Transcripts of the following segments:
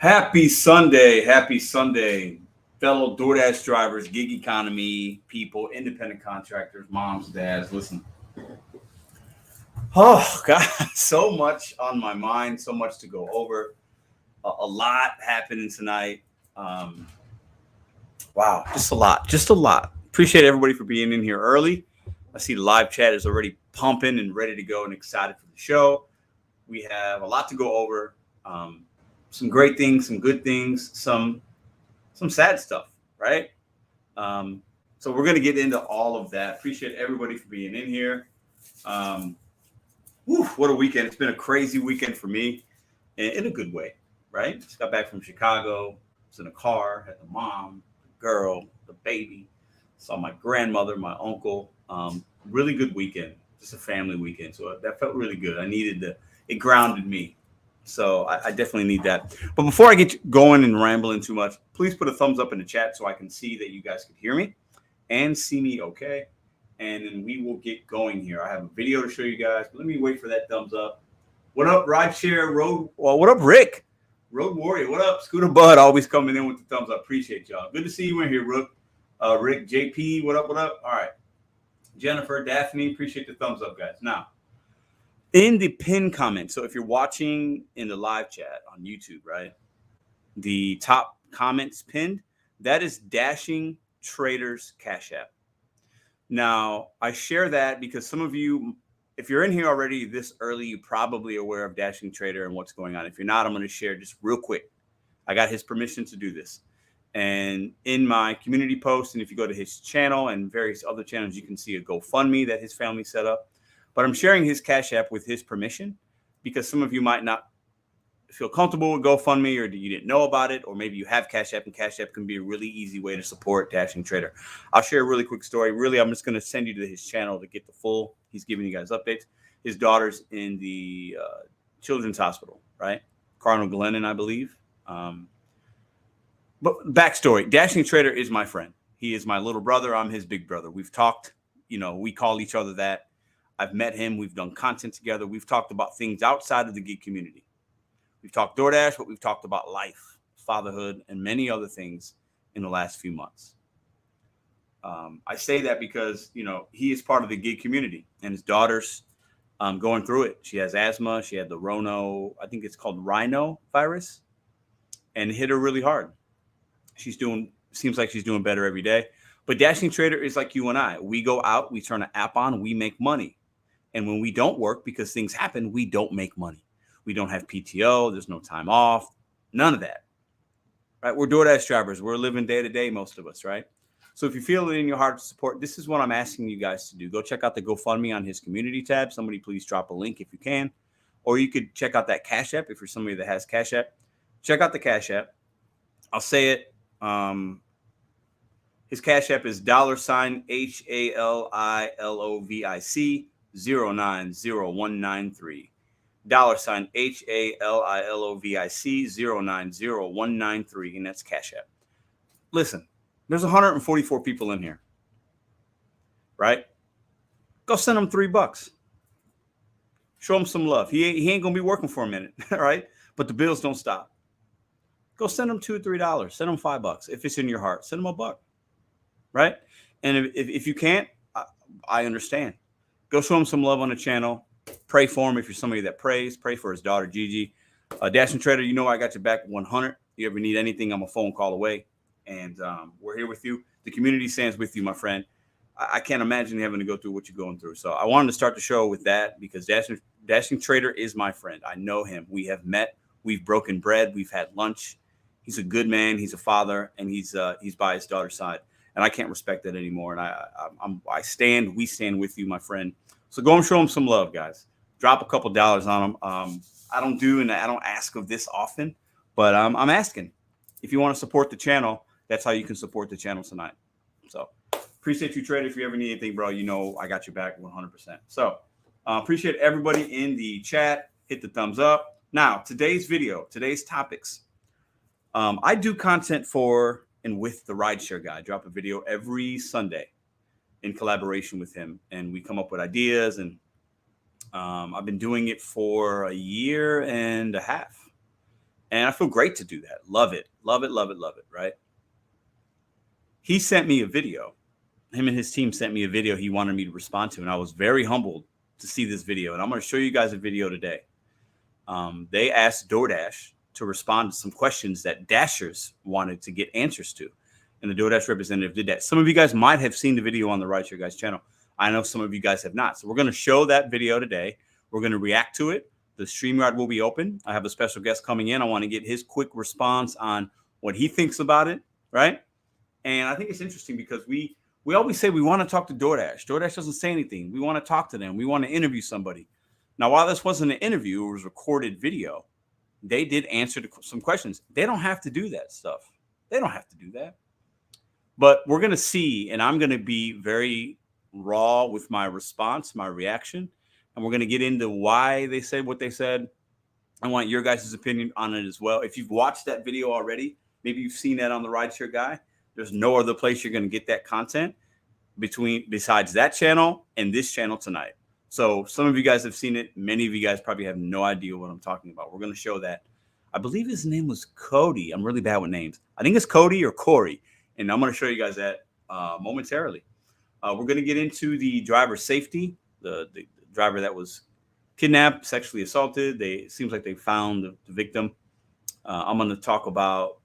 Happy Sunday, fellow DoorDash drivers, gig economy people, independent contractors, moms, dads. Listen, oh God, so much on my mind, so much to go over. A lot happening tonight. Wow, just a lot. Appreciate everybody for being in here early. I see the live chat is already pumping and ready to go and excited for the show. We have a lot to go over. Some great things, some good things, some sad stuff, right? So we're going to get into all of that. Appreciate everybody for being in here. What a weekend. It's been a crazy weekend for me in a good way, right? Just got back from Chicago. Was in a car, had the mom, the girl, the baby. Saw my grandmother, my uncle. Really good weekend. Just a family weekend. So that felt really good. It grounded me. So I definitely need that. But before I get going and rambling too much, please put a thumbs up in the chat so I can see that you guys can hear me and see me okay. And then we will get going here. I have a video to show you guys. But let me wait for that thumbs up. What up, Rideshare Road? Well, what up, Rick? Road Warrior. What up? Scooter Bud always coming in with the thumbs up. Appreciate y'all. Good to see you in here, Rook. Rick, JP, what up, what up? All right. Jennifer, Daphne, appreciate the thumbs up, guys. Now, in the pinned comment, so if you're watching in the live chat on YouTube, right, the top comments pinned, that is Dashing Traders Cash App. Now, I share that because some of you, if you're in here already this early, you're probably aware of Dashing Trader and what's going on. If you're not, I'm going to share just real quick. I got his permission to do this. And in my community post, and if you go to his channel and various other channels, you can see a GoFundMe that his family set up. But I'm sharing his Cash App with his permission because some of you might not feel comfortable with GoFundMe, or you didn't know about it, or maybe you have Cash App, and Cash App can be a really easy way to support Dashing Trader. I'll share a really quick story. Really, I'm just going to send you to his channel to get the full. He's giving you guys updates. His daughter's in the children's hospital, right? Cardinal Glennon, I believe. But backstory, Dashing Trader is my friend. He is my little brother. I'm his big brother. We've talked, we call each other that. I've met him. We've done content together. We've talked about things outside of the gig community. We've talked DoorDash, but we've talked about life, fatherhood, and many other things in the last few months. I say that because, he is part of the gig community, and his daughter's going through it. She has asthma. She had the I think it's called rhino virus, and it hit her really hard. Seems like she's doing better every day. But Dashing Trader is like you and I. We go out, we turn an app on, we make money. And when we don't work because things happen, we don't make money. We don't have PTO. There's no time off. None of that. Right? We're DoorDash drivers. We're living day to day, most of us, right? So if you feel it in your heart to support, this is what I'm asking you guys to do. Go check out the GoFundMe on his community tab. Somebody please drop a link if you can. Or you could check out that Cash App if you're somebody that has Cash App. Check out the Cash App. I'll say it. His Cash App is $HALILOVIC 090193. $HALILOVIC 090193, and that's Cash App. Listen, there's 144 people in here, right? Go send them $3. Show him some love. He ain't gonna be working for a minute, right? But the bills don't stop. Go send them $2 or $3. Send them $5 if it's in your heart. Send them $1, right? And if you can't, I understand. Go show him some love on the channel. Pray for him if you're somebody that prays. Pray for his daughter, Gigi. Dashing Trader, I got your back 100. You ever need anything, I'm a phone call away. And we're here with you. The community stands with you, my friend. I can't imagine having to go through what you're going through. So I wanted to start the show with that because Dashing Trader is my friend. I know him. We have met. We've broken bread. We've had lunch. He's a good man. He's a father, and he's by his daughter's side. And I can't respect that anymore. And we stand with you, my friend. So go and show him some love, guys. Drop a couple dollars on him. I don't ask of this often, but I'm asking. If you want to support the channel, that's how you can support the channel tonight. So appreciate you, Trader. If you ever need anything, bro, I got your back 100%. So appreciate everybody in the chat. Hit the thumbs up. Now, today's topics. I do content for and with the rideshare guy. I drop a video every Sunday in collaboration with him, and we come up with ideas. And I've been doing it for a year and a half, And I feel great to do that. Love it. Love it, love it, love it, right? He sent me a video. Him and his team sent me a video he wanted me to respond to, and I was very humbled to see this video. And I'm going to show you guys a video today. They asked DoorDash to respond to some questions that Dashers wanted to get answers to. And the DoorDash representative did that. Some of you guys might have seen the video on the Right Here Guys channel. I know some of you guys have not. So we're going to show that video today. We're going to react to it. The StreamYard will be open. I have a special guest coming in. I want to get his quick response on what he thinks about it, right? And I think it's interesting because we always say we want to talk to DoorDash. DoorDash doesn't say anything. We want to talk to them. We want to interview somebody. Now, while this wasn't an interview, it was recorded video. They did answer some questions. They don't have to do that stuff. They don't have to do that. But we're going to see, and I'm going to be very raw with my response, my reaction. And we're going to get into why they said what they said. I want your guys' opinion on it as well. If you've watched that video already, maybe you've seen that on the Rideshare Guy. There's no other place you're going to get that content besides that channel and this channel tonight. So some of you guys have seen it. Many of you guys probably have no idea what I'm talking about. We're going to show that. I believe his name was Cody. I'm really bad with names. I think it's Cody or Corey. And I'm going to show you guys that momentarily. We're going to get into the driver's safety, the driver that was kidnapped, sexually assaulted. It seems like they found the victim. I'm going to talk about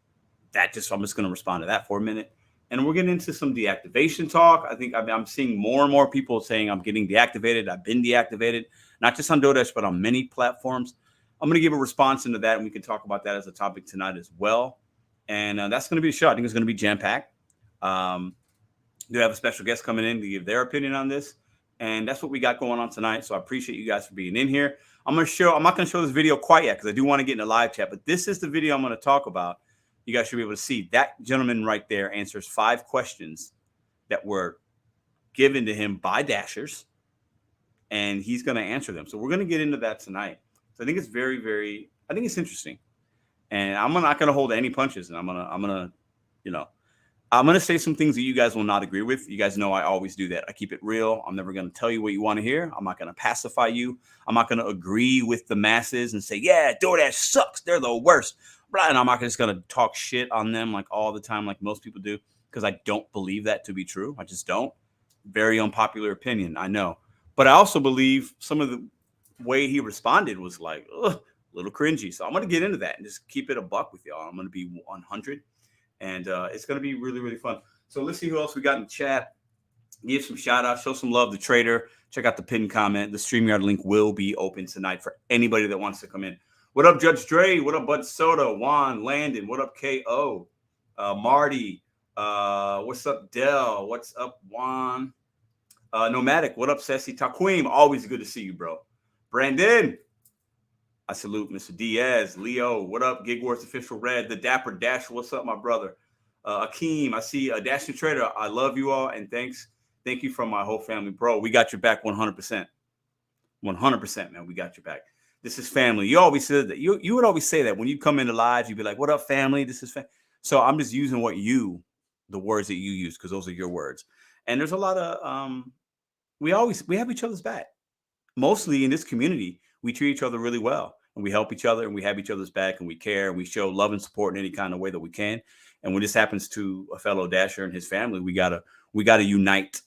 that. I'm just going to respond to that for a minute. And we're getting into some deactivation talk. I think I'm seeing more and more people saying I'm getting deactivated. I've been deactivated, not just on DoorDash, but on many platforms. I'm going to give a response into that, and we can talk about that as a topic tonight as well. And that's going to be a show. I think it's going to be jam-packed. Do have a special guest coming in to give their opinion on this. And that's what we got going on tonight. So I appreciate you guys for being in here. I'm not going to show this video quite yet because I do want to get in a live chat. But this is the video I'm going to talk about. You guys should be able to see that gentleman right there answers 5 questions that were given to him by Dashers. And he's going to answer them. So we're going to get into that tonight. So I think it's I think it's interesting. And I'm not going to hold any punches. And I'm going to say some things that you guys will not agree with. You guys know I always do that. I keep it real. I'm never going to tell you what you want to hear. I'm not going to pacify you. I'm not going to agree with the masses and say, yeah, DoorDash sucks. They're the worst. And I'm not just going to talk shit on them like all the time like most people do because I don't believe that to be true. I just don't. Very unpopular opinion, I know. But I also believe some of the way he responded was like, a little cringy. So I'm going to get into that and just keep it a buck with y'all. I'm going to be 100. And it's going to be really, really fun. So let's see who else we got in the chat. Give some shout outs, show some love to Trader. Check out the pinned comment. The StreamYard link will be open tonight for anybody that wants to come in. What up, Judge Dre? What up, Bud Soda? Juan, Landon. What up, KO? Marty. What's up, Dell? What's up, Juan? Nomadic. What up, Ceci? Taquim. Always good to see you, bro. Brandon. I salute Mr. Diaz, Leo. What up, Gig Wars Official Red, the Dapper Dash. What's up, my brother? Akeem, I see Dashing Trader. I love you all, and thank you from my whole family, bro. We got your back 100%. 100%, man. We got your back. This is family. You always said that. You would always say that when you come into live, you'd be like, "What up, family? This is family." So I'm just using the words that you use because those are your words. And there's a lot of we have each other's back. Mostly in this community, we treat each other really well. And we help each other and we have each other's back and we care and we show love and support in any kind of way that we can. And when this happens to a fellow Dasher and his family, we gotta unite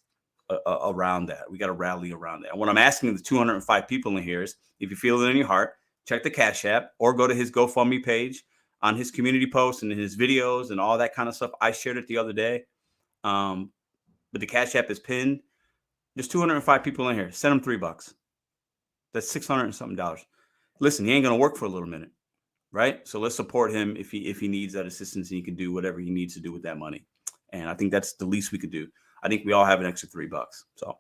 around that. We gotta rally around that. And what I'm asking the 205 people in here is, if you feel it in your heart, check the Cash App or go to his GoFundMe page on his community posts and his videos and all that kind of stuff. I shared it the other day, but the Cash App is pinned. There's 205 people in here. Send them $3. That's $600 and something. Listen, he ain't going to work for a little minute, right? So let's support him if he needs that assistance and he can do whatever he needs to do with that money. And I think that's the least we could do. I think we all have an extra $3. So,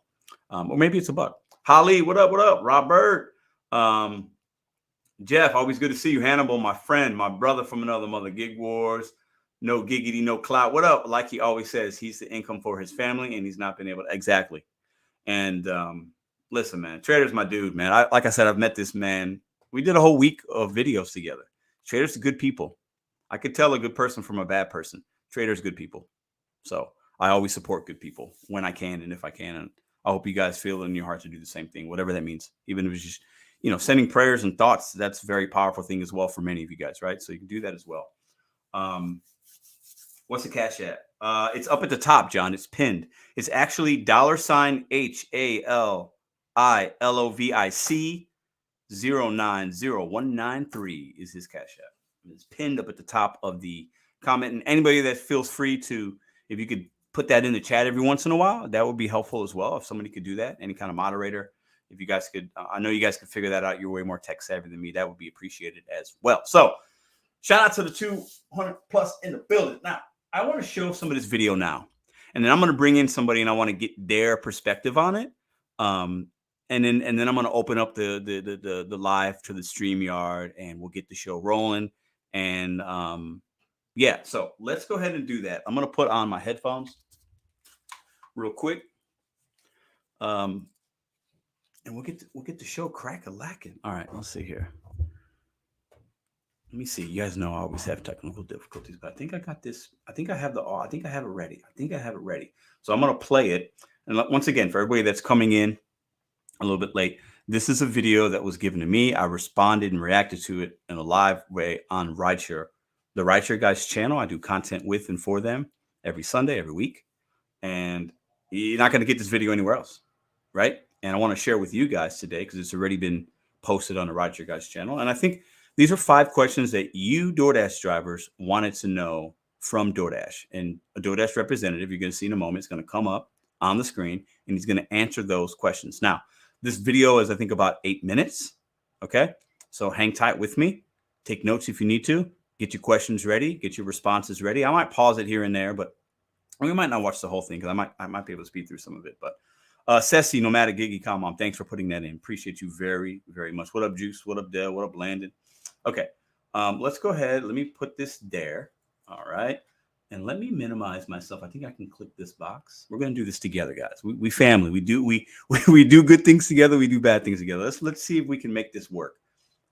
or maybe it's $1. Holly, what up? What up? Robert, Jeff, always good to see you. Hannibal, my friend, my brother from another mother. Gig Wars, no giggity, no clout. What up? Like he always says, he's the income for his family and he's not been able to. Exactly. And listen, man, Trader's my dude, man. Like I said, I've met this man. We did a whole week of videos together. Trader's good people. I could tell a good person from a bad person. Trader's good people. So I always support good people when I can and if I can. And I hope you guys feel it in your heart to do the same thing, whatever that means. Even if sending prayers and thoughts, that's a very powerful thing as well for many of you guys, right? So you can do that as well. What's the Cash App? It's up at the top, John. It's pinned. It's actually $HALILOVIC 090193 is his Cash App. It's pinned up at the top of the comment. And anybody that feels free to, if you could put that in the chat every once in a while, that would be helpful as well. If somebody could do that, any kind of moderator, if you guys could, I know you guys could figure that out. You're way more tech savvy than me. That would be appreciated as well. So shout out to the 200 plus in the building. Now, I want to show some of this video now, and then I'm going to bring in somebody and I want to get their perspective on it. And then I'm going to open up the live to the StreamYard, and we'll get the show rolling. And yeah, so let's go ahead and do that. I'm going to put on my headphones real quick. And we'll get the show crack-a-lacking. All right, let's see here. Let me see. You guys know I always have technical difficulties, but I think I got this. I think I have it ready. So I'm going to play it. And once again, for everybody that's coming in a little bit late, this is a video that was given to me. I responded and reacted to it in a live way on Rideshare, the Rideshare Guys channel. I do content with and for them every Sunday, every week. And you're not going to get this video anywhere else, right? And I want to share with you guys today because it's already been posted on the Rideshare Guys channel. And I think these are 5 questions that you DoorDash drivers wanted to know from DoorDash. And a DoorDash representative, you're going to see in a moment, is going to come up on the screen and he's going to answer those questions. Now, this video is, I think, about 8 minutes. Okay. So hang tight with me. Take notes if you need to. Get your questions ready. Get your responses ready. I might pause it here and there, but we might not watch the whole thing because I might be able to speed through some of it. But Ceci, Nomadic Giggy Calm Mom, thanks for putting that in. Appreciate you very, very much. What up, Juice? What up, Dale? What up, Landon? Okay. Let's go ahead. Let me put this there. All right. And let me minimize myself. I think I can click this box. We're going to do this together, guys. We family. We do good things together. We do bad things together. Let's see if we can make this work.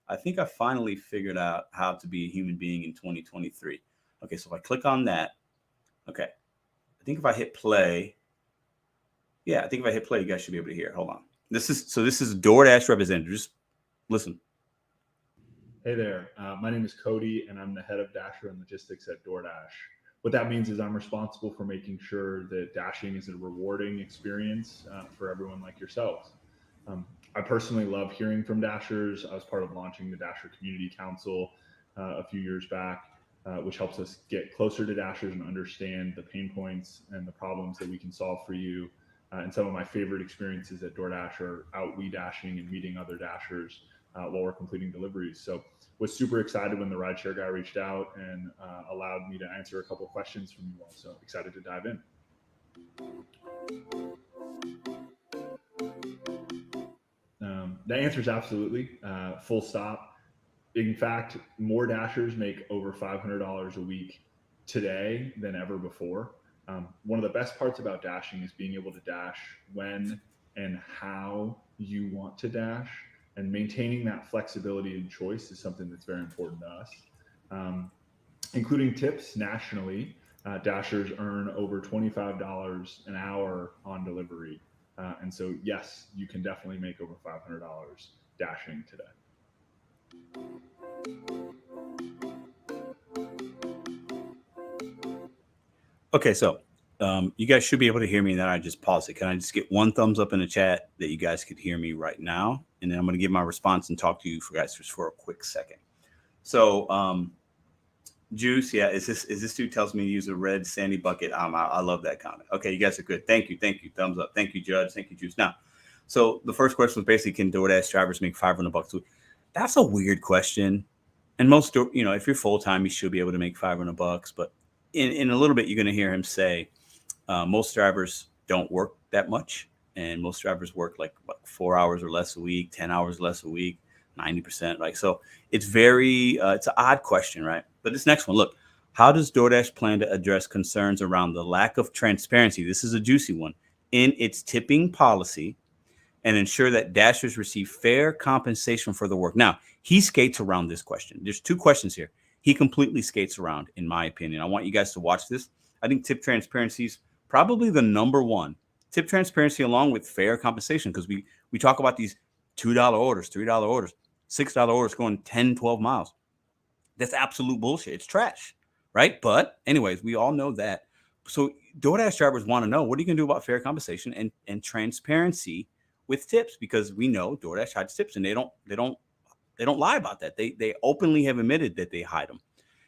I think I finally figured out how to be a human being in 2023. Okay, so if I click on that, okay. I think if I hit play, yeah, I think if I hit play, you guys should be able to hear. Hold on. This is a DoorDash representative. Just listen. Hey there. My name is Cody, and I'm the head of Dasher and Logistics at DoorDash. What that means is I'm responsible for making sure that dashing is a rewarding experience for everyone like yourselves. I personally love hearing from Dashers. I was part of launching the Dasher Community Council a few years back, which helps us get closer to Dashers and understand the pain points and the problems that we can solve for you. And some of my favorite experiences at DoorDash are out dashing and meeting other Dashers while we're completing deliveries. So was super excited when the rideshare guy reached out and allowed me to answer a couple of questions from you all. So excited to dive in. The answer is absolutely, full stop. In fact, more Dashers make over $500 a week today than ever before. One of the best parts about dashing is being able to dash when and how you want to dash, and maintaining that flexibility and choice is something that's very important to us. Including tips nationally, Dashers earn over $25 an hour on delivery. And so, yes, you can definitely make over $500 dashing today. Okay, so you guys should be able to hear me, and then I just pause it. Can I just get one thumbs up in the chat that you guys could hear me right now? And then I'm going to give my response and talk to you guys just for a quick second. So, Juice, yeah, is this dude tells me to use a red sandy bucket? I love that comment. Okay, you guys are good. Thank you. Thumbs up. Thank you, Judge. Thank you, Juice. Now, so the first question was basically, can DoorDash drivers make $500 a week? That's a weird question. And most, if you're full time, you should be able to make $500. But in a little bit, you're going to hear him say most drivers don't work that much, and most drivers work like 4 hours or less a week, 10 hours less a week, 90%. Like, so it's it's an odd question, right? But this next one, look, how does DoorDash plan to address concerns around the lack of transparency? This is a juicy one in its tipping policy, and ensure that Dashers receive fair compensation for the work. Now, he skates around this question. There's 2 questions here. He completely skates around, in my opinion. I want you guys to watch this. I think tip transparency is probably the number one. Tip transparency along with fair compensation, because we talk about these $2 orders, $3 orders, $6 orders going 10, 12 miles. That's absolute bullshit. It's trash, right? But anyways, we all know that. So DoorDash drivers want to know, what are you going to do about fair compensation and transparency with tips? Because we know DoorDash hides tips, and they don't lie about that. They openly have admitted that they hide them,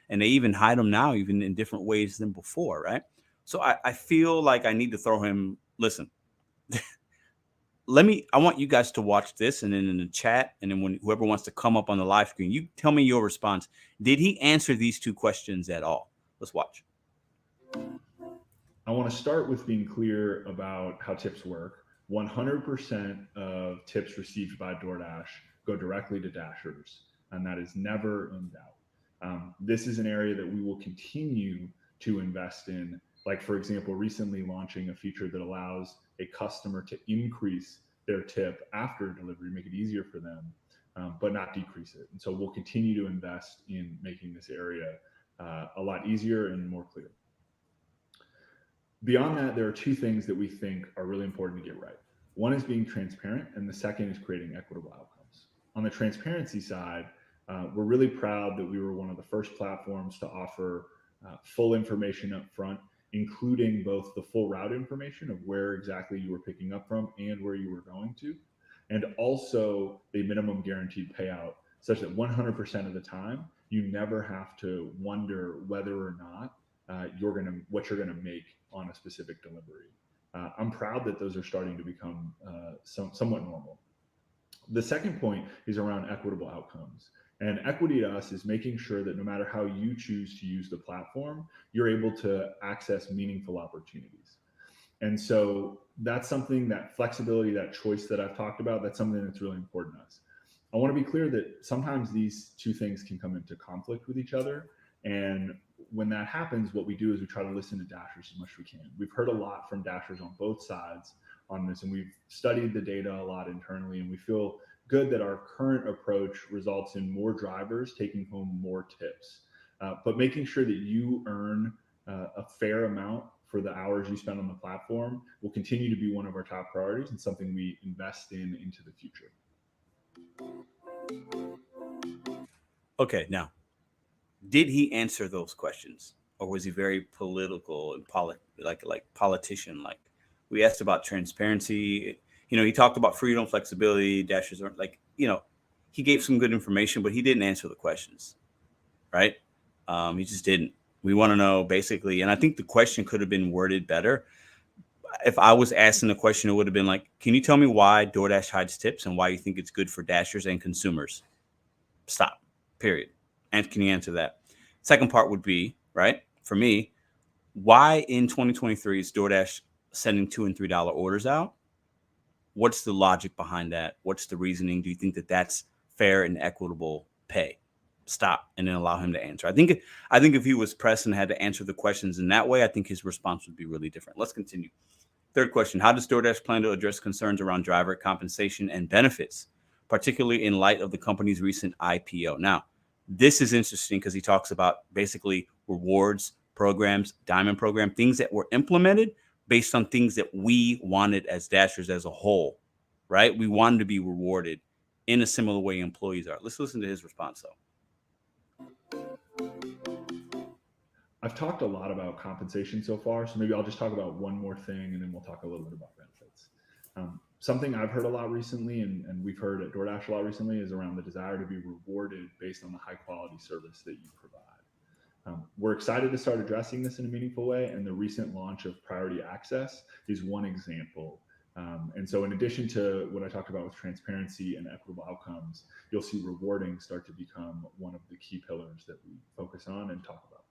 and they even hide them now, even in different ways than before, right? So I feel like I need to throw him. Listen, I want you guys to watch this, and then in the chat, and then when whoever wants to come up on the live screen, you tell me your response. Did he answer these two questions at all? Let's watch. I want to start with being clear about how tips work. 100% of tips received by DoorDash go directly to Dashers, and that is never in doubt. This is an area that we will continue to invest in. Like, for example, recently launching a feature that allows a customer to increase their tip after delivery, make it easier for them, but not decrease it. And so we'll continue to invest in making this area a lot easier and more clear. Beyond that, there are two things that we think are really important to get right. One is being transparent, and the second is creating equitable outcomes. On the transparency side, we're really proud that we were one of the first platforms to offer full information up front, including both the full route information of where exactly you were picking up from and where you were going to, and also a minimum guaranteed payout, such that 100% of the time, you never have to wonder whether or not what you're gonna make on a specific delivery. I'm proud that those are starting to become somewhat normal. The second point is around equitable outcomes. And equity to us is making sure that no matter how you choose to use the platform, you're able to access meaningful opportunities. And so that's something, that flexibility, that choice that I've talked about, that's something that's really important to us. I want to be clear that sometimes these two things can come into conflict with each other. And when that happens, what we do is we try to listen to Dashers as much as we can. We've heard a lot from Dashers on both sides on this, and we've studied the data a lot internally, and we feel good that our current approach results in more drivers taking home more tips. But making sure that you earn a fair amount for the hours you spend on the platform will continue to be one of our top priorities and something we invest in into the future. Okay, now, did he answer those questions, or was he very political and like politician? Like, we asked about transparency. He talked about freedom, flexibility. Dashers aren't he gave some good information, but he didn't answer the questions, right? He just didn't. We want to know basically, and I think the question could have been worded better. If I was asking the question, it would have been like, can you tell me why DoorDash hides tips and why you think it's good for Dashers and consumers? Stop, period. And can you answer that? Second part would be, right, for me, why in 2023 is DoorDash sending $2 and $3 orders out? What's the logic behind that? What's the reasoning? Do you think that that's fair and equitable pay? Stop, and then allow him to answer. I think if he was pressed and had to answer the questions in that way, I think his response would be really different. Let's continue. Third question: how does DoorDash plan to address concerns around driver compensation and benefits, particularly in light of the company's recent IPO? Now, this is interesting because he talks about basically rewards programs, diamond program, things that were implemented based on things that we wanted as Dashers as a whole, right? We wanted to be rewarded in a similar way employees are. Let's listen to his response, though. I've talked a lot about compensation so far, so maybe I'll just talk about one more thing and then we'll talk a little bit about benefits. Something I've heard a lot recently, and we've heard at DoorDash a lot recently, is around the desire to be rewarded based on the high quality service that you provide. We're excited to start addressing this in a meaningful way, and the recent launch of Priority Access is one example. And so in addition to what I talked about with transparency and equitable outcomes, you'll see rewarding start to become one of the key pillars that we focus on and talk about.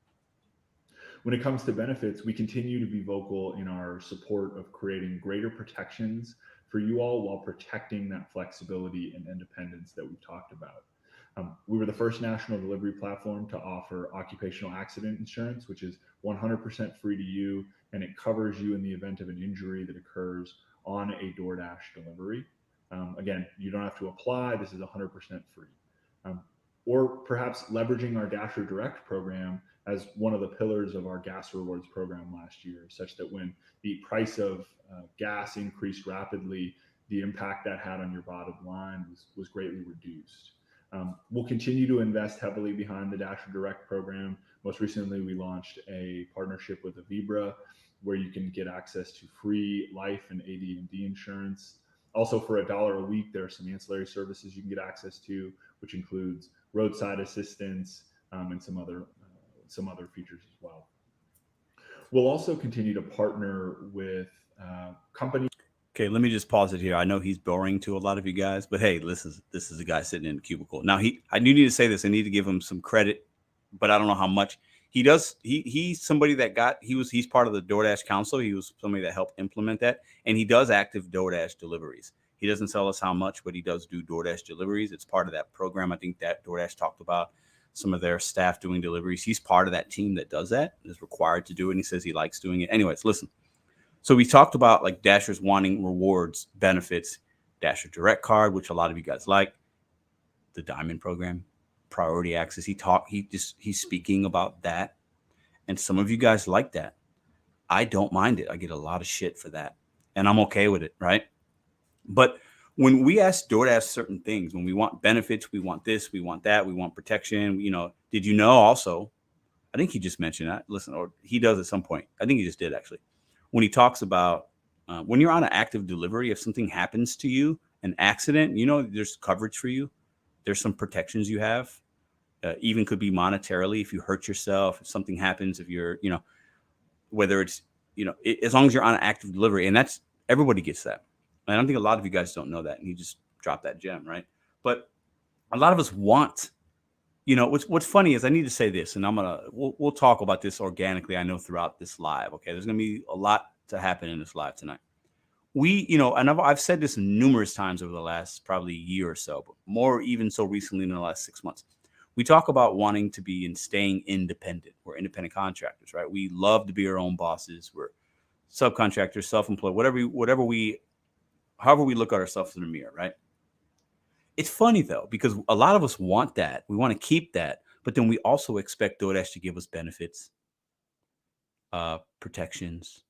When it comes to benefits, we continue to be vocal in our support of creating greater protections for you all while protecting that flexibility and independence that we've talked about. We were the first national delivery platform to offer occupational accident insurance, which is 100% free to you, and it covers you in the event of an injury that occurs on a DoorDash delivery. Again, you don't have to apply. This is 100% free. Or perhaps leveraging our Dasher Direct program as one of the pillars of our gas rewards program last year, such that when the price of gas increased rapidly, the impact that had on your bottom line was greatly reduced. We'll continue to invest heavily behind the Dasher Direct program. Most recently, we launched a partnership with Avibra, where you can get access to free life and AD&D insurance. Also, for $1 a week, there are some ancillary services you can get access to, which includes roadside assistance and some other features as well. We'll also continue to partner with companies. Okay, let me just pause it here. I know he's boring to a lot of you guys, but hey, this is a guy sitting in a cubicle. Now I do need to say this. I need to give him some credit, but I don't know how much he does. He's somebody that he's part of the DoorDash council. He was somebody that helped implement that, and he does active DoorDash deliveries. He doesn't tell us how much, but he does do DoorDash deliveries. It's part of that program. I think that DoorDash talked about some of their staff doing deliveries. He's part of that team that does that, is required to do it, and he says he likes doing it. Anyways, listen. So we talked about like Dashers wanting rewards, benefits, Dasher Direct Card, which a lot of you guys like, the Diamond program, priority access. He's speaking about that. And some of you guys like that. I don't mind it. I get a lot of shit for that. And I'm okay with it, right? But when we ask DoorDash certain things, when we want benefits, we want this, we want that, we want protection, did you know also, I think he just mentioned that, listen, or he does at some point. I think he just did actually. When he talks about when you're on an active delivery, if something happens to you, an accident, there's coverage for you. There's some protections you have, even could be monetarily if you hurt yourself, if something happens, if you're, whether it's, as long as you're on an active delivery, and that's, everybody gets that. I don't think a lot of you guys don't know that, and he just dropped that gem, right? But a lot of us want, what's funny is I need to say this, and we'll talk about this organically, I know, throughout this live. Okay, there's gonna be a lot to happen in this live tonight. And I've said this numerous times over the last probably year or so, but more even so recently in the last 6 months. We talk about wanting to be and staying independent. We're independent contractors, right? We love to be our own bosses. We're subcontractors, self-employed, however we look at ourselves in the mirror, right? It's funny though, because a lot of us want that. We want to keep that, but then we also expect DoorDash to give us benefits, protections,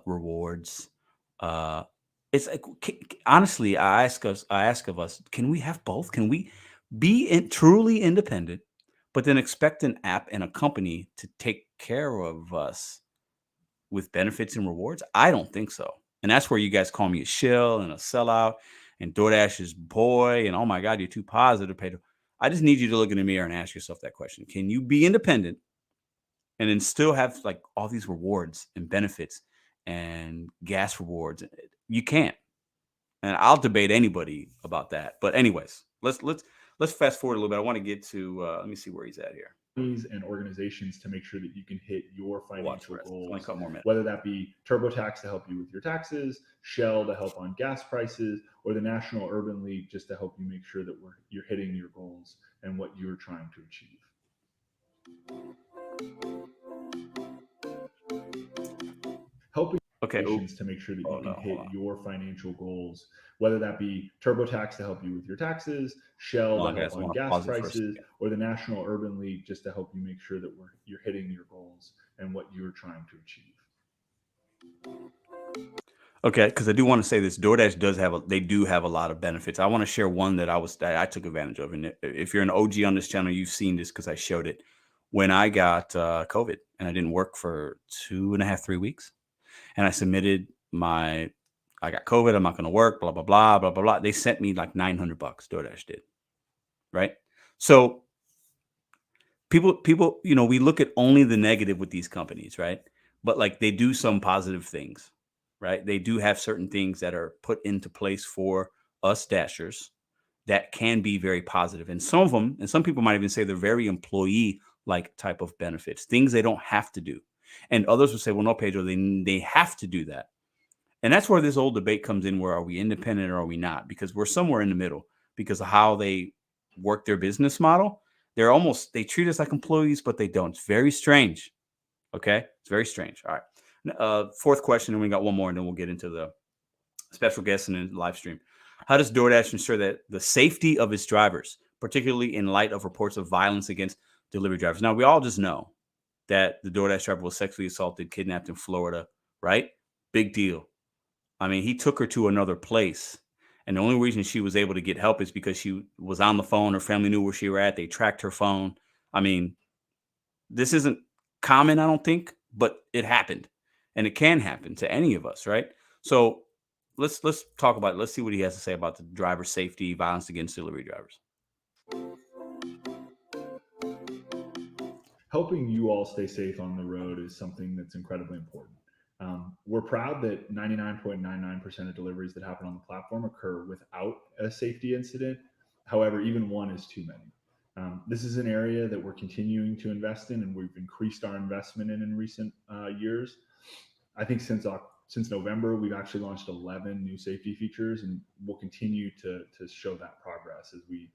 rewards. It's like, honestly, I ask of us, can we have both? Can we be truly independent, but then expect an app and a company to take care of us with benefits and rewards? I don't think so. And that's where you guys call me a shill and a sellout and DoorDash is boy. And oh my God, you're too positive, Pedro. I just need you to look in the mirror and ask yourself that question. Can you be independent and then still have like all these rewards and benefits and gas rewards? You can't. And I'll debate anybody about that. But anyways, let's fast forward a little bit. I want to get to, let me see where he's at here. And organizations to make sure that you can hit your financial goals, only a couple more minutes. Whether that be TurboTax to help you with your taxes, Shell to help on gas prices, or the National Urban League just to help you make sure that you're hitting your goals and what you're trying to achieve. Helping organizations to make sure that you can hit your financial goals, whether that be TurboTax to help you with your taxes, Shell to help on gas prices, or the National Urban League just to help you make sure that you're hitting your goals and what you're trying to achieve. Okay, because I do want to say this, DoorDash do have a lot of benefits. I want to share one that I took advantage of. And if you're an OG on this channel, you've seen this because I showed it when I got COVID and I didn't work for 2.5-3 weeks. And I submitted I got COVID, I'm not going to work, blah, blah, blah, blah, blah, blah. They sent me like $900, DoorDash did, right? So people, we look at only the negative with these companies, right? But like they do some positive things, right? They do have certain things that are put into place for us Dashers that can be very positive. And some of them, and some people might even say they're very employee-like type of benefits, things they don't have to do. And others will say, well, no, Pedro, they have to do that. And that's where this old debate comes in, where are we independent or are we not? Because we're somewhere in the middle because of how they work their business model. They treat us like employees, but they don't. It's very strange. Okay. It's very strange. All right. Fourth question, and we got one more, and then we'll get into the special guests and then live stream. How does DoorDash ensure that the safety of its drivers, particularly in light of reports of violence against delivery drivers? Now, we all just know that the DoorDash driver was sexually assaulted, kidnapped in Florida, right? Big deal. I mean, he took her to another place And the only reason she was able to get help is because she was on the phone. Her family knew where she were at. They tracked her phone. I mean, this isn't common, I don't think, but it happened, and it can happen to any of us, right? So let's talk about it. Let's see what he has to say about the driver safety, violence against delivery drivers. Helping you all stay safe on the road is something that's incredibly important. We're proud that 99.99% of deliveries that happen on the platform occur without a safety incident. However, even one is too many. This is an area that we're continuing to invest in, and we've increased our investment in recent years. I think since November, we've actually launched 11 new safety features, and we'll continue to show that progress as we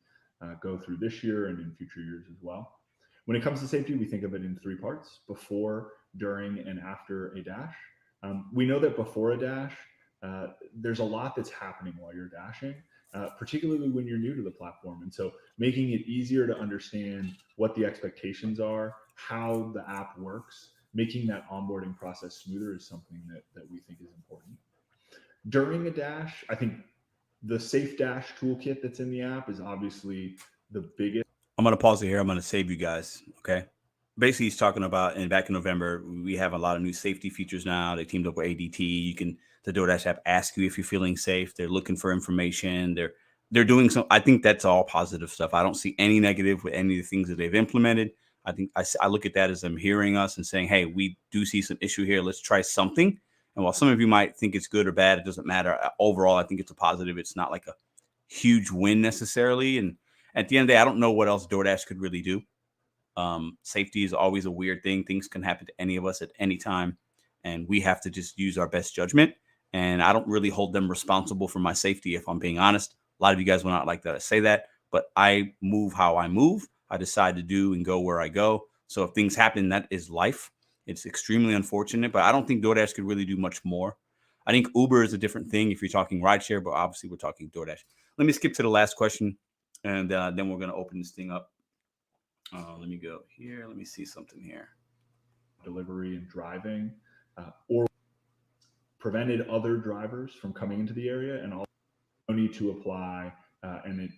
go through this year and in future years as well. When it comes to safety, we think of it in 3 parts: before, during, and after a dash. We know that before a dash, there's a lot that's happening while you're dashing, particularly when you're new to the platform. And so making it easier to understand what the expectations are, how the app works, making that onboarding process smoother is something that we think is important. During a dash, I think the Safe Dash toolkit that's in the app is obviously the biggest. I'm going to pause it here. I'm going to save you guys. Okay. Basically, he's talking about, and back in November, we have a lot of new safety features now. They teamed up with ADT. The DoorDash app ask you if you're feeling safe. They're looking for information. They're doing some. I think that's all positive stuff. I don't see any negative with any of the things that they've implemented. I think I look at that as them hearing us and saying, hey, we do see some issue here. Let's try something. And while some of you might think it's good or bad, it doesn't matter. Overall, I think it's a positive. It's not like a huge win necessarily. And at the end of the day, I don't know what else DoorDash could really do. Safety is always a weird thing. Things can happen to any of us at any time, and we have to just use our best judgment. And I don't really hold them responsible for my safety, if I'm being honest. A lot of you guys will not like that I say that, but I move how I move. I decide to do and go where I go. So if things happen, that is life. It's extremely unfortunate, but I don't think DoorDash could really do much more. I think Uber is a different thing if you're talking rideshare, but obviously we're talking DoorDash. Let me skip to the last question, and then we're going to open this thing up. Let me go here. Let me see something here. Delivery and driving, or prevented other drivers from coming into the area, and also no need to apply, and it's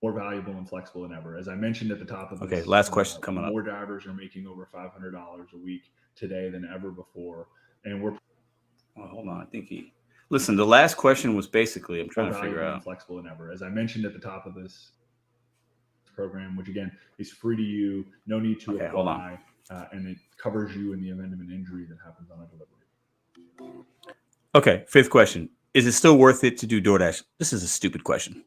more valuable and flexible than ever. As I mentioned at the top of this, okay, last question coming up. More drivers are making over $500 a week today than ever before, and we're. Hold on, I think listen. The last question was basically, I'm trying to figure out. And flexible than ever. As I mentioned at the top of this program, which again is free to you, no need to apply, and it covers you in the event of an injury that happens on a delivery. Okay, 5th question: is it still worth it to do DoorDash? This is a stupid question.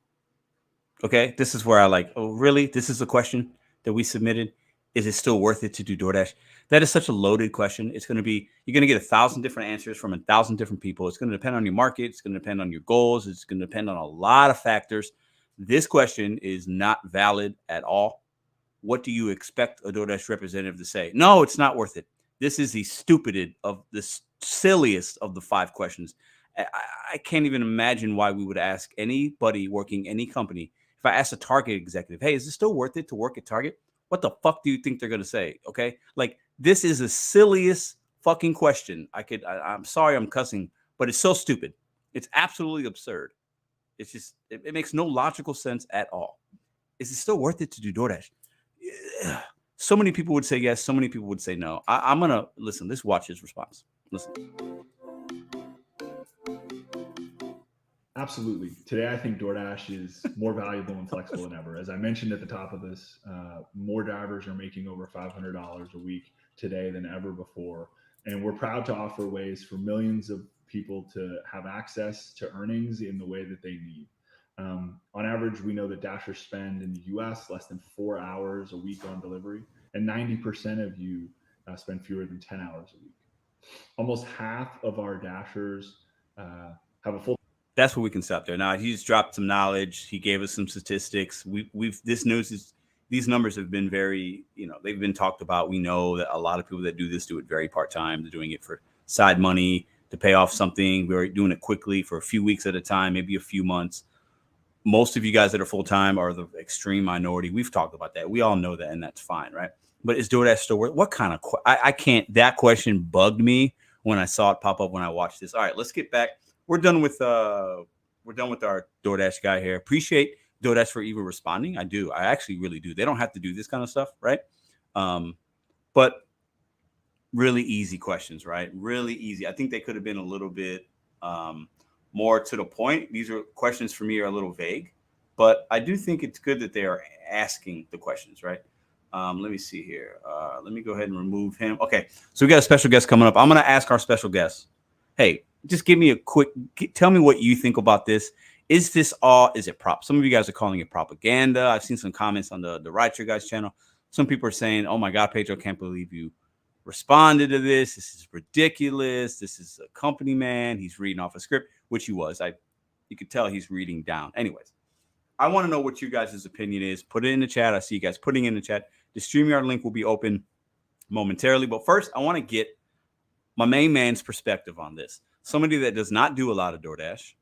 Okay, this is where I like, oh really? This is the question that we submitted. Is it still worth it to do DoorDash? That is such a loaded question. It's going to be, you're going to get 1,000 different answers from 1,000 different people. It's going to depend on your market. It's going to depend on your goals. It's going to depend on a lot of factors. This question is not valid at all. What do you expect a DoorDash representative to say? No, it's not worth it. This is the silliest of the 5 questions. I can't even imagine why we would ask anybody working any company. If I asked a Target executive, hey, is it still worth it to work at Target? What the fuck do you think they're going to say? Okay. Like, this is the silliest fucking question. I'm sorry I'm cussing, but it's so stupid. It's absolutely absurd. It's just, it makes no logical sense at all. Is it still worth it to do DoorDash? Yeah. So many people would say yes. So many people would say no. I'm going to listen. Let's watch his response. Listen. Absolutely. Today, I think DoorDash is more valuable and flexible than ever. As I mentioned at the top of this, more drivers are making over $500 a week today than ever before. And we're proud to offer ways for millions of people to have access to earnings in the way that they need. On average, we know that Dashers spend in the US less than 4 hours a week on delivery, and 90% of you spend fewer than 10 hours a week. Almost half of our Dashers have a full. That's where we can stop there. Now, he just dropped some knowledge. He gave us some statistics. These numbers have been very, they've been talked about. We know that a lot of people that do this do it very part-time. They're doing it for side money, to pay off something. We're doing it quickly for a few weeks at a time, maybe a few months. Most of you guys that are full-time are the extreme minority. We've talked about that. We all know that, and that's fine, right? But is DoorDash still worth? What kind of, I can't, that question bugged me when I saw it pop up when I watched this. All right, let's get back. We're done with we're done with our DoorDash guy here. Appreciate DoorDash for even responding. I do. I actually really do. They don't have to do this kind of stuff, right? But really easy questions, right? Really easy. I think they could have been a little bit more to the point. These are questions for me are a little vague, but I do think it's good that they are asking the questions, right? Let me see here. Let me go ahead and remove him. Okay, so we got a special guest coming up. I'm going to ask our special guest, hey, just give me a quick, tell me what you think about this. Is this all, is it prop? Some of you guys are calling it propaganda. I've seen some comments on the Right Your Guys channel. Some people are saying, oh my God, Pedro, can't believe you responded to this. This is ridiculous. This is a company man. He's reading off a script, which he was. You could tell he's reading down. Anyways, I want to know what you guys' opinion is. Put it in the chat. I see you guys putting it in the chat. The StreamYard link will be open momentarily. But first, I want to get my main man's perspective on this. Somebody that does not do a lot of DoorDash.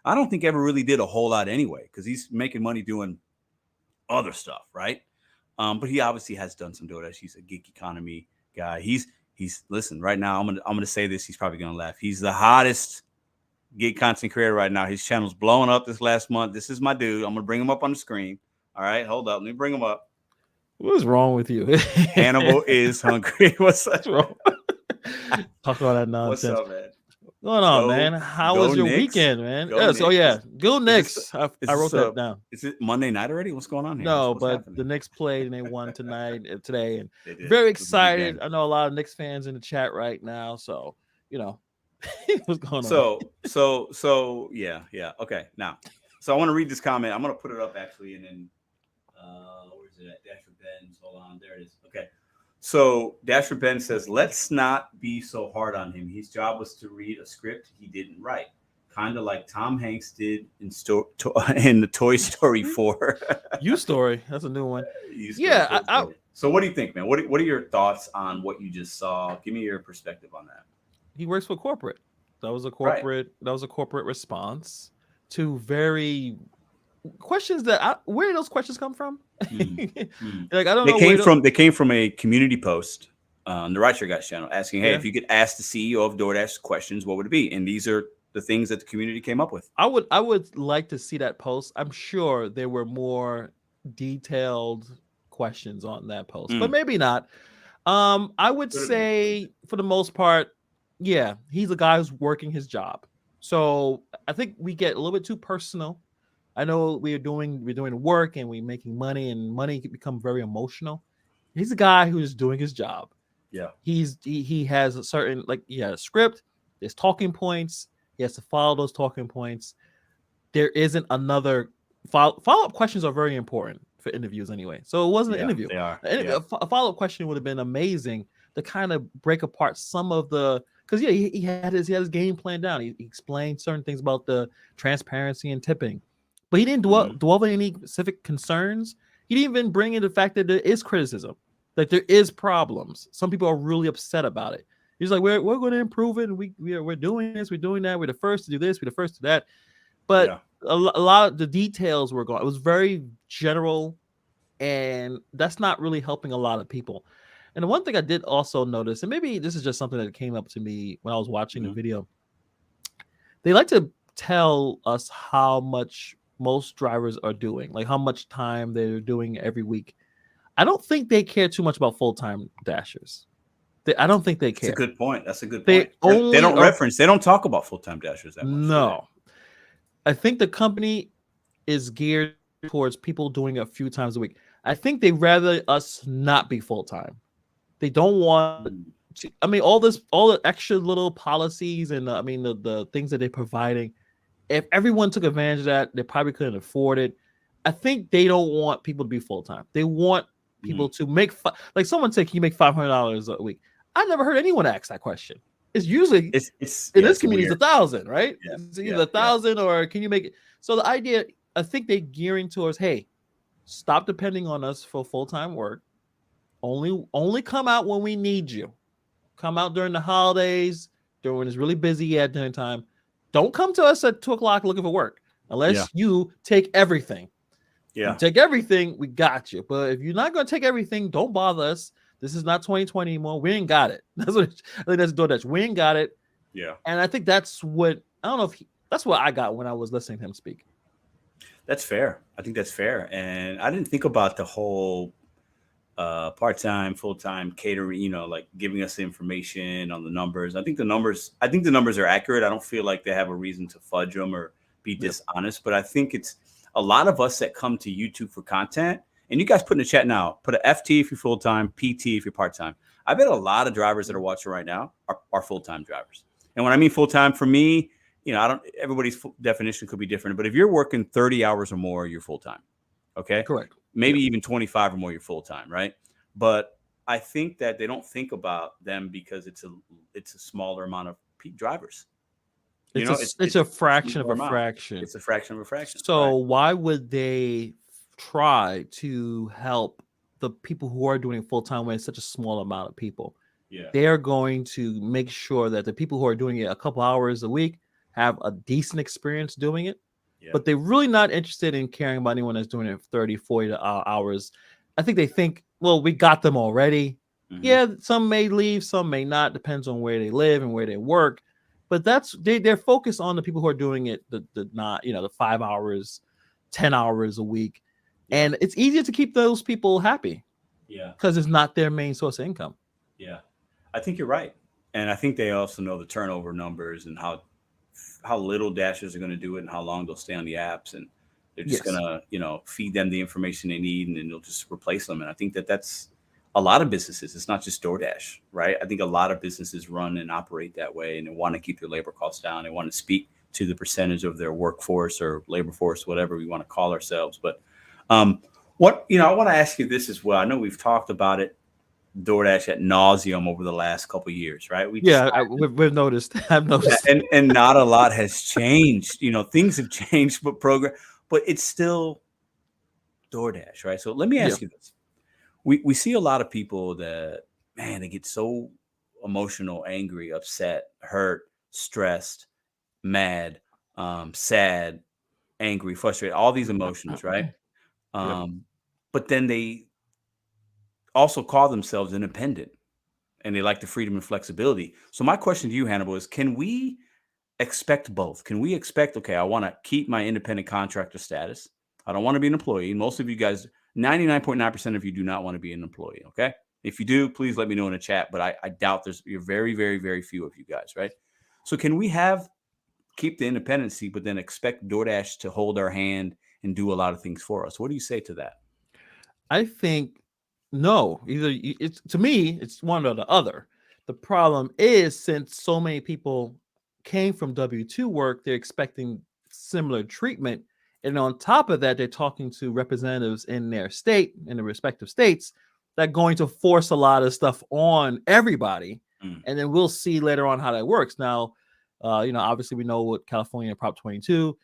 I don't think ever really did a whole lot anyway, because he's making money doing other stuff, right? But he obviously has done some DoorDash. He's a gig economy guy. He's listen, right now, I'm gonna say this. He's probably gonna laugh. He's the hottest gig content creator right now. His channel's blowing up this last month. This is my dude. I'm gonna bring him up on the screen. All right, hold up. Let me bring him up. What's wrong with you? Hannibal is hungry. What's wrong? Talk all that nonsense. What's up, man? What's going on, man? How was your weekend, man? Go Knicks. Go Knicks. I wrote that down. Is it Monday night already? What's going on here? No, but the Knicks played and they won today, and very excited. I know a lot of Knicks fans in the chat right now, so you know what's going on. So yeah. Okay, now, so I want to read this comment. I'm gonna put it up actually, and then where's it at? Dasher Benz. Hold on, there it is. Okay. So Dasher Ben says, let's not be so hard on him. His job was to read a script he didn't write, kind of like Tom Hanks did in the Toy Story 4. You Story, that's a new one. Yeah. So what do you think, man? What are your thoughts on what you just saw? Give me your perspective on that. He works for corporate. That was a corporate. Right. That was a corporate response to very questions that where did those questions come from? Like I don't know. They came from a community post on the Right Your Guys channel asking, hey, if you could ask the CEO of DoorDash questions, what would it be? And these are the things that the community came up with. I would like to see that post. I'm sure there were more detailed questions on that post, but maybe not. I would say for the most part, yeah, he's a guy who's working his job. So I think we get a little bit too personal. I know we're doing work and we're making money, and money can become very emotional. He's a guy who's doing his job. Yeah. He has a certain, like, he had a script, there's talking points, he has to follow those talking points. There isn't another follow-up questions are very important for interviews anyway. So it wasn't an interview. They are. A follow-up question would have been amazing to kind of break apart some of the, because he had his game plan down. He explained certain things about the transparency and tipping. But he didn't dwell on any specific concerns. He didn't even bring in the fact that there is criticism, that there is problems. Some people are really upset about it. He's like, we're going to improve it. And we're doing this. We're doing that. We're the first to do this. We're the first to do that. But a lot of the details were gone. It was very general, and that's not really helping a lot of people. And the one thing I did also notice, and maybe this is just something that came up to me when I was watching the video, they like to tell us how much most drivers are doing, like how much time they're doing every week. I don't think they care too much about full-time dashers. I don't think they care. That's a good point. That's a good point. They don't talk about full-time dashers that much. No. I think the company is geared towards people doing a few times a week. I think they'd rather us not be full-time. They don't want all the extra little policies and the things that they're providing. If everyone took advantage of that, they probably couldn't afford it. I think they don't want people to be full-time. They want people to make, like someone said, can you make $500 a week? I never heard anyone ask that question. It's usually, it's in this community, it's 1,000, right? Yeah, it's either 1,000 or can you make it? So the idea, I think they're gearing towards, hey, stop depending on us for full-time work. Only come out when we need you. Come out during the holidays, during it's really busy at dinner time. Don't come to us at 2:00 looking for work unless you take everything. Yeah, you take everything, we got you. But if you're not going to take everything, don't bother us. This is not 2020 anymore. We ain't got it. That's what I think. That's DoorDash. We ain't got it. Yeah, and I think that's what I don't know if That's what I got when I was listening to him speak. That's fair. I think that's fair. And I didn't think about the whole part-time, full-time catering, like giving us the information on the numbers. I think the numbers are accurate. I don't feel like they have a reason to fudge them or be dishonest, but I think it's a lot of us that come to YouTube for content. And you guys put in the chat now, put a FT if you're full-time, PT if you're part-time. I bet a lot of drivers that are watching right now are full-time drivers. And when I mean full-time, for me, everybody's definition could be different, but if you're working 30 hours or more, you're full-time. Okay. Correct. Maybe even 25 or more, you're full-time. Right. But I think that they don't think about them because it's a smaller amount of drivers. It's a fraction of a fraction. It's a fraction of a fraction. So why would they try to help the people who are doing it full-time when it's such a small amount of people? Yeah. They are going to make sure that the people who are doing it a couple hours a week have a decent experience doing it, but they're really not interested in caring about anyone that's doing it 30, 40 hours. I think they think, well, we got them already. Mm-hmm. Yeah, some may leave, some may not, depends on where they live and where they work. But they're focused on the people who are doing it the 5 hours, 10 hours a week. Yeah. And it's easier to keep those people happy. Yeah. Because it's not their main source of income. Yeah. I think you're right. And I think they also know the turnover numbers and how little Dashers are going to do it and how long they'll stay on the apps, and they're just going to, feed them the information they need, and then they'll just replace them. And I think that's a lot of businesses. It's not just DoorDash, right? I think a lot of businesses run and operate that way, and they want to keep their labor costs down. They want to speak to the percentage of their workforce or labor force, whatever we want to call ourselves. But I want to ask you this as well. I know we've talked about it, DoorDash at nauseum over the last couple of years, right? We've noticed. I've noticed, and not a lot has changed. Things have changed, but it's still DoorDash, right? So let me ask you this: we see a lot of people that, man, they get so emotional, angry, upset, hurt, stressed, mad, sad, angry, frustrated, all these emotions, right? But then they also call themselves independent, and they like the freedom and flexibility. So my question to you, Hannibal, is can we expect both? Can we expect, okay, I want to keep my independent contractor status. I don't want to be an employee. Most of you guys, 99.9% of you do not want to be an employee. Okay. If you do, please let me know in the chat, but I doubt you're very, very, very few of you guys, right? So can we keep the independency, but then expect DoorDash to hold our hand and do a lot of things for us? What do you say to that? I think no, to me, it's one or the other. The problem is, since so many people came from W-2 work, they're expecting similar treatment. And on top of that, they're talking to representatives in their state, in the respective states, that are going to force a lot of stuff on everybody. And then we'll see later on how that works. Now, obviously we know what California Prop 22,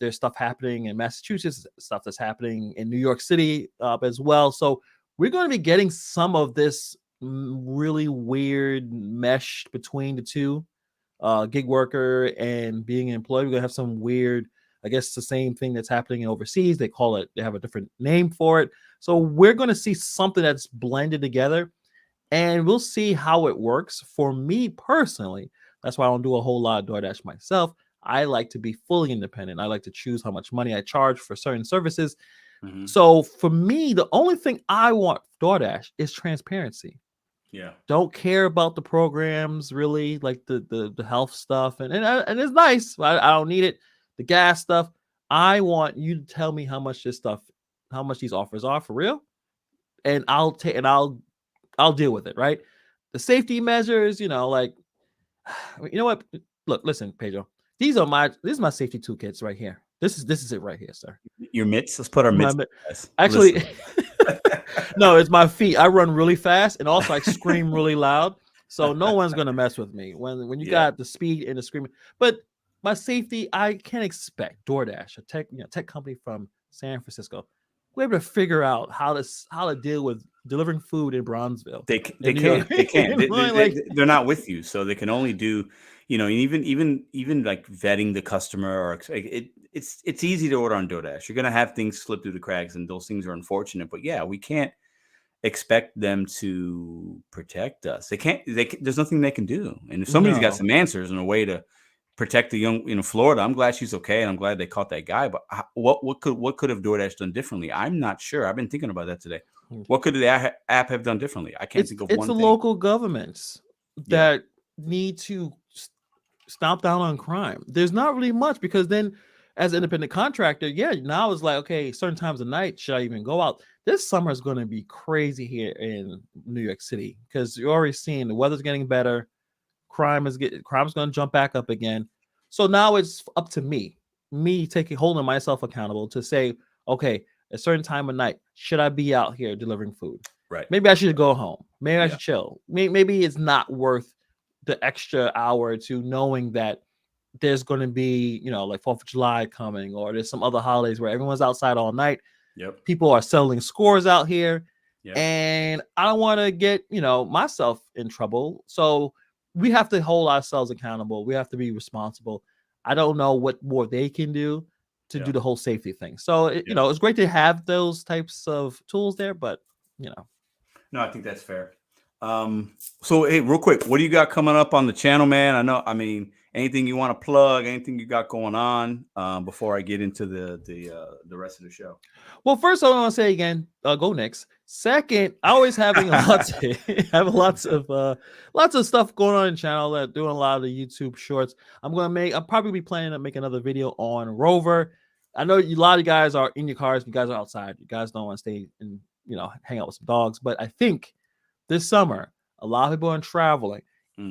there's stuff happening in Massachusetts, stuff that's happening in New York City as well. So we're going to be getting some of this really weird mesh between the two, gig worker and being an employee. We're going to have some weird, I guess the same thing that's happening overseas. They have a different name for it. So we're going to see something that's blended together, and we'll see how it works. For me personally, that's why I don't do a whole lot of DoorDash myself. I like to be fully independent. I like to choose how much money I charge for certain services. Mm-hmm. So for me, the only thing I want DoorDash is transparency. Yeah. Don't care about the programs, really, like the health stuff. And it's nice. I don't need it. The gas stuff. I want you to tell me how much these offers are for real. And I'll deal with it, right? The safety measures, you know what? Look, listen, Pedro. These are my safety toolkits right here. This is it right here, sir. Your mitts? Let's put our mitts. Actually, no, it's my feet. I run really fast, and also I scream really loud. So no one's gonna mess with me when you got the speed and the screaming. But my safety, I can't expect DoorDash, a tech company from San Francisco, we're able to figure out how to deal with delivering food in Bronzeville. They can't. They're not with you, so they can only do, even like vetting the customer, or it's easy to order on DoorDash. You're gonna have things slip through the cracks, and those things are unfortunate. But yeah, we can't expect them to protect us. They can't. There's nothing they can do. And if somebody's got some answers and a way to protect the young, Florida. I'm glad she's okay, and I'm glad they caught that guy. But what could have DoorDash done differently? I'm not sure. I've been thinking about that today. What could the app have done differently? I can't think of one It's the thing. local governments that need to stomp down on crime. There's not really much, because then as an independent contractor, now it's like, okay, certain times of night, should I even go out? This summer is going to be crazy here in New York City, because you're already seeing the weather's getting better. Crime's going to jump back up again. So now it's up to me holding myself accountable to say, okay, a certain time of night, should I be out here delivering food? Right. Maybe I should go home. Maybe I should chill. Maybe it's not worth the extra hour to knowing that there's going to be, like 4th of July coming, or there's some other holidays where everyone's outside all night. Yep. People are selling scores out here. Yep. And I don't want to get, myself in trouble. So we have to hold ourselves accountable. We have to be responsible. I don't know what more they can do to do the whole safety thing. So, it's great to have those types of tools there, but, No, I think that's fair. So, hey, real quick, what do you got coming up on the channel, man? Anything you want to plug, anything you got going on before I get into the rest of the show? Well, first, I want to say again, go Knicks. Second, I always having lots of stuff going on in the channel. Doing a lot of the YouTube shorts. I'll probably be planning to make another video on Rover. I know a lot of you guys are in your cars. You guys are outside. You guys don't want to stay and hang out with some dogs. But I think this summer, a lot of people are traveling.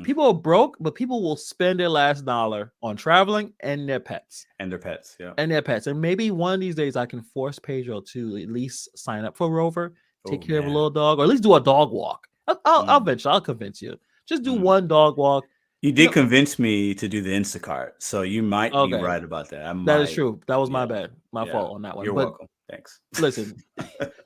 People are broke, but people will spend their last dollar on traveling and their pets. And their pets. And maybe one of these days I can force Pedro to at least sign up for Rover, take care of a little dog, or at least do a dog walk. I'll convince you. Just do one dog walk. You did convince me to do the Instacart, so you might be right about that. That is true. That was my bad. My fault on that one. You're welcome. Thanks. Listen,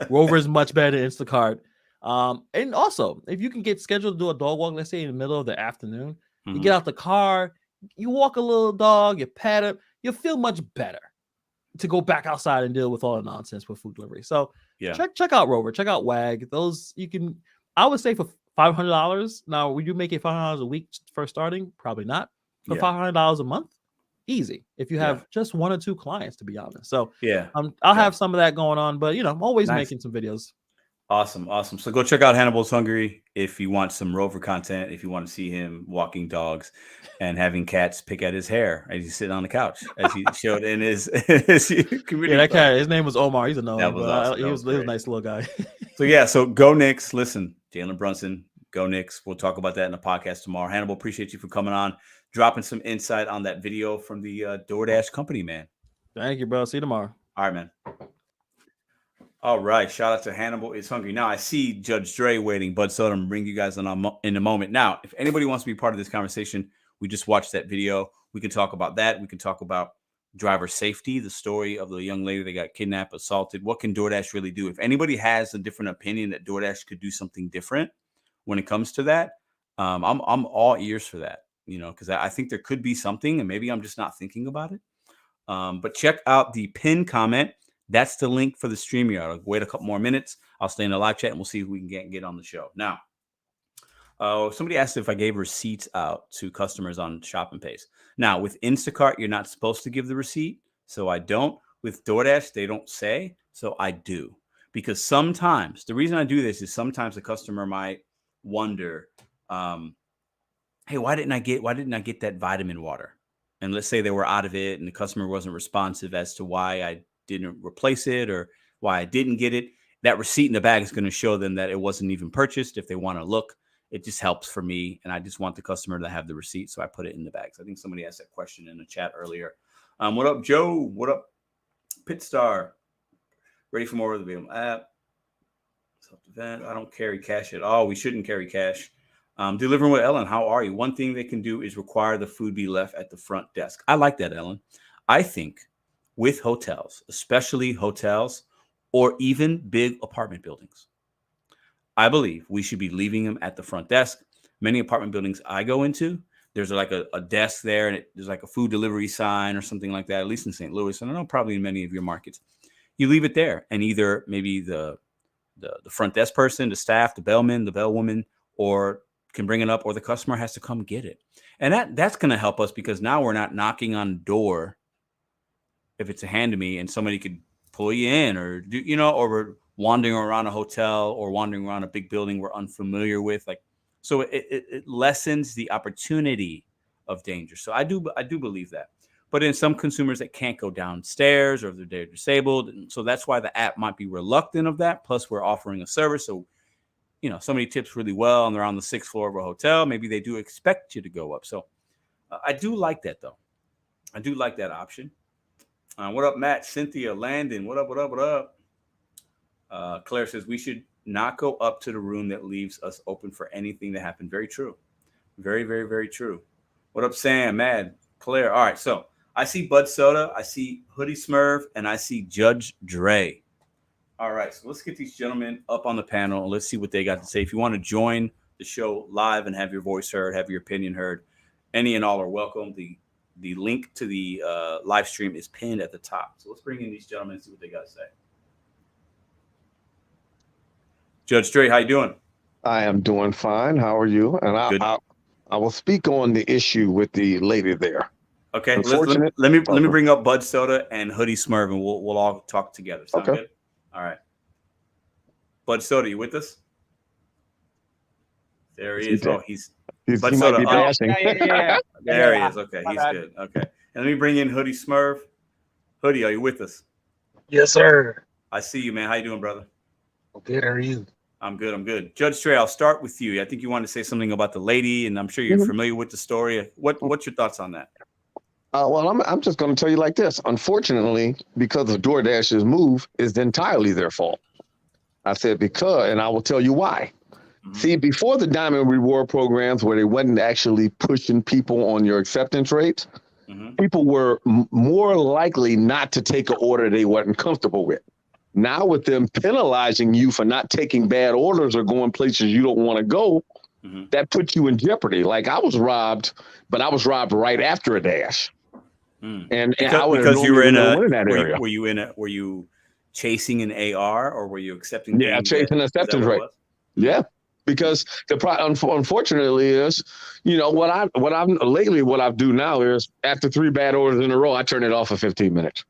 Rover is much better than Instacart. And also, if you can get scheduled to do a dog walk, let's say in the middle of the afternoon, you get out the car, you walk a little dog, you pet it, you'll feel much better to go back outside and deal with all the nonsense with food delivery. So check out Rover, check out Wag. Those I would say for $500. Now, would you make it $500 a week for starting? Probably not. For $500 a month, easy. If you have just 1 or 2 clients, to be honest. So I'll have some of that going on, but I'm always making some videos. Awesome. So go check out Hannibal's Hungry if you want some Rover content, if you want to see him walking dogs and having cats pick at his hair as he's sitting on the couch, as he showed in his community. That cat, his name was Omar. He's a no. That was awesome. He was a nice little guy. So go Knicks. Listen, Jalen Brunson, go Knicks. We'll talk about that in the podcast tomorrow. Hannibal, appreciate you for coming on, dropping some insight on that video from the DoorDash company, man. Thank you, bro. See you tomorrow. All right, man. All right. Shout out to Hannibal is Hungry. Now, I see Judge Dre waiting. Bud Soda, I'm going to bring you guys in a moment. Now, if anybody wants to be part of this conversation, we just watched that video. We can talk about that. We can talk about driver safety, the story of the young lady that got kidnapped, assaulted. What can DoorDash really do? If anybody has a different opinion that DoorDash could do something different when it comes to that, I'm all ears for that, because I think there could be something, and maybe I'm just not thinking about it. But check out the pinned comment. That's the link for the StreamYard. I'll wait a couple more minutes. I'll stay in the live chat and we'll see if we can get on the show. Now, somebody asked if I gave receipts out to customers on Shop and Pays. Now, with Instacart, you're not supposed to give the receipt, so I don't. With DoorDash, they don't say, so I do. Because sometimes, the reason I do this is sometimes the customer might wonder, hey, why didn't I get that vitamin water? And let's say they were out of it and the customer wasn't responsive as to why I didn't replace it or why I didn't get it. That receipt in the bag is going to show them that it wasn't even purchased. If they want to look, it just helps for me. And I just want the customer to have the receipt. So I put it in the bag. So I think somebody asked that question in the chat earlier. What up, Joe? What up, Pitstar? Ready for more of the video app. Self-event. I don't carry cash at all. We shouldn't carry cash. Delivering with Ellen. How are you? One thing they can do is require the food be left at the front desk. I like that, Ellen. I think with hotels, especially hotels or even big apartment buildings, I believe we should be leaving them at the front desk. Many apartment buildings I go into, there's like a desk there and there's like a food delivery sign or something like that, at least in St. Louis. And I know probably in many of your markets, you leave it there and either maybe the front desk person, the staff, the bellman, the bellwoman, or can bring it up, or the customer has to come get it. And that's going to help us, because now we're not knocking on the door if it's a hand to me, and somebody could pull you in, or do, or we're wandering around a hotel or wandering around a big building we're unfamiliar with. Like, so it lessens the opportunity of danger. So I do believe that. But in some consumers that can't go downstairs, or if they're disabled, and so that's why the app might be reluctant of that. Plus, we're offering a service, so somebody tips really well and they're on the 6th floor of a hotel, maybe they do expect you to go up. So I do like that, though. I do like that option. What up, Matt? Cynthia, Landon, what up? Claire says we should not go up to the room that leaves us open for anything to happen. Very true. Very, very, very true. What up, Sam, Mad, Claire? All right, so I see Bud Soda, I see Hoodie Smurf, and I see Judge Dre. All right, so let's get these gentlemen up on the panel, and let's see what they got to say. If you want to join the show live and have your voice heard, have your opinion heard, any and all are welcome. The link to the live stream is pinned at the top. So let's bring in these gentlemen and see what they got to say. Judge Dre, how you doing? I am doing fine. How are you? And I will speak on the issue with the lady there. Okay, let me bring up Bud Soda and Hoodie Smurf, and we'll all talk together. Sound good? All right. Bud Soda, you with us? There he is. Oh, he's Bud Soda. Yeah. There he is. Okay, he's good. Okay. And let me bring in Hoodie Smurf. Hoodie, are you with us? Yes, sir. I see you, man. How you doing, brother? Good. How are you? I'm good. Judge Trey, I'll start with you. I think you wanted to say something about the lady, and I'm sure you're familiar with the story. What's your thoughts on that? Well, I'm just going to tell you like this. Unfortunately, because of DoorDash's move, is entirely their fault. I said because, and I will tell you why. Mm-hmm. See, before the Diamond Reward programs, where they wasn't actually pushing people on your acceptance rates, people were more likely not to take an order they wasn't comfortable with. Now, with them penalizing you for not taking bad orders or going places you don't want to go, that puts you in jeopardy. Like, I was robbed, but I was robbed right after a dash. And because you were in that area. Were you chasing an AR, or were you accepting? Yeah, chasing an acceptance rate. Yeah, because unfortunately is, what I do now is after 3 bad orders in a row, I turn it off for 15 minutes.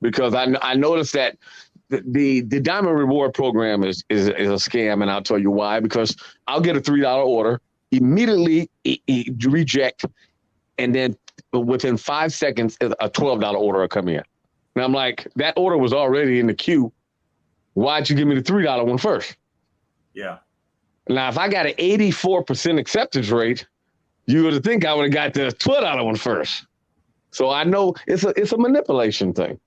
Because I noticed that the Diamond Reward program is a scam, and I'll tell you why. Because I'll get a $3 order, immediately reject, and then within 5 seconds, a $12 order will come in. And I'm like, that order was already in the queue. Why'd you give me the $3 one first? Yeah. Now, if I got an 84% acceptance rate, you would think I would have got the $12 one first. So I know it's a manipulation thing.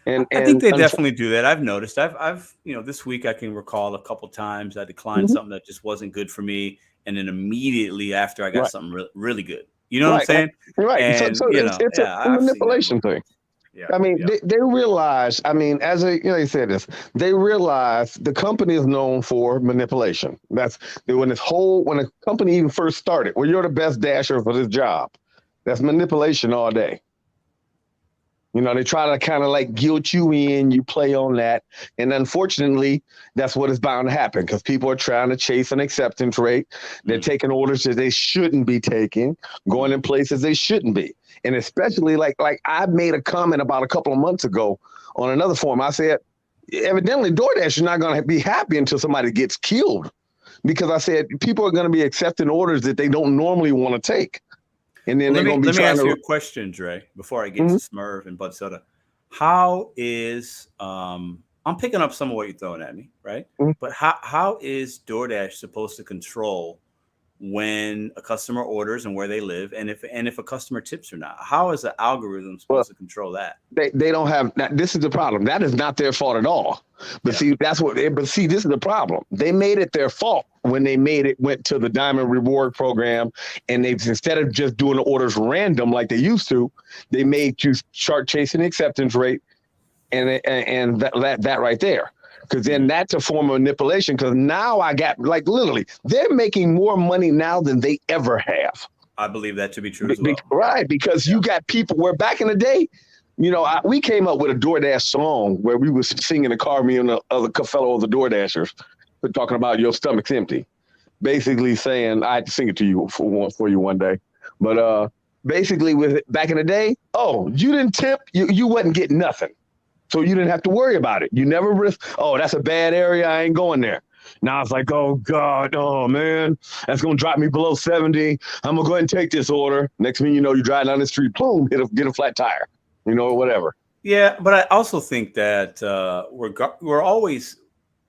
And I think they definitely do that. I've noticed. I've this week I can recall a couple times I declined something that just wasn't good for me, and then immediately after I got something really good. You know what I'm saying? Right. And, so it's a manipulation thing. Yeah. I mean, they realize. I mean, as they said this, they realize the company is known for manipulation. That's when a company even first started. Well, you're the best dasher for this job. That's manipulation all day. They try to kind of like guilt you in, you play on that. And unfortunately, that's what is bound to happen, because people are trying to chase an acceptance rate. They're taking orders that they shouldn't be taking, going in places they shouldn't be. And especially like I made a comment about a couple of months ago on another forum. I said, evidently DoorDash is not going to be happy until somebody gets killed, because I said people are going to be accepting orders that they don't normally want to take. And then let me ask you a question, Dre, before I get to Smurf and Bud Soda. How is I'm picking up some of what you're throwing at me, right? But how is DoorDash supposed to control when a customer orders and where they live, and if a customer tips or not? How is the algorithm supposed to control that? They don't have that. This is the problem. That is not their fault at all. But see, this is the problem. They made it their fault when they went to the Diamond Reward program, and instead of just doing the orders random like they used to, they made you start chasing the acceptance rate, and that right there. Because then that's a form of manipulation. Because now I got, like, literally, they're making more money now than they ever have. I believe that to be true as well. Right, because you got people where back in the day, we came up with a DoorDash song where we was singing the car, me and the other fellow of the DoorDashers, talking about your stomach's empty. basically saying, I had to sing it to you for you one day, but basically with back in the day, oh, you didn't tip, you wasn't getting nothing. So you didn't have to worry about it. You never risk, oh, that's a bad area, I ain't going there. Now it's like, oh God, oh man, that's gonna drop me below 70. I'm gonna go ahead and take this order. Next thing you know, you drive down the street, boom, get a flat tire, or whatever. Yeah, but I also think that we're always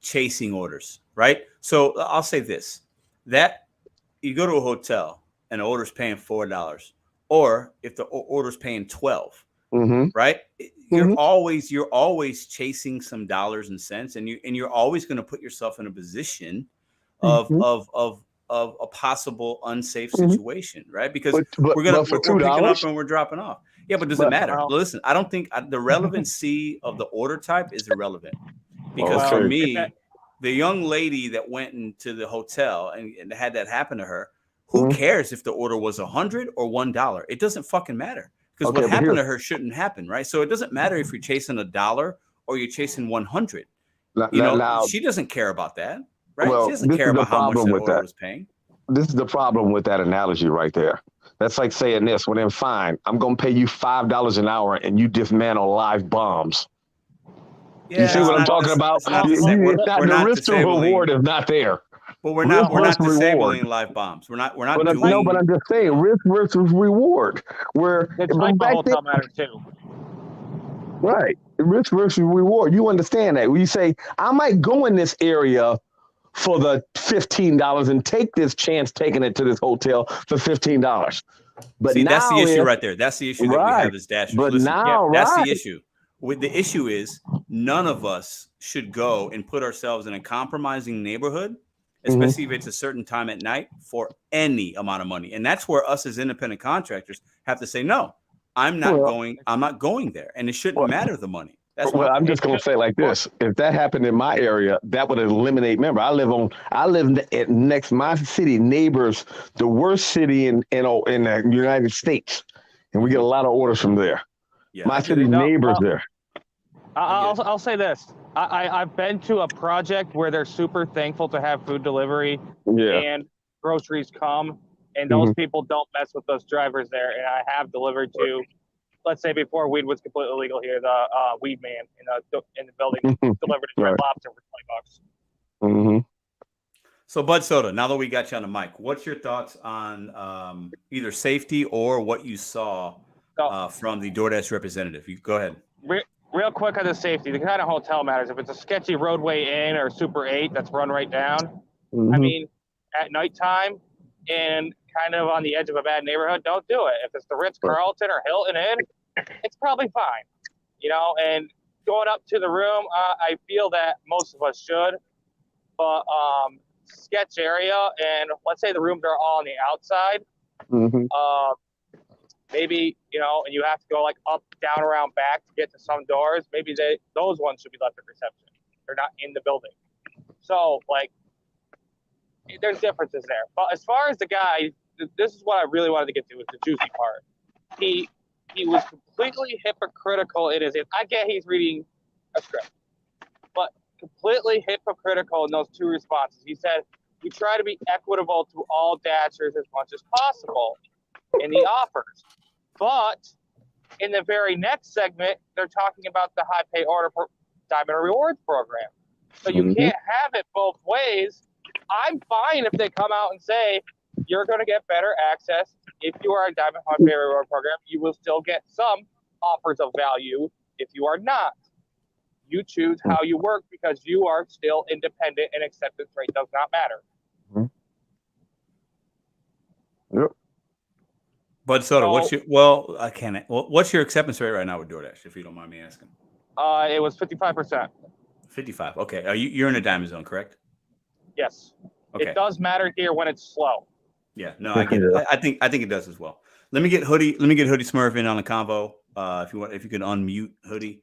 chasing orders, right? So I'll say this: that you go to a hotel and the order's paying $4, or if the order's paying $12, right? You're always chasing some dollars and cents, and you're always going to put yourself in a position of a possible unsafe situation, right? Because we're picking up and we're dropping off. Yeah, but does it matter? Listen, I don't think the relevancy of the order type is irrelevant, because for me, the young lady that went into the hotel and had that happen to her, who cares if the order was $100 or $1? It doesn't fucking matter, because what happened to her shouldn't happen, right? So it doesn't matter if you're chasing $1 or you're chasing 100. She doesn't care about that, right? She doesn't care about how much the order was paying. This is the problem with that analogy right there. That's like saying this, well then fine, I'm going to pay you $5 an hour and you dismantle live bombs. Yeah, you see what I'm talking about? The risk to reward is not there. But we're not disabling live bombs. We're not doing. No, but I'm just saying risk versus reward. It's like the hotel matter too. Right. Risk versus reward. You understand that. When you say, I might go in this area for the $15 and take this chance taking it to this hotel for $15. But see, that's the issue right there. That's the issue that we have as Dashers. But listen, that's the issue. The issue is none of us should go and put ourselves in a compromising neighborhood, especially if it's a certain time at night, for any amount of money. And that's where us as independent contractors have to say, no, I'm not going there. And it shouldn't matter the money. I'm just going to say like this. If that happened in my area, that would eliminate. Remember, I live at next my city neighbors, the worst city in the United States. And we get a lot of orders from there. Yeah. My city neighbors there. I'll say this. I've been to a project where they're super thankful to have food delivery and groceries come, and those people don't mess with those drivers there. And I have delivered to, let's say before weed was completely illegal here, the weed man in the building delivered a Red Lobster for $20. So Bud Soda, now that we got you on the mic, what's your thoughts on either safety or what you saw from the DoorDash representative? You go ahead. Real quick on the safety, the kind of hotel matters. If it's a sketchy roadway in or Super 8 that's run right down, I mean, at nighttime and kind of on the edge of a bad neighborhood, don't do it. If it's the Ritz-Carlton or Hilton Inn, it's probably fine. And going up to the room, I feel that most of us should. But sketch area, and let's say the rooms are all on the outside, maybe, and you have to go like up, down, around back to get to some doors. Maybe those ones should be left at reception. They're not in the building. So, like, there's differences there. But as far as the guy, this is what I really wanted to get to, was the juicy part. He was completely hypocritical in his. I get he's reading a script, but completely hypocritical in those two responses. He said, we try to be equitable to all Dashers as much as possible in the offers. But in the very next segment, they're talking about the high pay order diamond rewards program. So you can't have it both ways. I'm fine if they come out and say, you're going to get better access. If you are a diamond high pay reward program, you will still get some offers of value. If you are not, you choose how you work, because you are still independent and acceptance rate does not matter. Yep. Bud Soda, what's your acceptance rate right now with DoorDash, if you don't mind me asking? It was 55%. 55. Okay. You're in a diamond zone, correct? Yes. Okay. It does matter here when it's slow. Yeah. No, I get it. I think it does as well. Let me get Hoodie Smurf in on the convo. If you could unmute Hoodie.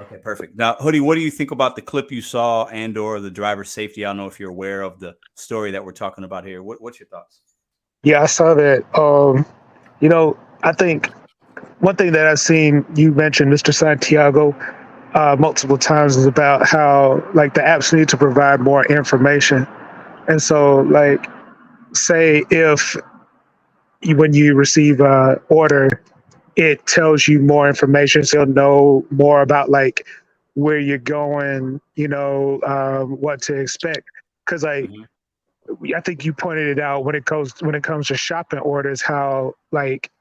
Okay, perfect. Now, Hoodie, what do you think about the clip you saw and/or the driver's safety? I don't know if you're aware of the story that we're talking about here. What's your thoughts? Yeah, I saw that. I think one thing that I've seen, you mentioned Mr. Santiago multiple times, is about how like the apps need to provide more information And so, like, say if when you receive a order, it tells you more information, so you'll know more about like where you're going, what to expect. Because Mhm. I think you pointed it out when it comes to shopping orders, how like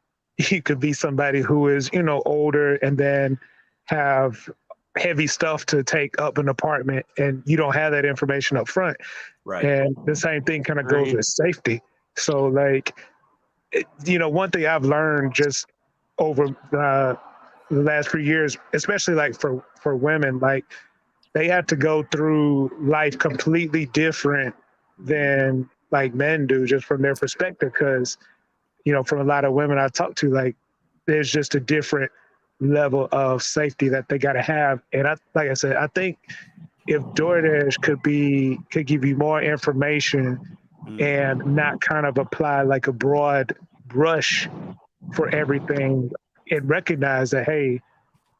you could be somebody who is older and then have heavy stuff to take up an apartment, and you don't have that information up front. Right. And the same thing kind of goes Agreed. with safety. So like, one thing I've learned just over the last few years, especially like for women, like they have to go through life completely different than like men do, just from their perspective. Because from a lot of women I talk to, like there's just a different level of safety that they got to have. And like I said, I think if DoorDash could give you more information and not kind of apply like a broad brush for everything, and recognize that, hey,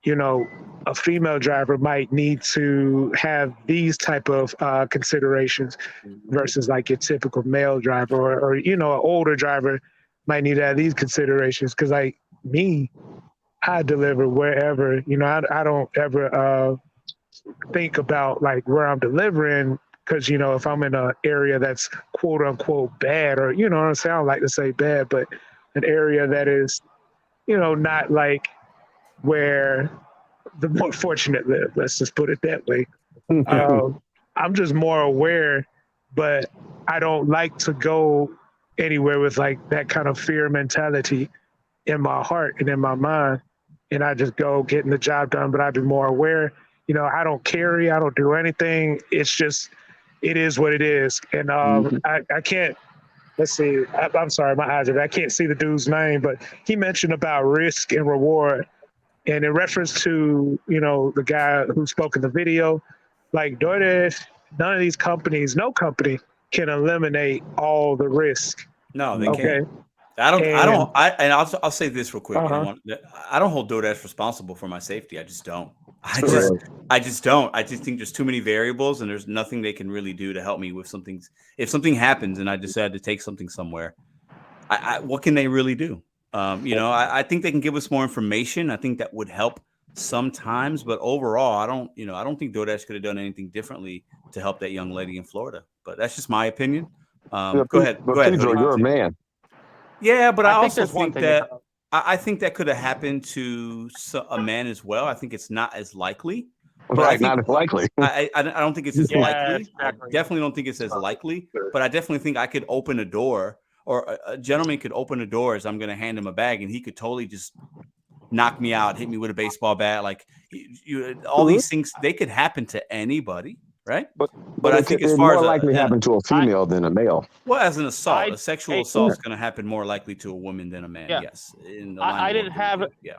a female driver might need to have these type of considerations versus like your typical male driver, or an older driver might need to have these considerations. Because like me, I deliver wherever. I don't ever think about like where I'm delivering, because if I'm in an area that's quote unquote bad, or what I'm saying, I don't like to say bad, but an area that is not like where the more fortunate live. Let's just put it that way. I'm just more aware, but I don't like to go anywhere with like that kind of fear mentality in my heart and in my mind. And I just go getting the job done, but I'd be more aware. I don't carry, I don't do anything. It's just, it is what it is. And I can't, let's see, I'm sorry, my eyes are, I can't see the dude's name, but he mentioned about risk and reward. And in reference to, the guy who spoke in the video, like DoorDash, none of these companies, no company can eliminate all the risk. No, they Okay. can't. And I'll say this real quick. Uh-huh. I don't hold DoorDash responsible for my safety. I just don't. I Right. just don't. I just think there's too many variables, and there's nothing they can really do to help me with something. If something happens and I decide to take something somewhere, what can they really do? I think they can give us more information. I think that would help sometimes, but overall, I don't think DoorDash could have done anything differently to help that young lady in Florida. But that's just my opinion. Go ahead. But Go ahead, Pedro, Hoodie. you're a man. Yeah, but I also there's one think thing that I think that could have happened to a man as well. I think it's not as likely. But I Right, think not as likely. I don't think it's as Yeah, likely. I exactly. definitely don't think it's as likely. But I definitely think I could open a door, or a gentleman could open a door as I'm going to hand him a bag, and he could totally just knock me out, hit me with a baseball bat. Like all these things, they could happen to anybody, right? But I it think could as far more as likely happen to a female than a male. well, as an assault, I- a sexual hey, assault is going to happen more likely to a woman than a man. Yeah. Yes, in the line I of didn't work that we have do. Yeah.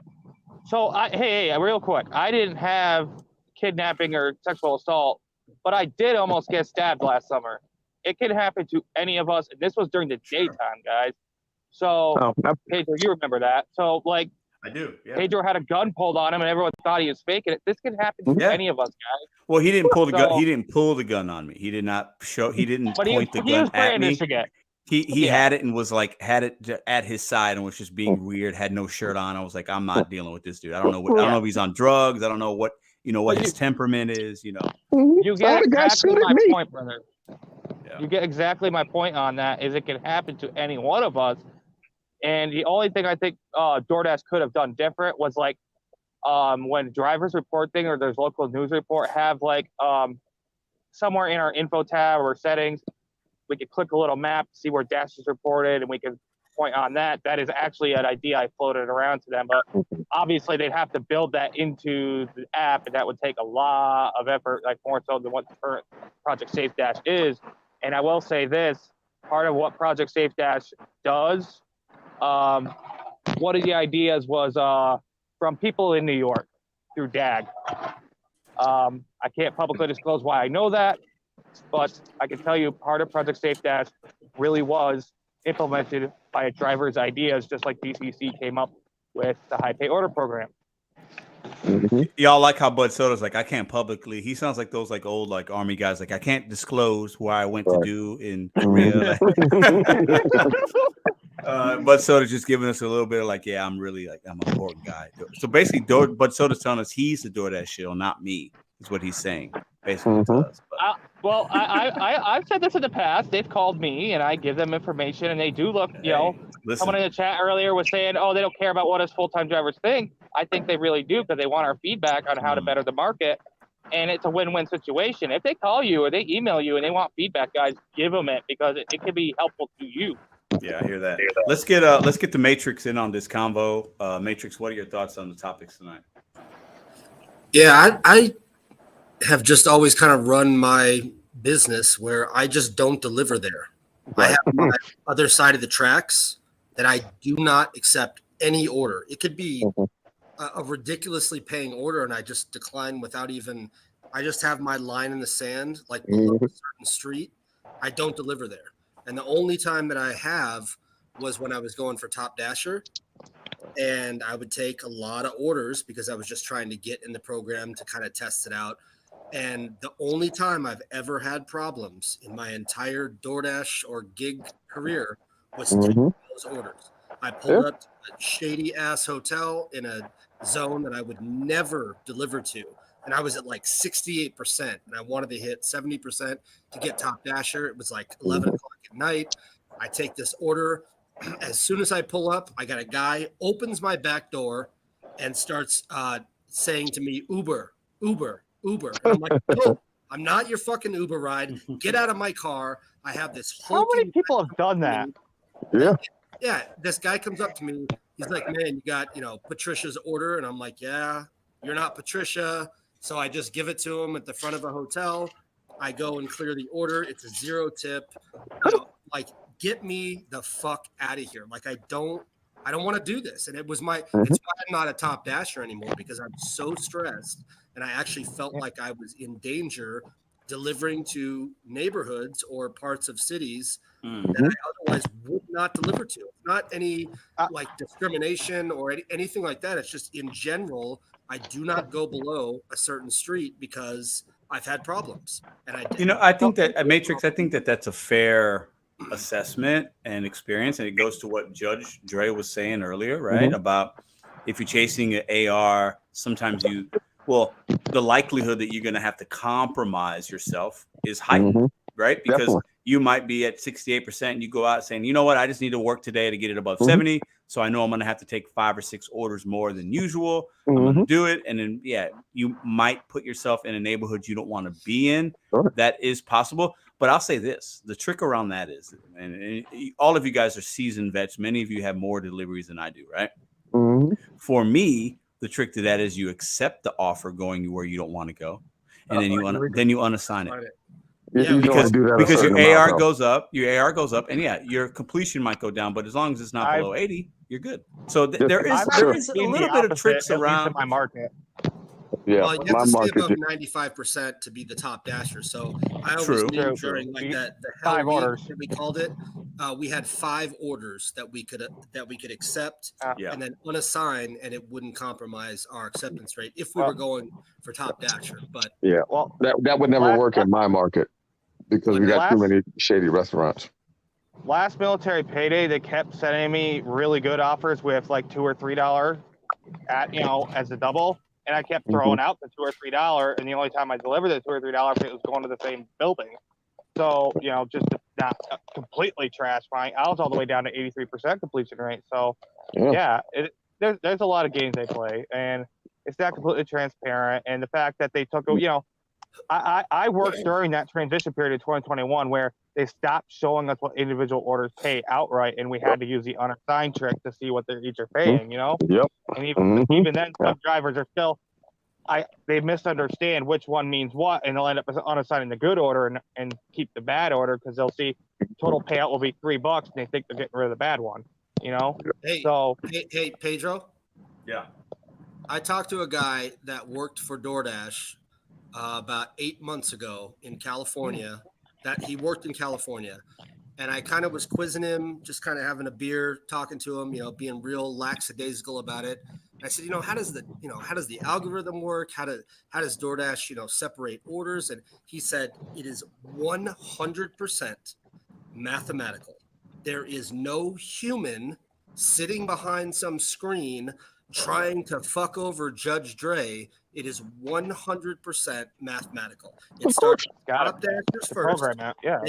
So hey, real quick, I didn't have kidnapping or sexual assault, but I did almost get stabbed last summer. It can happen to any of us, and this was during the daytime, guys. So Oh, Pedro, you remember that? So like, I do. Yeah. Pedro had a gun pulled on him, and everyone thought he was faking it. This can happen to Yeah. any of us, guys. Well, he didn't pull the gun. So- He didn't pull the gun on me. He did not show. He didn't But point the he gun was at me. brandishing it. He Yeah. had it and was like had it at his side and was just being weird. Had no shirt on. I was like, I'm not dealing with this dude. I don't know. I don't know if he's on drugs. I don't know what what his temperament is. You I get had a guy exactly shoot at my me. point, brother. Yeah. You get exactly my point on that. Is it can happen to any one of us, and the only thing I think DoorDash could have done different was like when drivers report thing or there's local news report, have like somewhere in our info tab or settings, we could click a little map, see where Dash is reported, and we can point on that. That is actually an idea I floated around to them, but obviously they'd have to build that into the app, and that would take a lot of effort, like more so than what the current Project Safe Dash is. And I will say this, part of what Project Safe Dash does, one of the ideas was from people in New York through DAG. I can't publicly disclose why I know that, but I can tell you part of Project Safe Dash really was implemented by a driver's ideas, just like DCC came up with the high pay order program. Mhm. Y'all like how Bud Soda's like, I can't publicly. He sounds like those like old like army guys. Like I can't disclose where I went to Right. do in Korea. Bud Soda's just giving us a little bit of like, yeah, I'm really like I'm an important guy. So basically, Bud Soda's telling us he's the DoorDash shill, not me. Is what he's saying basically to us. But, Well, I've said this in the past. They've called me, and I give them information, and they do look. You know, listen, someone in the chat earlier was saying, "Oh, they don't care about what us full-time drivers think." I think they really do because they want our feedback on how to better the market, and it's a win-win situation. If they call you or they email you and they want feedback, guys, give them it because it can be helpful to you. yeah, I hear that. Let's get the Matrix in on this convo. Matrix, what are your thoughts on the topics tonight? Yeah, I have just always kind of run my business where I just don't deliver there. I have my other side of the tracks that I do not accept any order. It could be a ridiculously paying order, and I just decline without even. I just have my line in the sand, like below a certain street. I don't deliver there, and the only time that I have was when I was going for Top Dasher, and I would take a lot of orders because I was just trying to get in the program to kind of test it out. And the only time I've ever had problems in my entire DoorDash or gig career was taking those orders. I pulled up to a shady ass hotel in a zone that I would never deliver to. And I was at like 68%, and I wanted to hit 70% to get Top Dasher. It was like 11 o'clock at night. I take this order. As soon as I pull up, I got a guy opens my back door and starts saying to me, Uber. And I'm like, no, I'm not your fucking Uber ride. Get out of my car. I have this whole. How many people have done that? Yeah. Yeah. This guy comes up to me. He's like, man, you got, Patricia's order. And I'm like, yeah, you're not Patricia. So I just give it to him at the front of a hotel. I go and clear the order. It's a 0 tip. Like, get me the fuck out of here. Like, I don't want to do this. And it's why I'm not a Top Dasher anymore, because I'm so stressed. And I actually felt like I was in danger delivering to neighborhoods or parts of cities that I otherwise would not deliver to. Not any like discrimination or anything like that. It's just in general, I do not go below a certain street because I've had problems. And I think that Matrix, I think that that's a fair assessment and experience. And it goes to what Judge Dre was saying earlier, right? About if you're chasing an AR, sometimes the likelihood that you're going to have to compromise yourself is heightened, right? Because Definitely. you might be at 68% and you go out saying, you know what, I just need to work today to get it above 70. So I know I'm going to have to take 5 or 6 orders more than usual. I'm going to do it. And then, you might put yourself in a neighborhood you don't want to be in. Sure. That is possible. But I'll say this, the trick around that is, and all of you guys are seasoned vets. Many of you have more deliveries than I do, right? For me, the trick to that is you accept the offer going where you don't want to go, and then you unassign it. Yeah, because your AR goes up, and your completion might go down, but as long as it's not below 80, you're good. So there is a little bit of tricks around my market. Yeah, well, you have to stay above 95% to be the Top Dasher. So I always knew during like the hell 5 week orders that we called it, we had 5 orders that we could accept and then unassign, and it wouldn't compromise our acceptance rate if we were going for Top Dasher. But that would never work in my market because we got too many shady restaurants. Last military payday, they kept sending me really good offers with like $2 or $3 at as a double. And I kept throwing out the $2 or $3, and the only time I delivered the $2 or $3, it was going to the same building. So, just to not completely trash mine, I was all the way down to 83% completion rate. So, there's a lot of games they play, and it's not completely transparent. And the fact that they took, I worked during that transition period of 2021 where they stopped showing us what individual orders pay outright, and we had to use the unassigned trick to see what they each are paying, Yep. And even then, some drivers are still, they misunderstand which one means what, and they'll end up unassigning the good order and keep the bad order because they'll see total payout will be $3, and they think they're getting rid of the bad one, Hey, Pedro. Yeah. I talked to a guy that worked for DoorDash about 8 months ago in California. That he worked in California, and I kind of was quizzing him, just kind of having a beer, talking to him, being real lackadaisical about it. I said, how does the algorithm work? How does DoorDash, separate orders? And he said, it is 100% mathematical. There is no human sitting behind some screen trying to fuck over Judge Dre. It is 100% mathematical. It starts top dashers first. Yeah.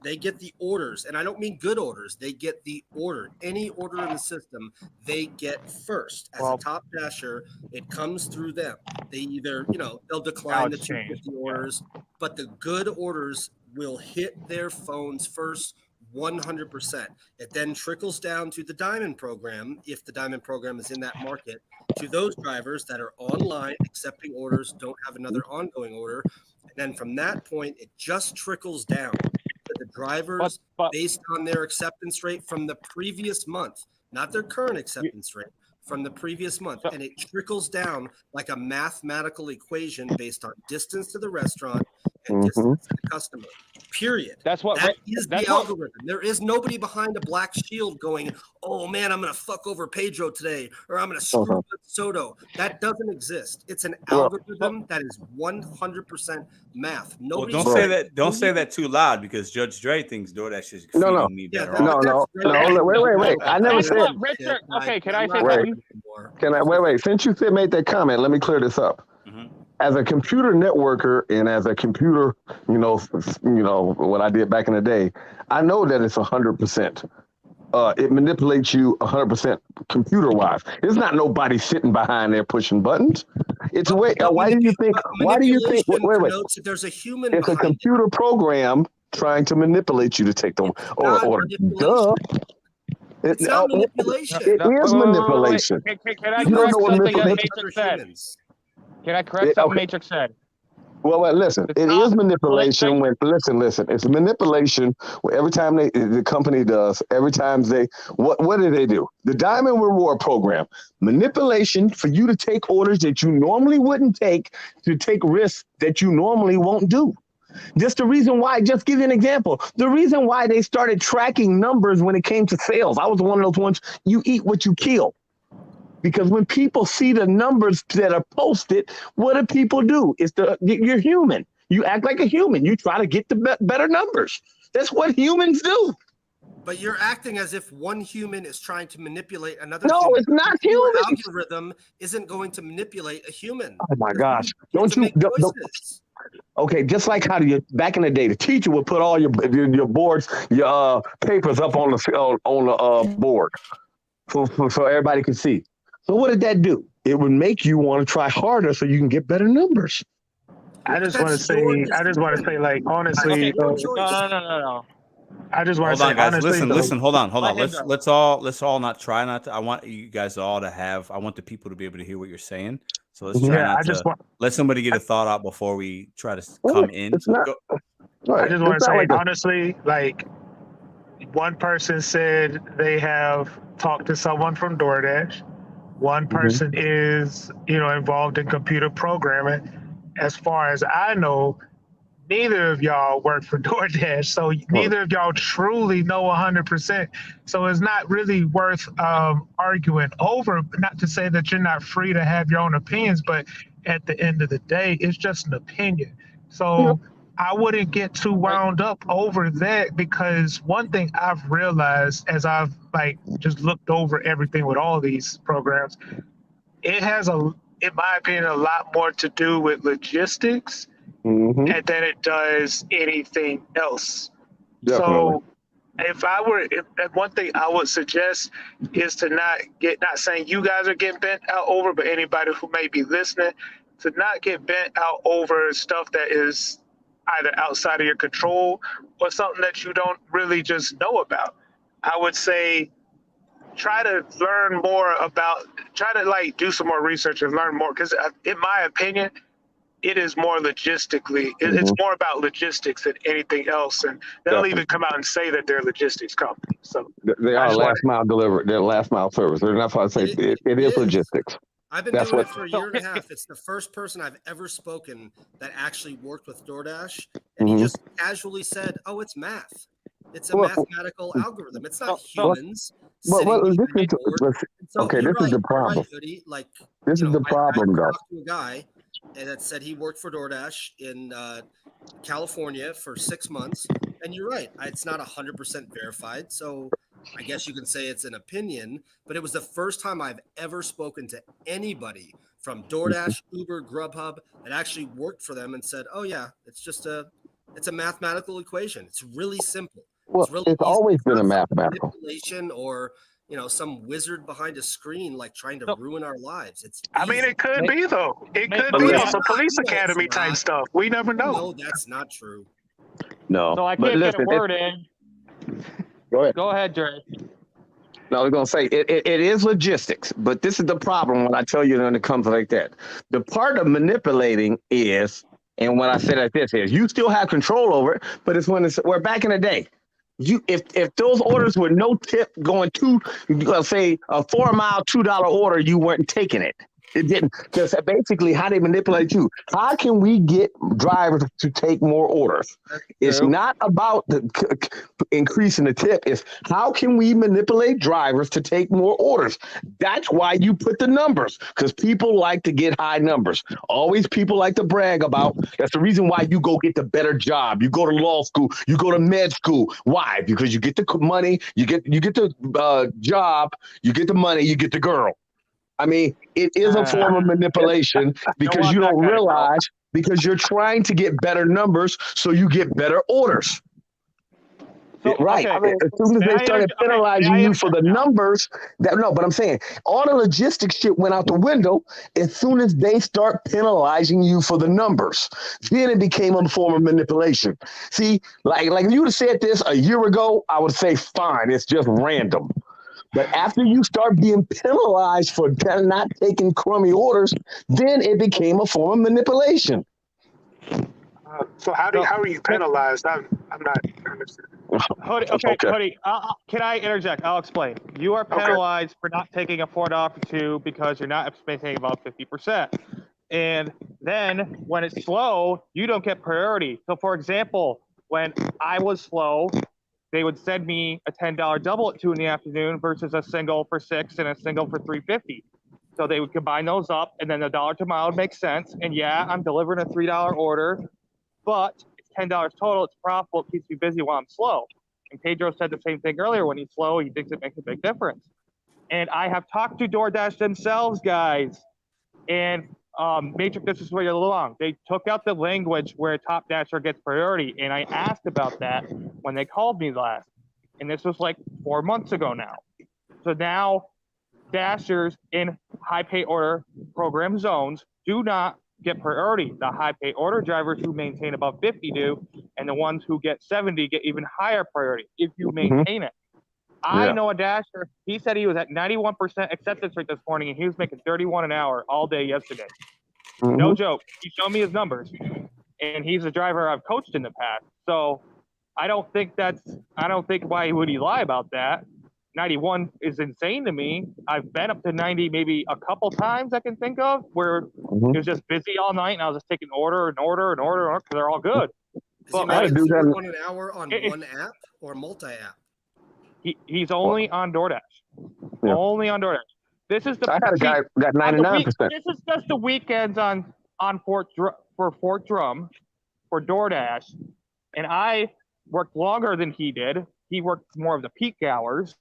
They get the orders, and I don't mean good orders. They get the order. Any order in the system, they get first. As a top dasher, it comes through them. They either, they'll decline the 250 orders, but the good orders will hit their phones first. 100%. It then trickles down to the Diamond program, if the Diamond program is in that market, to those drivers that are online accepting orders, don't have another ongoing order. And then from that point, it just trickles down to the drivers based on their acceptance rate from the previous month, not their current acceptance rate, from the previous month. And it trickles down like a mathematical equation based on distance to the restaurant and distance to the customer. Period. That is the algorithm. There is nobody behind a black shield going, oh man, I'm gonna fuck over Pedro today, or I'm gonna screw up Soto. That doesn't exist. It's an algorithm that is 100% math. Nobody don't say that too loud, because Judge Dre thinks DoorDash is no. me Yeah, better. No. Wait. I never said. Richard, okay, can I say something? Can I wait? Since you made that comment, let me clear this up. As a computer networker and as a computer, what I did back in the day, I know that it's 100%. It manipulates you 100% computer-wise. It's not nobody sitting behind there pushing buttons. It's why do you think? Wait. There's a human. It's a computer program trying to manipulate you to take the order. Duh. It's not manipulation. It is manipulation. Can I correct something that Matrix said? Can I correct something Matrix said? Well, listen, it is manipulation when, listen, it's manipulation every time the company does, every time what do they do? The Diamond Reward Program, manipulation for you to take orders that you normally wouldn't take, to take risks that you normally won't do. Just the reason why, just give you an example, the reason why they started tracking numbers when it came to sales, I was one of those ones, you eat what you kill. Because when people see the numbers that are posted, what do people do? You're human. You act like a human. You try to get the better numbers. That's what humans do. But you're acting as if one human is trying to manipulate another. No, human. It's not human. Your algorithm isn't going to manipulate a human. Oh my gosh! Don't. Okay, just like how back in the day, the teacher would put all your boards, your papers up on the board, so everybody could see. So what did that do? It would make you want to try harder so you can get better numbers. I just want to say, like, honestly, No. I just want to say, guys, honestly, listen, hold on. Let's all not try not to. I want you guys all to have. I want the people to be able to hear what you're saying. So let's try let somebody get a thought out before we try to come in. I just want to say, honestly, like, one person said they have talked to someone from DoorDash. One person is, involved in computer programming. As far as I know, neither of y'all work for DoorDash, so neither of y'all truly know 100%. So it's not really worth arguing over. Not to say that you're not free to have your own opinions, but at the end of the day, it's just an opinion. So I wouldn't get too wound up over that, because one thing I've realized as I've just looked over everything with all these programs, it has in my opinion, a lot more to do with logistics and than it does anything else. Definitely. So one thing I would suggest is to not saying you guys are getting bent out over, but anybody who may be listening, to not get bent out over stuff that is either outside of your control or something that you don't really just know about. I would say try to learn more do some more research and learn more, because in my opinion, it is more logistically, it's more about logistics than anything else. And they'll even come out and say that they're a logistics company. So they are last mile delivery. They're last mile service. They're not going to say it is logistics. I've been doing it for a year and a half. It's the first person I've ever spoken that actually worked with DoorDash. And he just casually said, oh, it's math. It's a mathematical algorithm. It's not humans sitting well, behind this a is board. So okay. you're This right. is the You're right, problem. Hoodie. Like, This you is know, the I problem, though. talked to a guy and that said he worked for DoorDash in California for 6 months. And you're right. It's not 100% verified. So I guess you can say it's an opinion, but it was the first time I've ever spoken to anybody from DoorDash, Uber, Grubhub that actually worked for them and said, oh yeah, it's a mathematical equation. It's really simple. Well, It's really it's easy. always It's been a not some mathematical. manipulation or some wizard behind a screen like trying to ruin our lives. It's I mean, easy. it could be though. It could But be yeah. on some police No, it's academy type not. stuff. We never know. No, that's not true. No, So I but can't listen, get a word in. go ahead. Go ahead, Dre. No, I was gonna say it is logistics, but this is the problem when I tell you when it comes like that. The part of manipulating is, and when I say like this is, you still have control over it, but it's we're back in the day. If those orders were no tip going to say a 4 mile $2 order, you weren't taking it. It didn't, because basically how they manipulate you. How can we get drivers to take more orders? It's not about increasing the tip. It's how can we manipulate drivers to take more orders? That's why you put the numbers, because people like to get high numbers. Always people like to brag about. That's the reason why you go get the better job. You go to law school. You go to med school. Why? Because you get the money. You get the job. You get the money. You get the girl. I mean, it is a form of manipulation because you don't realize, because you're trying to get better numbers so you get better orders. So, right. okay. As soon as they started penalizing you for the numbers, but I'm saying all the logistics shit went out the window as soon as they start penalizing you for the numbers. Then it became a form of manipulation. See, like if you would have said this a year ago, I would say, fine, it's just random. But after you start being penalized for not taking crummy orders, then it became a form of manipulation. So how are you penalized? I'm not understanding. Hoodie, Hoodie, can I interject? I'll explain. You are penalized for not taking a $4 for two because you're not maintaining about 50%. And then when it's slow, you don't get priority. So for example, when I was slow, they would send me a $10 double at 2 in the afternoon versus a single for $6 and a single for $3.50. So they would combine those up, and then the dollar to mile would make sense. And yeah, I'm delivering a $3 order, but it's $10 total. It's profitable. It keeps me busy while I'm slow. And Pedro said the same thing earlier. When he's slow, he thinks it makes a big difference. And I have talked to DoorDash themselves, guys. And Matrix, this is where you're wrong. They took out the language where a top dasher gets priority, and I asked about that when they called me last, and this was like 4 months ago now. So now dashers in high pay order program zones do not get priority. The high pay order drivers who maintain above 50 do, and the ones who get 70 get even higher priority if you maintain it. I know a dasher. He said he was at 91% acceptance rate this morning, and he was making $31 an hour all day yesterday. No joke. He showed me his numbers, and he's a driver I've coached in the past. So I don't think why would he lie about that? 91 is insane to me. I've been up to 90 maybe a couple times I can think of where it was just busy all night, and I was just taking order because they're all good. Is he making $31 an hour on one app or multi-app? He's only on DoorDash. Yeah. Only on DoorDash. This is I had a guy got 99%. This is just the weekends on Fort Drum for DoorDash, and I worked longer than he did. He worked more of the peak hours.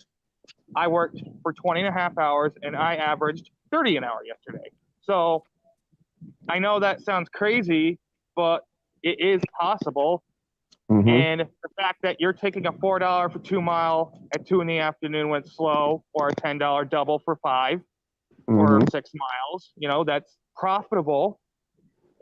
I worked for 20 and a half hours, and I averaged 30 an hour yesterday. So I know that sounds crazy, but it is possible. And the fact that you're taking a $4 for 2 mile at 2 in the afternoon when it's slow, or a $10 double for 5 or 6 miles, that's profitable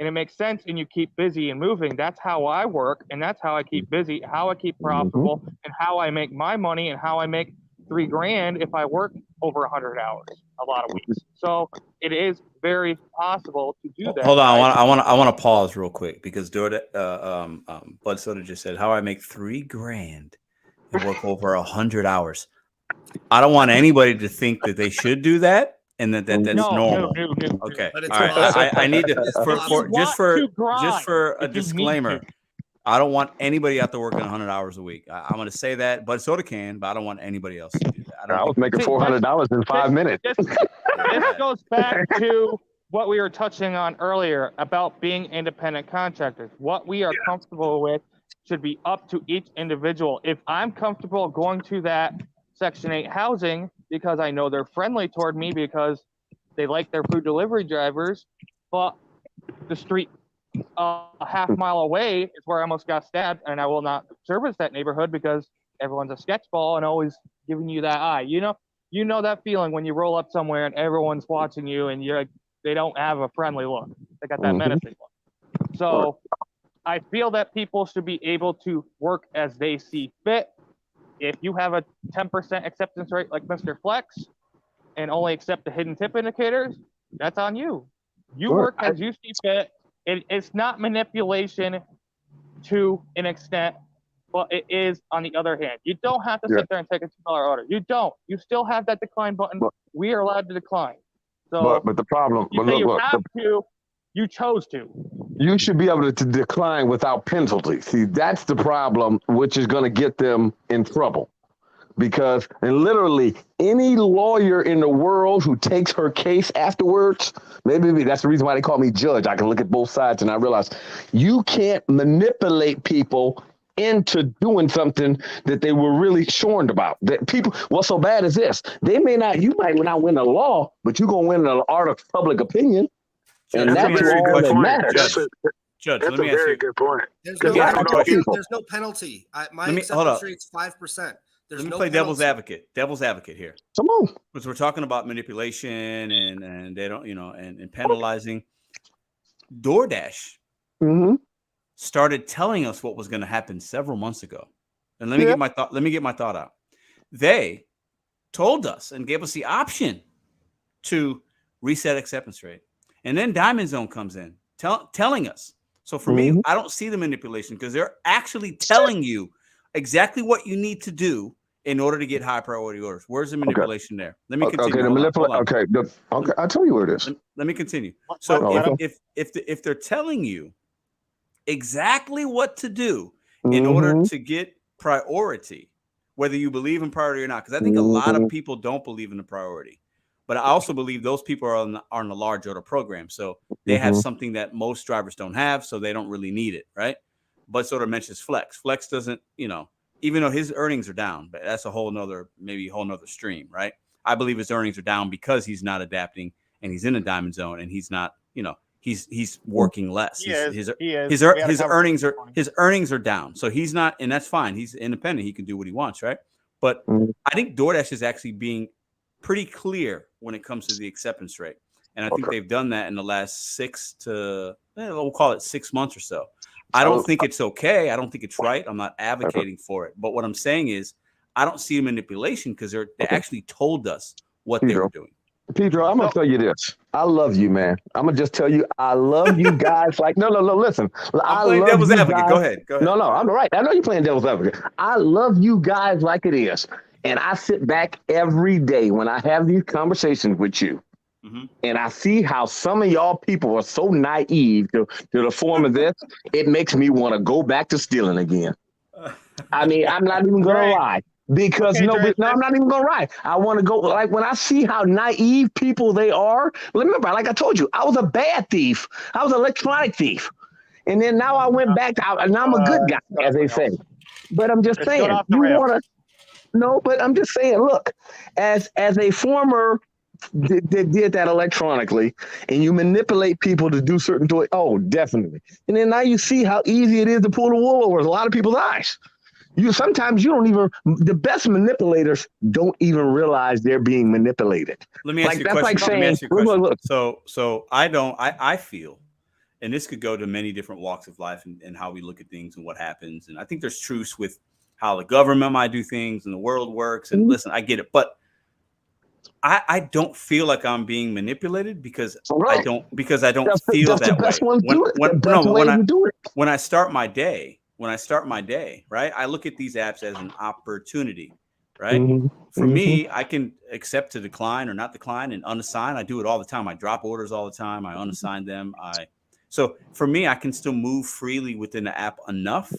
and it makes sense, and you keep busy and moving. That's how I work, and that's how I keep busy, how I keep profitable, and how I make my money, and how I make $3,000 if I work over 100 hours a lot of weeks. So it is very possible to do that. Hold on, I want to pause real quick because Bud Soda just said how I make $3,000 and work over 100 hours. I don't want anybody to think that they should do that and that's normal. No. Okay, all right. I need to just for a disclaimer. I don't want anybody out there working 100 hours a week. I'm going to say that Bud Soda can, but I don't want anybody else to do that. I was making $400 in 5 minutes. This goes back to what we were touching on earlier about being independent contractors. What we are comfortable with should be up to each individual. If I'm comfortable going to that Section 8 housing because I know they're friendly toward me because they like their food delivery drivers, but the street a half mile away is where I almost got stabbed, and I will not service that neighborhood because everyone's a sketchball and always giving you that eye. You know that feeling when you roll up somewhere and everyone's watching you and you're like, they don't have a friendly look. They got that menacing look. So I feel that people should be able to work as they see fit. If you have a 10% acceptance rate like Mr. Flex and only accept the hidden tip indicators, that's on you. You work as you see fit. It's not manipulation to an extent, but it is on the other hand. You don't have to sit there and take a $2 order. You don't. You still have that decline button. We are allowed to decline. So but the problem, you chose to. You should be able to decline without penalty. See, that's the problem, which is going to get them in trouble. Because literally any lawyer in the world who takes her case afterwards, maybe that's the reason why they call me judge. I can look at both sides and I realize you can't manipulate people into doing something that they were really scorned about. That people, what's so bad is this: you might not win the law, but you're gonna win the art of public opinion, and that's all that matters. Judge, that's let me a ask very you. good point. There's no penalty. My acceptance rate's 5%. Let me play devil's advocate here. Come on. Because we're talking about manipulation and they don't, and penalizing. DoorDash started telling us what was going to happen several months ago. And let me get my thought out. They told us and gave us the option to reset acceptance rate. And then Diamond Zone comes in telling us. So for me, I don't see the manipulation because they're actually telling you exactly what you need to do in order to get high priority orders. Where's the manipulation there? Let me continue. Okay, I'll tell you where it is. Let me continue. So if they're telling you exactly what to do in order to get priority, whether you believe in priority or not, because I think a lot of people don't believe in the priority, but I also believe those people are on the large order program. So they have something that most drivers don't have, so they don't really need it, right? But sort of mentions Flex. Flex doesn't, even though his earnings are down, but that's a whole nother stream, right? I believe his earnings are down because he's not adapting and he's in a diamond zone and he's not, he's working less. His earnings are down. So he's not, and that's fine. He's independent. He can do what he wants, right? But I think DoorDash is actually being pretty clear when it comes to the acceptance rate. And I think they've done that in the last we'll call it 6 months or so. I don't think it's okay. I don't think it's right. I'm not advocating for it. But what I'm saying is I don't see manipulation because they actually told us what they were doing. Pedro, I'm going to tell you this. I love you, man. I'm going to just tell you, I love you guys. No, listen. I'm playing devil's advocate. Go ahead. No, I'm right. I know you're playing devil's advocate. I love you guys like it is. And I sit back every day when I have these conversations with you. And I see how some of y'all people are so naive to the form of this. It makes me want to go back to stealing again. I mean, I'm not even going to lie. Because I'm not even going to lie. I want to go, like when I see how naive people they are. Remember, like I told you, I was a bad thief. I was an electronic thief. And then now I went back to, now I'm a good guy, as they say. But I'm just saying, I'm just saying, look, as a former did that electronically and you manipulate people to do certain things. Oh, definitely. And then now you see how easy it is to pull the wool over a lot of people's eyes. Sometimes you don't even, the best manipulators don't even realize they're being manipulated. Let me ask you a question. So I feel, and this could go to many different walks of life and how we look at things and what happens. And I think there's truths with how the government might do things and the world works. And listen, I get it, but I don't feel like I'm being manipulated because I don't feel that way. When I start my day, right, I look at these apps as an opportunity, right? For me, I can accept to decline or not decline and unassign. I do it all the time. I drop orders all the time. I unassign them. So for me, I can still move freely within the app enough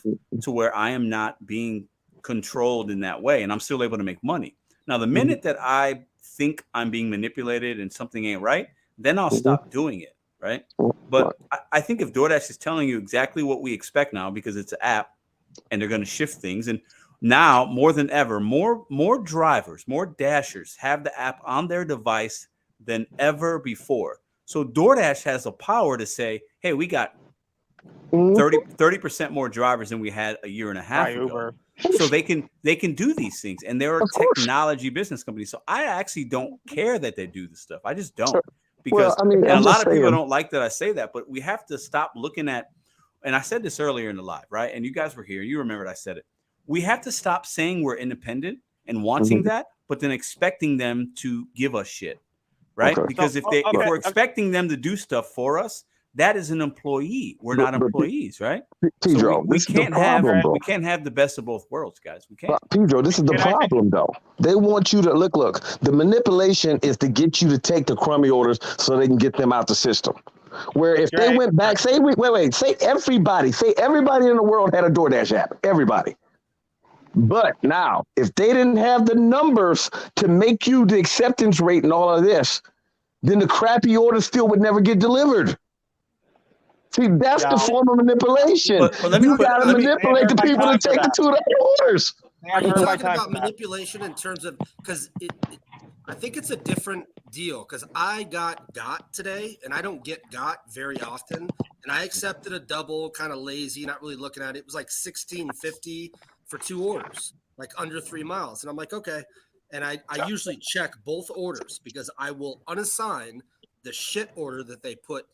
to where I am not being controlled in that way, and I'm still able to make money. Now, the minute that I think I'm being manipulated and something ain't right, then I'll stop doing it, right? But I think if DoorDash is telling you exactly what we expect now, because it's an app and they're going to shift things, and now more than ever, more drivers, more dashers have the app on their device than ever before. So DoorDash has the power to say, hey, we got 30% more drivers than we had a year and a half ago. Uber. So they can do these things, and they're a technology business company. So I actually don't care that they do this stuff. I just don't, because and a lot of people don't like that I say that, but we have to stop looking at. And I said this earlier in the live, right? And you guys were here. You remembered I said it. We have to stop saying we're independent and wanting that, but then expecting them to give us shit, right? Because if we're expecting them to do stuff for us, that is an employee. We're not employees, right? Pedro, so we can't have the best of both worlds, guys. We can't. Pedro, this is the problem, though. They want you to look. The manipulation is to get you to take the crummy orders so they can get them out the system. Where if they went back, say everybody in the world had a DoorDash app, everybody. But now, if they didn't have the numbers to make you the acceptance rate and all of this, then the crappy orders still would never get delivered. See, that's the form of manipulation. But let me you got to manipulate the people to take the $2 orders. Are you talking about manipulation in terms of, because I think it's a different deal, because I got today, and I don't get very often, and I accepted a double, kind of lazy, not really looking at it. It was like $16.50 for 2 orders, like under 3 miles, and I'm like, okay. And I usually check both orders because I will unassign the shit order that they put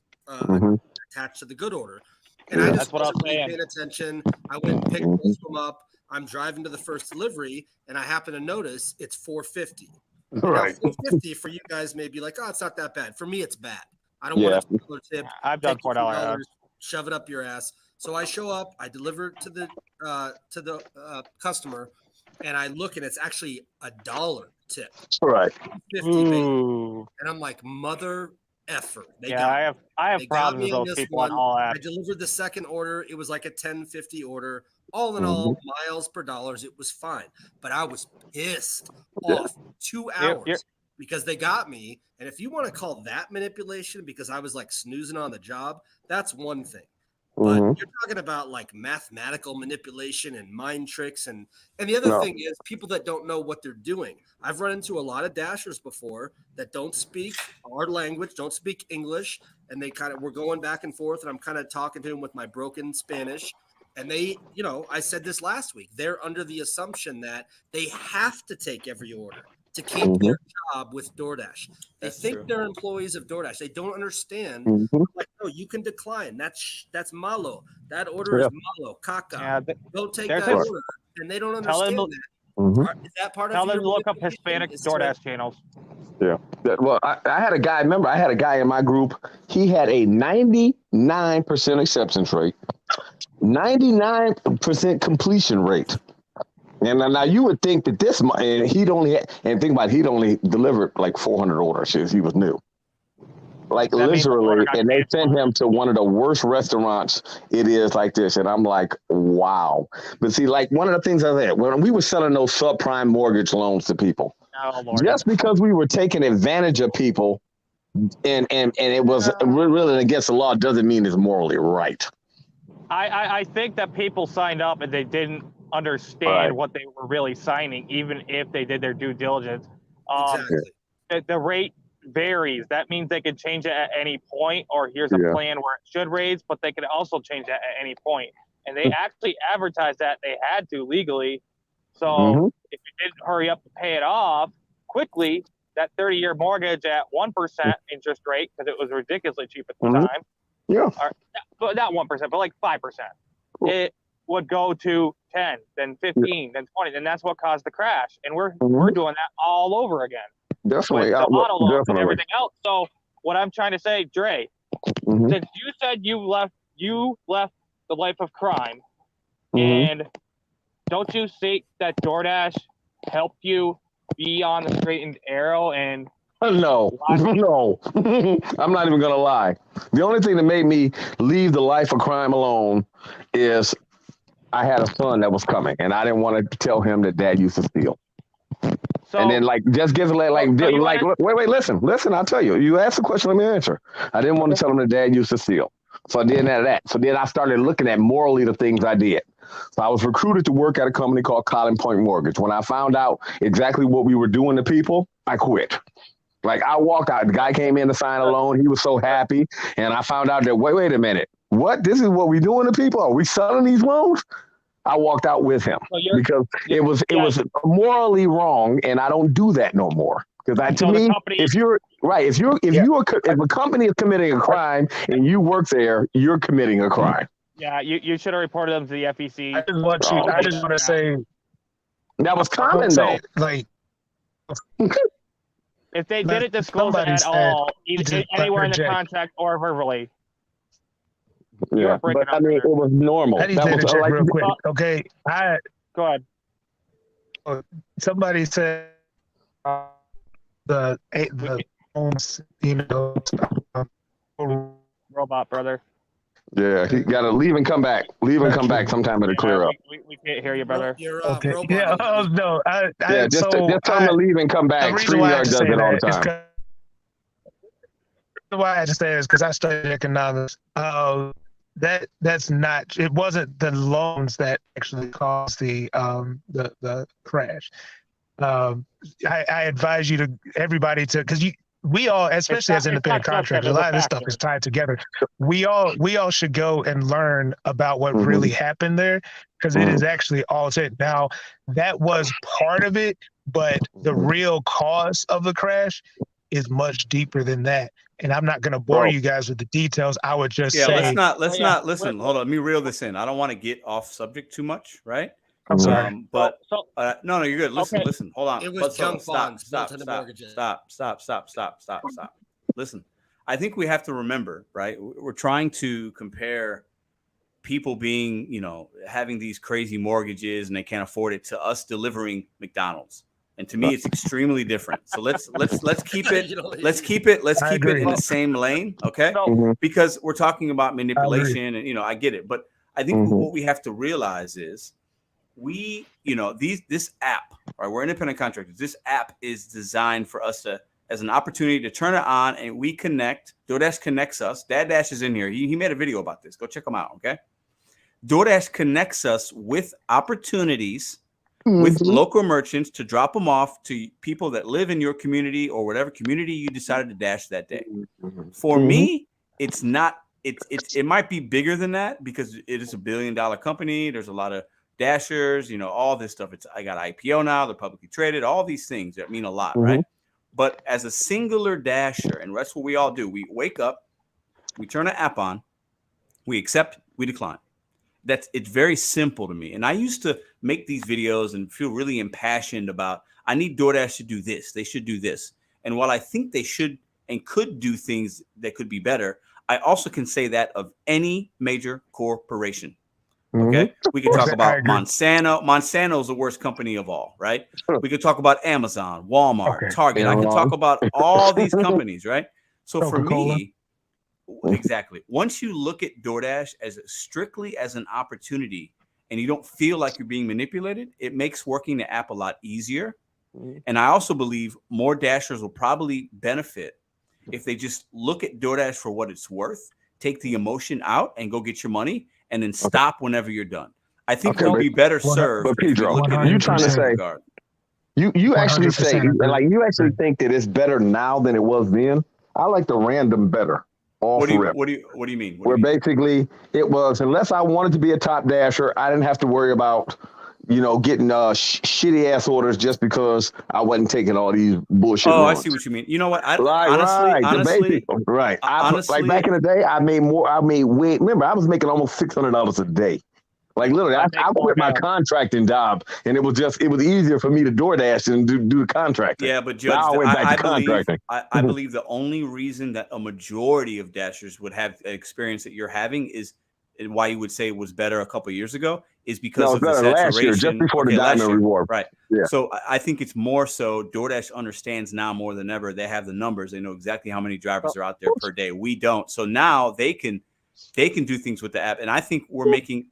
attached to the good order. And I just wasn't really paying attention. I went and picked both of them up. I'm driving to the first delivery, and I happen to notice it's $4.50. Right. Now, $4.50 for you guys may be like, oh, it's not that bad. For me, it's bad. I don't want a tip. I've done $4. Shove it up your ass. So I show up, I deliver it to the customer, and I look, and it's actually $1 tip. Right. 50, and I'm like, mother effer. I have problems with those people on all apps. I delivered the second order. It was like a $10.50 order. All in all, miles per dollars, it was fine. But I was pissed off 2 hours because they got me. And if you want to call that manipulation because I was like snoozing on the job, that's one thing. But you're talking about like mathematical manipulation and mind tricks. And the other thing is people that don't know what they're doing. I've run into a lot of dashers before that don't speak our language, don't speak English. And we're going back and forth. And I'm kind of talking to them with my broken Spanish. And they, I said this last week, they're under the assumption that they have to take every order to keep their job with DoorDash. They think they're employees of DoorDash. They don't understand. Like, no, you can decline. That's malo. That order is malo, caca. Yeah, don't take that order. And they don't understand that. Is that part Tell of them to look up Hispanic DoorDash channels. Yeah. Well, I had a guy, in my group. He had a 99% acceptance rate, 99% completion rate. And now you would think that he'd only delivered like 400 orders. He was new. Like literally, and they sent him to one of the worst restaurants it is like this. And I'm like, wow. But see, like one of the things I said, when we were selling those subprime mortgage loans to people, just because we were taking advantage of people and it was really against the law doesn't mean it's morally right. I think that people signed up and they didn't understand what they were really signing, even if they did their due diligence. The rate varies. That means they could change it at any point, or here's a plan where it should raise, but they could also change it at any point. And they actually advertised that they had to legally. So if you didn't hurry up to pay it off quickly, that 30-year mortgage at 1% interest rate, because it was ridiculously cheap at the time. Yeah. Or, not 1%, but like 5%. It would go to 10, then 15, then 20, and that's what caused the crash. And we're doing that all over again. Definitely. With the auto loans and everything else. So what I'm trying to say, Dre, since you said you left the life of crime, and don't you think that DoorDash helped you be on the straight and narrow? And no, I'm not even gonna lie. The only thing that made me leave the life of crime alone is I had a son that was coming, and I didn't want to tell him that Dad used to steal. So and then like just give like wait, listen. I'll tell you. You asked the question, let me answer. I didn't want to tell him that dad used to steal, so I did that. So then I started looking at morally the things I did. So I was recruited to work at a company called Collin Point Mortgage. When I found out exactly what we were doing to people, I quit. Like I walked out. The guy came in to sign a loan. He was so happy, and I found out that wait a minute, what? This is what we doing to people? Are we selling these loans? I walked out with him because it was morally wrong, and I don't do that no more. Because to me, if a company is committing a crime and you work there, you're committing a crime. Yeah, you should have reported them to the FEC. I just want to say that was common though. Like, if they didn't disclose it at all, anywhere in the contract or verbally. Yeah, but I mean, it was normal. I need to check real quick. Okay, go ahead. Somebody said the homes, robot brother. Yeah, he got to leave and come back. Leave and come back. Sometime it'll clear up. We can't hear you, brother. Okay. Yeah. Oh no. Just tell him to leave and come back. StreamYard does it all the time. Why I just say is because I studied economics. That's not. It wasn't the loans that actually caused the crash. I advise you to everybody to because we all, especially as independent contractors, a lot of this stuff is tied together. We all should go and learn about what really happened there because it is actually all it. Now that was part of it, but the real cause of the crash is much deeper than that. And I'm not going to bore you guys with the details. I would just say, let's not listen. Hold on, let me reel this in. I don't want to get off subject too much, right? I'm sorry. No, you're good. Listen. Hold on. It was junk bonds. Stop. Listen, I think we have to remember, right? We're trying to compare people being, having these crazy mortgages and they can't afford it to us delivering McDonald's. And to me, it's extremely different. So let's keep it. Let's keep it in the same lane, okay? Because we're talking about manipulation, and I get it. But I think what we have to realize is this app, right? We're independent contractors. This app is designed for us as an opportunity to turn it on and we connect. DoorDash connects us. Dad Dash is in here. He made a video about this. Go check him out, okay? DoorDash connects us with opportunities with local merchants to drop them off to people that live in your community or whatever community you decided to dash that day. For me, it's not. It might be bigger than that because it is $1 billion company. There's a lot of dashers, all this stuff. I got IPO now. They're publicly traded. All these things that mean a lot, right? But as a singular dasher, and that's what we all do. We wake up, we turn an app on, we accept, we decline. It's very simple to me. And I used to make these videos and feel really impassioned about, I need DoorDash to do this. They should do this. And while I think they should and could do things that could be better, I also can say that of any major corporation. Okay. We could talk about Monsanto. Monsanto is the worst company of all, right? We could talk about Amazon, Walmart, Target. I could talk about all these companies, right? So for me, exactly. Once you look at DoorDash as strictly as an opportunity and you don't feel like you're being manipulated, it makes working the app a lot easier. And I also believe more dashers will probably benefit if they just look at DoorDash for what it's worth, take the emotion out and go get your money and then stop whenever you're done. I think we'll be better served. But Pedro, you trying to say you actually say like you actually think that it's better now than it was then? I like the random better. What do you mean? Basically it was, unless I wanted to be a top dasher, I didn't have to worry about, getting shitty ass orders just because I wasn't taking all these bullshit. I see what you mean. You know what? Honestly, like back in the day, I made way. Remember, I was making almost $600 a day. Like literally, I quit my contracting job, and it was easier for me to DoorDash and do the contracting. Yeah, but Judge, I believe the only reason that a majority of dashers would have an experience that you're having is, and why you would say it was better a couple of years ago, is because of the saturation. Last year, just before the diamond reward. Right. Yeah. So I think it's more so DoorDash understands now more than ever. They have the numbers. They know exactly how many drivers are out there per day. We don't. So now they can do things with the app. And I think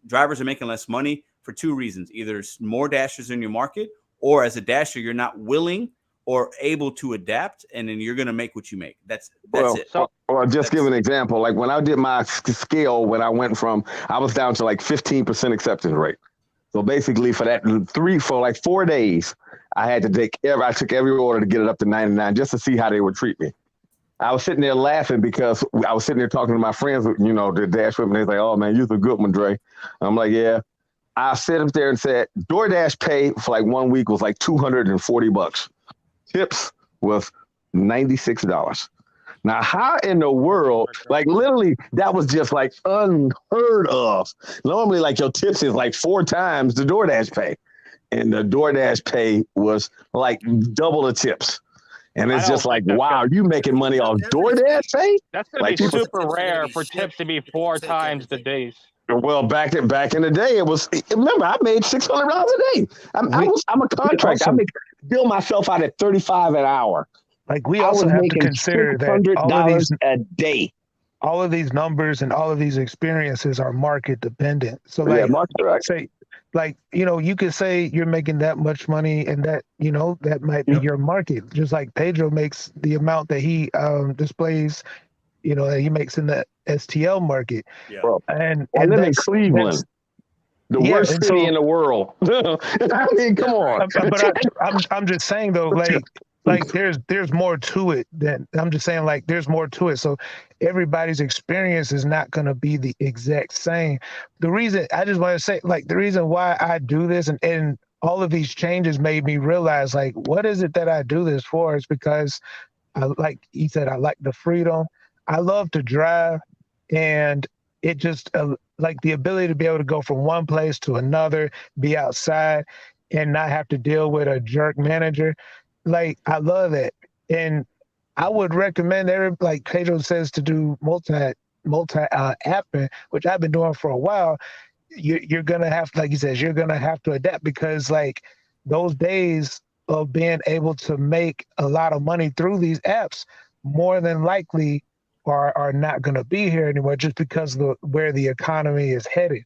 drivers are making less money for two reasons. Either more dashers in your market or as a dasher, you're not willing or able to adapt, and then you're going to make what you make. That's it. So Or just give an example. Like when I did my scale, when I went from, I was down to like 15% acceptance rate. So basically for like 4 days, I took every order to get it up to 99 just to see how they would treat me. I was sitting there laughing because I was sitting there talking to my friends, you know, the dash with me. They're like, "Oh man, you're a good one, Dre." I'm like, "Yeah." I sit up there and said, DoorDash pay for like 1 week was like $240. Tips was $96. Now, how in the world, like literally, that was just like unheard of. Normally, like your tips is like 4 times the DoorDash pay. And the DoorDash pay was like double the tips. And it's just like, wow, you making money off DoorDash pay? That's going Like to be people- super rare for tips to be 4 times the days. Well, back in the day, it was. Remember, I made $600 a day. I'm a contractor. I bill myself out at $35 an hour. Like we also have to consider that all of these a day. All of these numbers and all of these experiences are market dependent. So like, say, like, you know, you could say you're making that much money and that, you know, that might be your market. Just like Pedro makes the amount that he displays, you know, that he makes in the STL market. Yeah. And I live in Cleveland, the worst city in the world. I mean, come on. But I'm just saying though, like there's more to it than I'm just saying, like there's more to it. So everybody's experience is not going to be the exact same. The reason I just want to say, like, the reason why I do this and all of these changes made me realize, like, what is it that I do this for? Is because like he said, I like the freedom. I love to drive, and it just like the ability to be able to go from one place to another, be outside, and not have to deal with a jerk manager. Like, I love that. And I would recommend like Pedro says, to do multi apping, which I've been doing for a while. You're gonna have, like he says, you're gonna have to adapt, because like those days of being able to make a lot of money through these apps more than likely are not going to be here anymore, just because of where the economy is headed,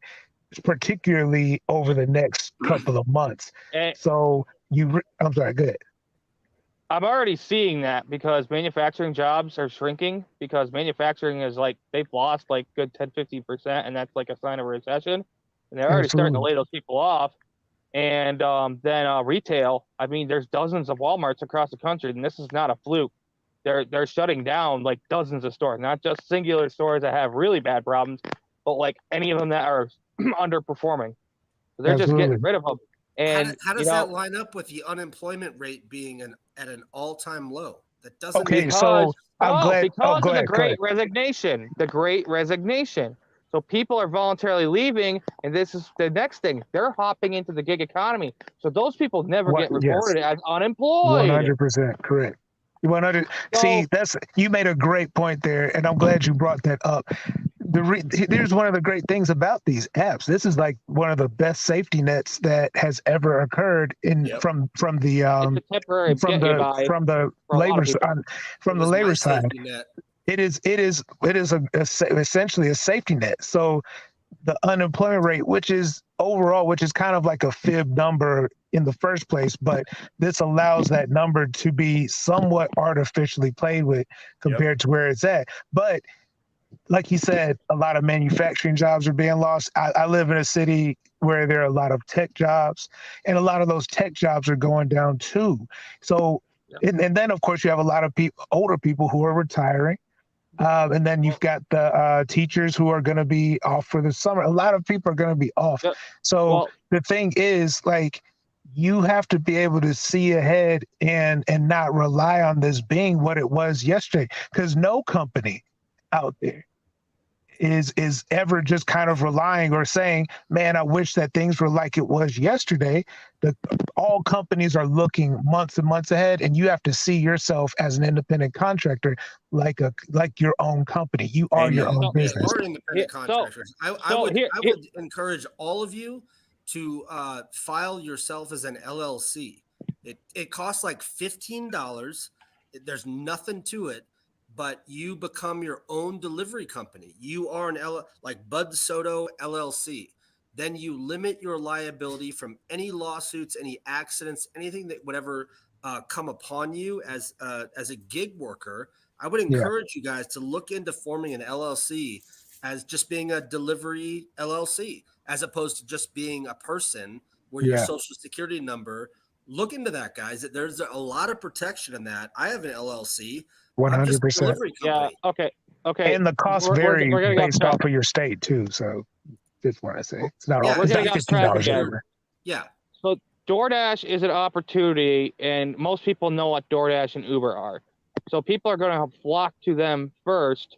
particularly over the next couple of months. So I'm sorry, go ahead. I'm already seeing that, because manufacturing jobs are shrinking, because manufacturing is like, they've lost like good 10-15%, and that's like a sign of a recession. And they're already starting to lay those people off. And then retail, I mean, there's dozens of Walmarts across the country, and this is not a fluke. They're shutting down like dozens of stores, not just singular stores that have really bad problems, but like any of them that are underperforming. So they're just getting rid of them. And how does that line up with the unemployment rate being at an all-time low? That doesn't. Okay, so I'm glad. Because of the Great Resignation. The Great Resignation. So people are voluntarily leaving, and this is the next thing. They're hopping into the gig economy. So those people never get reported as unemployed. 100% correct. 100. See, you made a great point there, and I'm glad you brought that up. Here's one of the great things about these apps. This is like one of the best safety nets that has ever occurred from the labor side. It is essentially a safety net. So the unemployment rate, which is kind of like a fib number in the first place, but this allows that number to be somewhat artificially played with compared to where it's at. But like he said, a lot of manufacturing jobs are being lost. I live in a city where there are a lot of tech jobs, and a lot of those tech jobs are going down too. So, and then of course you have a lot of older people who are retiring. And then you've got the teachers who are going to be off for the summer. A lot of people are going to be off. So the thing is, like, you have to be able to see ahead and not rely on this being what it was yesterday, because no company out there is ever just kind of relying or saying, man, I wish that things were like it was yesterday. All companies are looking months and months ahead, and you have to see yourself as an independent contractor like your own company. You are your own business. Or independent contractors. I would encourage all of you to file yourself as an LLC. It costs like $15. There's nothing to it, but you become your own delivery company. You are like Bud Soto LLC. then you limit your liability from any lawsuits, any accidents, anything that would ever come upon you as a gig worker. I would encourage you guys to look into forming an LLC as just being a delivery LLC, as opposed to just being a person where your social security number. Look into that, guys. There's a lot of protection in that. I have an LLC. 100%. I'm just a delivery company. Yeah. Okay. And the costs vary based off of your state too. So just want to say it's not all. We're It's getting not off track $15 again. over. Yeah. So DoorDash is an opportunity, and most people know what DoorDash and Uber are. So people are going to flock to them first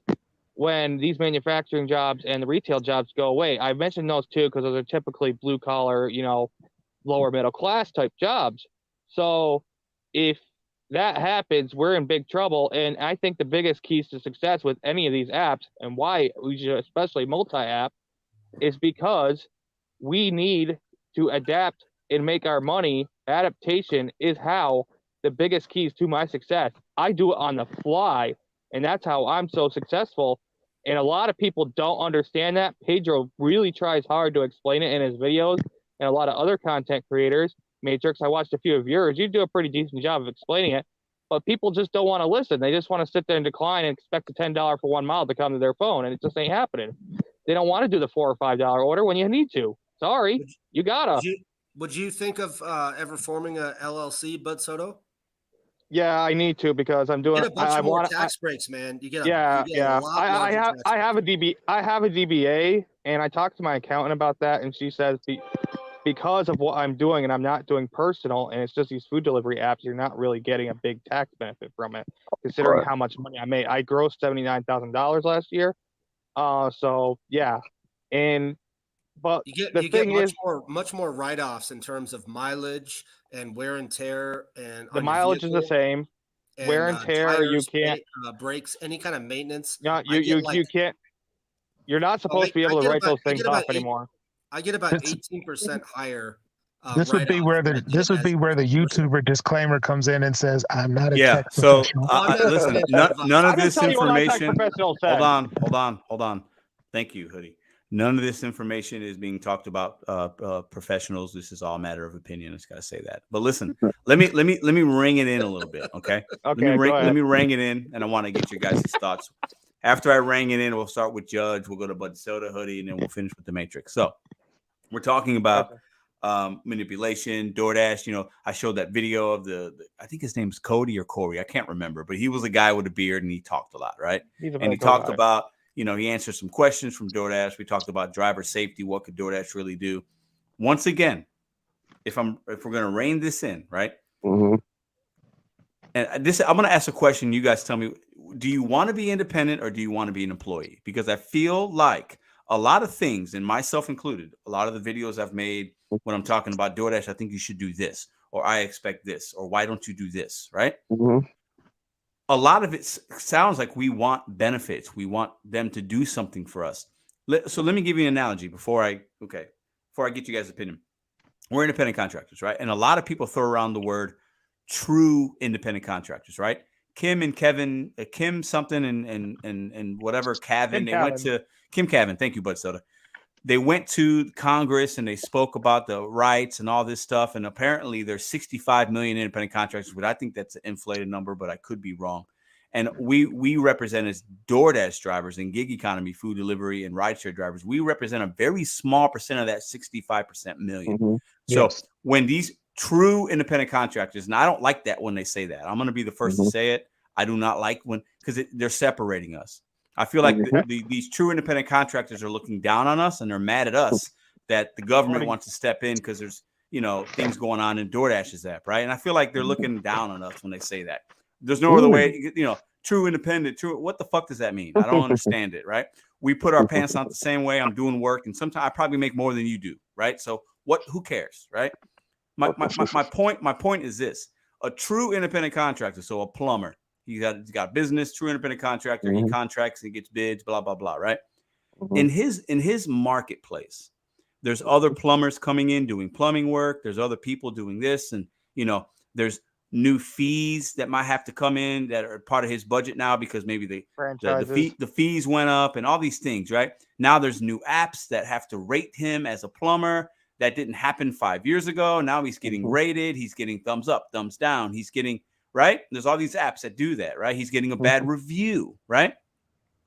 when these manufacturing jobs and the retail jobs go away. I mentioned those too because those are typically blue collar, lower middle class type jobs. So if that happens, we're in big trouble. And I think the biggest keys to success with any of these apps, and why we should, especially multi-app, is because we need to adapt and make our money. Adaptation is how the biggest keys to my success. I do it on the fly, and that's how I'm so successful. And a lot of people don't understand that. Pedro really tries hard to explain it in his videos, and a lot of other content creators. Matrix, I watched a few of yours. You do a pretty decent job of explaining it, but people just don't want to listen. They just want to sit there and decline and expect a $10 for 1 mile to come to their phone, and it just ain't happening. They don't want to do the $4 or $5 order when you need to. Sorry, you gotta. Would you think of ever forming a LLC, Bud Soto? Yeah, I need to because I'm doing. You get a bunch of more tax breaks, man. You get yeah. a lot I have a DBA, and I talked to my accountant about that, and she says because of what I'm doing, and I'm not doing personal, and it's just these food delivery apps, you're not really getting a big tax benefit from it, considering how much money I made. I grossed $79,000 last year. So yeah, but you get much more write-offs in terms of mileage and wear and tear, and the mileage is the same. And, wear and tear, tires, you can't brakes, any kind of maintenance. No, you can't. You're not supposed to be able to write those things off anymore. I get about 18% higher. This would be where the YouTuber disclaimer comes in and says, "I'm not a tech so professional." listen, none of this information. Hold on. Thank you, Hoodie. None of this information is being talked about professionals. This is all a matter of opinion. I just gotta say that. But listen, let me ring it in a little bit, okay? Okay. Let me ring it in, and I want to get your guys' thoughts. After I ring it in, we'll start with Judge. We'll go to Bud Soda, Hoodie, and then we'll finish with the Matrix. So we're talking about manipulation, DoorDash. I showed that video of the I think his name is Cody or Corey. I can't remember, but he was a guy with a beard and he talked a lot, right? And he talked about, he answered some questions from DoorDash. We talked about driver safety. What could DoorDash really do? Once again, if we're going to rein this in, right? Mm-hmm. And I'm going to ask a question. You guys tell me, do you want to be independent or do you want to be an employee? Because I feel like a lot of things, and myself included, a lot of the videos I've made when I'm talking about DoorDash, I think you should do this, or I expect this, or why don't you do this, right? Mm-hmm. A lot of it sounds like we want benefits. We want them to do something for us. So let me give you an analogy before I get you guys' opinion. We're independent contractors, right? And a lot of people throw around the word true independent contractors, right? Kim and Kevin, Kim something and whatever, Kevin, went to Kim Kevin. Thank you, Bud Soda. They went to Congress and they spoke about the rights and all this stuff. And apparently there's 65 million independent contractors, but I think that's an inflated number, but I could be wrong. And we represent as DoorDash drivers and gig economy, food delivery and rideshare drivers. We represent a very small percent of that 65% million. Mm-hmm. So when these true independent contractors, and I don't like that when they say that. I'm going to be the first to say it. I do not like because they're separating us. I feel like these true independent contractors are looking down on us and they're mad at us that the government wants to step in because there's, things going on in DoorDash's app, right? And I feel like they're looking down on us when they say that. There's no other way, true independent, true. What the fuck does that mean? I don't understand it, right? We put our pants on the same way. I'm doing work, and sometimes I probably make more than you do, right? So who cares, right? My point is this: a true independent contractor, so a plumber. He's got business, true independent contractor. Mm-hmm. He contracts, he gets bids, blah, blah, blah, right? Mm-hmm. In his marketplace, there's other plumbers coming in doing plumbing work. There's other people doing this. And, there's new fees that might have to come in that are part of his budget now because maybe the fees went up and all these things, right? Now there's new apps that have to rate him as a plumber. That didn't happen 5 years ago. Now he's getting rated. He's getting thumbs up, thumbs down. He's getting, right? There's all these apps that do that, right? He's getting a bad review, right?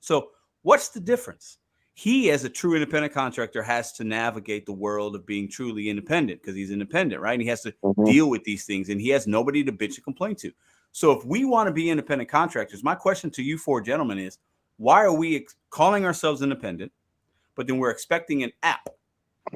So what's the difference? He, as a true independent contractor, has to navigate the world of being truly independent because he's independent, right? And he has to deal with these things, and he has nobody to bitch and complain to. So if we want to be independent contractors, my question to you four gentlemen is, why are we calling ourselves independent, but then we're expecting an app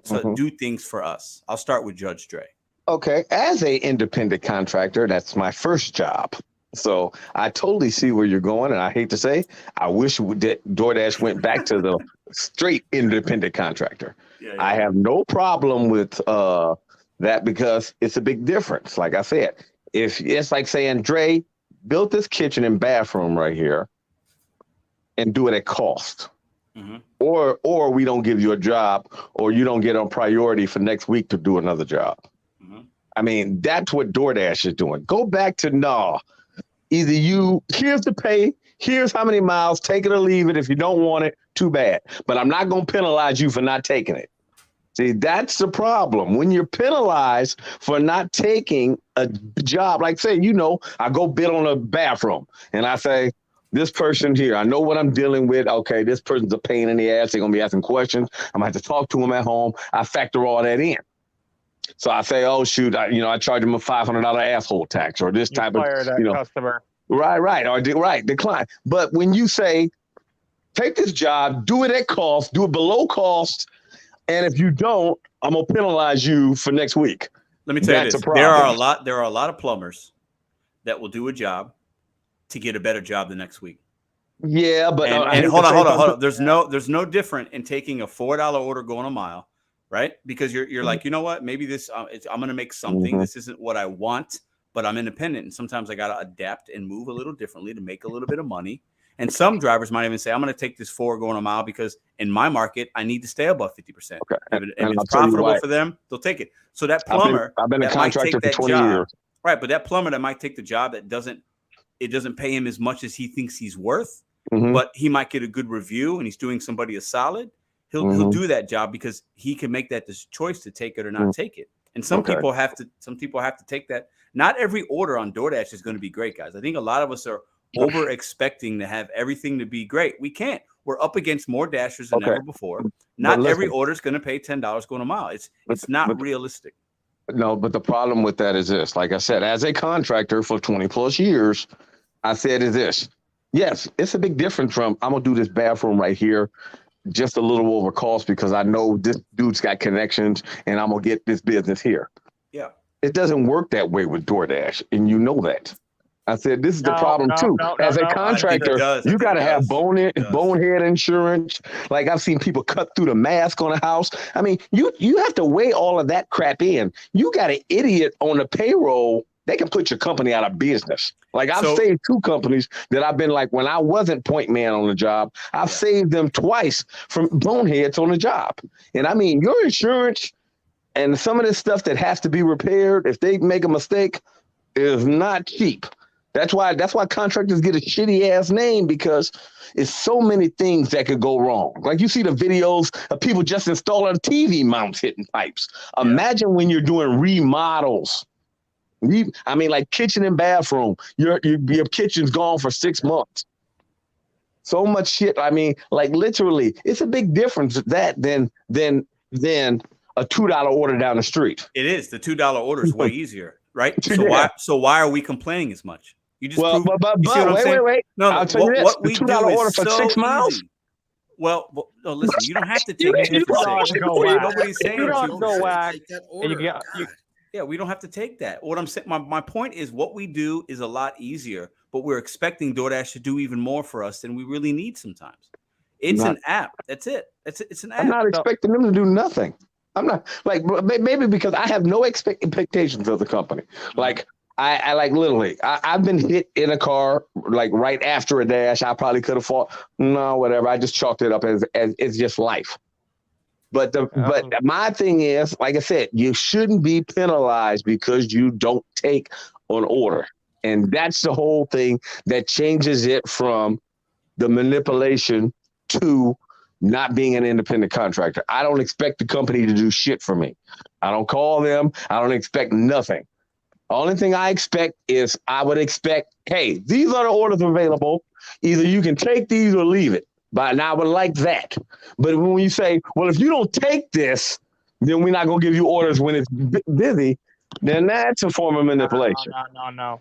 to do things for us? I'll start with Judge Dre. Okay, as a independent contractor, that's my first job. So I totally see where you're going, and I hate to say, I wish DoorDash went back to the straight independent contractor. Yeah. I have no problem with that because it's a big difference. Like I said, if it's like saying, Dre, built this kitchen and bathroom right here and do it at cost. Or we don't give you a job, or you don't get on priority for next week to do another job. I mean, that's what DoorDash is doing. Go back to either here's the pay, here's how many miles, take it or leave it. If you don't want it, too bad. But I'm not going to penalize you for not taking it. See, that's the problem. When you're penalized for not taking a job, like say, I go bid on a bathroom and I say, this person here, I know what I'm dealing with. Okay, this person's a pain in the ass. They're going to be asking questions. I'm going to have to talk to them at home. I factor all that in. So I say, oh, shoot, I charge them a $500 asshole tax or this type of, customer. Right, decline. But when you say, take this job, do it at cost, do it below cost, and if you don't, I'm going to penalize you for next week. Let me tell you this. There are a lot of plumbers that will do a job to get a better job the next week. Yeah, but and hold on. There's no different in taking a $4 order going a mile, right? Because you're like, you know what? Maybe this I'm going to make something. This isn't what I want, but I'm independent, and sometimes I got to adapt and move a little differently to make a little bit of money. And some drivers might even say, I'm going to take this 4 going a mile because in my market, I need to stay above 50%. Okay. If it's profitable for them, they'll take it. So that plumber, I've been a contractor for 20 years. Right, but that plumber that might take the job that doesn't pay him as much as he thinks he's worth, but he might get a good review and he's doing somebody a solid. He'll do that job because he can make that choice to take it or not take it. And some people have to take that. Not every order on DoorDash is going to be great, guys. I think a lot of us are over expecting to have everything to be great. We can't. We're up against more dashers than ever before. Not every order is going to pay $10 going a mile. It's not realistic. No, but the problem with that is this. Like I said, as a contractor for 20 plus years, I said is this. Yes, it's a big difference from I'm going to do this bathroom right here just a little over cost because I know this dude's got connections and I'm going to get this business here. Yeah. It doesn't work that way with DoorDash, and you know that. I said, this is the problem too. As a contractor, you got to have bonehead insurance. Like I've seen people cut through the mask on a house. I mean, you have to weigh all of that crap in. You got an idiot on the payroll. They can put your company out of business. Like I've saved 2 companies that I've been like, when I wasn't point man on the job, I've saved them twice from boneheads on the job. And I mean, your insurance and some of this stuff that has to be repaired, if they make a mistake, is not cheap. That's why contractors get a shitty ass name, because it's so many things that could go wrong. Like you see the videos of people just installing TV mounts hitting pipes. Imagine when you're doing remodels. I mean, like kitchen and bathroom, your kitchen's gone for 6 months. So much shit. I mean, like literally, it's a big difference that than a $2 order down the street. It is. The $2 order is way easier, right? So why are we complaining as much? You just wait. No, I'll tell you this. The $2 order for 6 miles. Easy. Well, no, listen. You don't have to take it for 6. Nobody's saying you don't go whack. Yeah, we don't have to take that. What I'm saying, my point is, what we do is a lot easier, but we're expecting DoorDash to do even more for us than we really need sometimes. It's an app. That's it. It's an app. I'm not expecting them to do nothing. I'm not like, maybe because I have no expectations of the company. Like I like literally, I've been hit in a car like right after a dash. I probably could have fought. No, whatever. I just chalked it up as it's just life. But my thing is, like I said, you shouldn't be penalized because you don't take on order. And that's the whole thing that changes it from the manipulation to not being an independent contractor. I don't expect the company to do shit for me. I don't call them. I don't expect nothing. The only thing I expect is I would expect, hey, these are the orders available. Either you can take these or leave it. But I would like that. But when you say, well, if you don't take this, then we're not going to give you orders when it's busy, then that's a form of manipulation.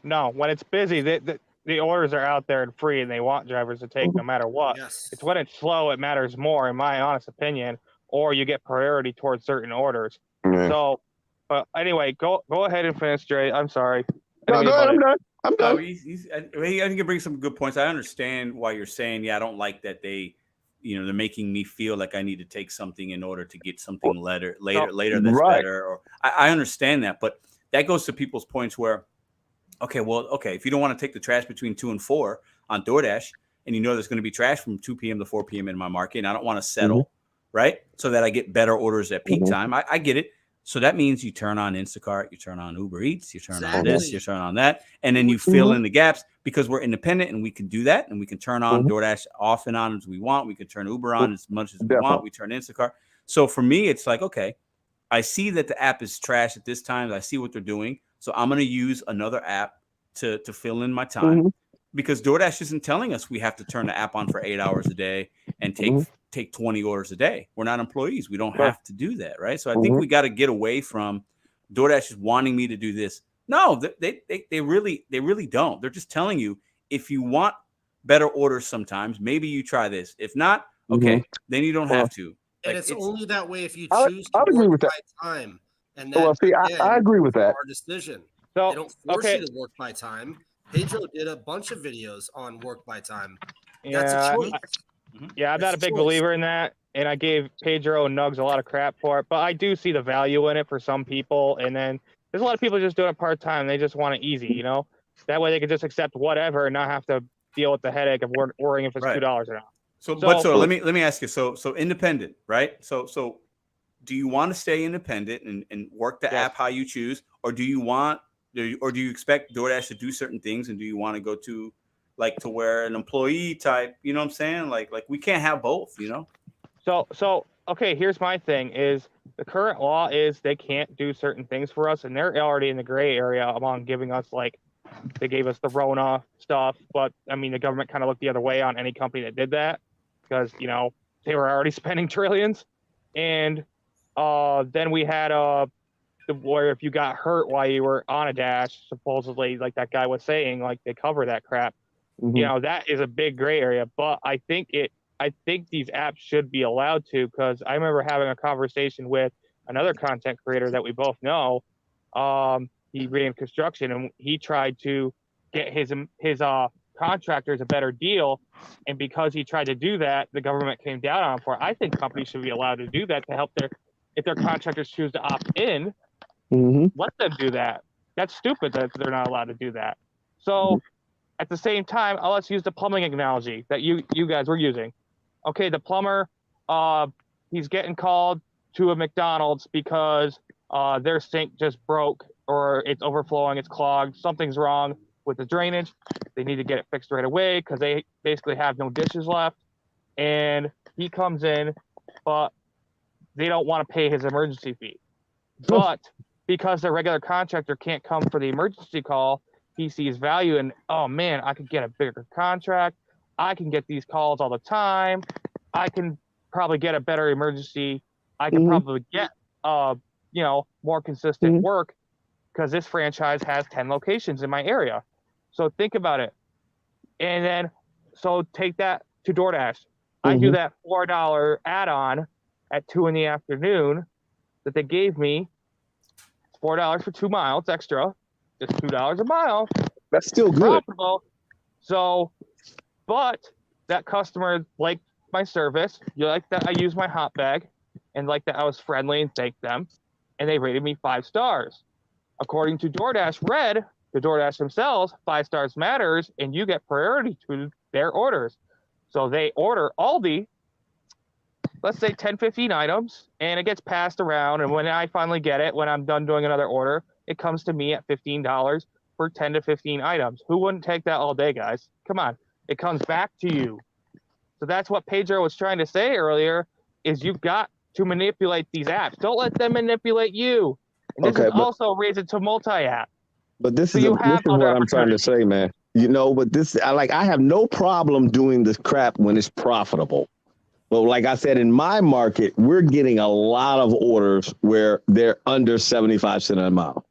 No. When it's busy, the orders are out there and free, and they want drivers to take no matter what. Yes. It's when it's slow, it matters more, in my honest opinion, or you get priority towards certain orders. Yeah. So, but anyway, go ahead and finish, Dre. I'm sorry. No, go ahead, I'm done. No, I think it brings some good points. I understand why you're saying, yeah, I don't like that they're making me feel like I need to take something in order to get something later that's right. better. Or I understand that, but that goes to people's points where, okay, if you don't want to take the trash between 2 and 4 on DoorDash, and you know there's going to be trash from 2 p.m. to 4 p.m. in my market, and I don't want to settle, right? So that I get better orders at peak time. I get it. So that means you turn on Instacart, you turn on Uber Eats, you turn on this, you turn on that, and then you fill in the gaps because we're independent and we can do that, and we can turn on DoorDash off and on as we want. We can turn Uber on as much as we want. We turn Instacart. So for me, it's like, okay, I see that the app is trash at this time. I see what they're doing. So I'm going to use another app to fill in my time because DoorDash isn't telling us we have to turn the app on for 8 hours a day and take 20 orders a day. We're not employees. We don't have to do that, right? So I think we got to get away from DoorDash is wanting me to do this. No, they really don't. They're just telling you if you want better orders sometimes, maybe you try this. If not, okay, then you don't have to. And Like, it's only that way if you I choose to agree work with that. by time. And Well, see, I agree with that. Our decision. So, They don't force you to work by time. Pedro did a bunch of videos on work by time. That's a choice. Yeah, I'm not a big believer in that, and I gave Pedro and Nugs a lot of crap for it, but I do see the value in it for some people, and then there's a lot of people just doing it part-time. They just want it easy, you know? That way they can just accept whatever and not have to deal with the headache of worrying if it's $2 or not. So let me ask you. So independent, right? So do you want to stay independent and work the app how you choose, or do you expect DoorDash to do certain things, and do you want to go to to where an employee type? You know what I'm saying? Like we can't have both, you know? So okay, here's my thing: is the current law is they can't do certain things for us, and they're already in the gray area among giving us they gave us the Rona stuff, but I mean the government kind of looked the other way on any company that did that because they were already spending trillions, and then we had where if you got hurt while you were on a dash, supposedly like that guy was saying, they cover that crap. That is a big gray area, but I think these apps should be allowed to, because I remember having a conversation with another content creator that we both know. He ran construction, and he tried to get his contractors a better deal, and because he tried to do that, the government came down on him for it. I think companies should be allowed to do that to help if their contractors choose to opt in, let them do that. That's stupid that they're not allowed to do that. So at the same time, let's use the plumbing analogy that you guys were using. Okay, the plumber, he's getting called to a McDonald's because their sink just broke, or it's overflowing, it's clogged, something's wrong with the drainage. They need to get it fixed right away because they basically have no dishes left. And he comes in, but they don't want to pay his emergency fee. But because the regular contractor can't come for the emergency call, he sees value in, oh man, I could get a bigger contract. I can get these calls all the time. I can probably get a better emergency. I can probably get, more consistent work because this franchise has 10 locations in my area. So think about it. And then, so take that to DoorDash. I do that $4 add-on at 2 p.m. that they gave me. It's $4 for 2 miles extra. Just $2 a mile. That's still good. Profitable. So, but that customer liked my service. You like that I used my hot bag, and like that I was friendly and thanked them, and they rated me 5 stars. According to DoorDash Red, the DoorDash themselves, 5 stars matters, and you get priority to their orders. So they order Aldi, let's say 10, 15 items, and it gets passed around. And when I finally get it, when I'm done doing another order, it comes to me at $15. for 10 to 15 items. Who wouldn't take that all day, guys? Come on. It comes back to you. So that's what Pedro was trying to say earlier, is you've got to manipulate these apps. Don't let them manipulate you. And this is also reason to multi-app. But this So is you this have is other what I'm trying to opportunities. say, man. You know, but I have no problem doing this crap when it's profitable. But like I said, in my market, we're getting a lot of orders where they're under 75 cents a mile.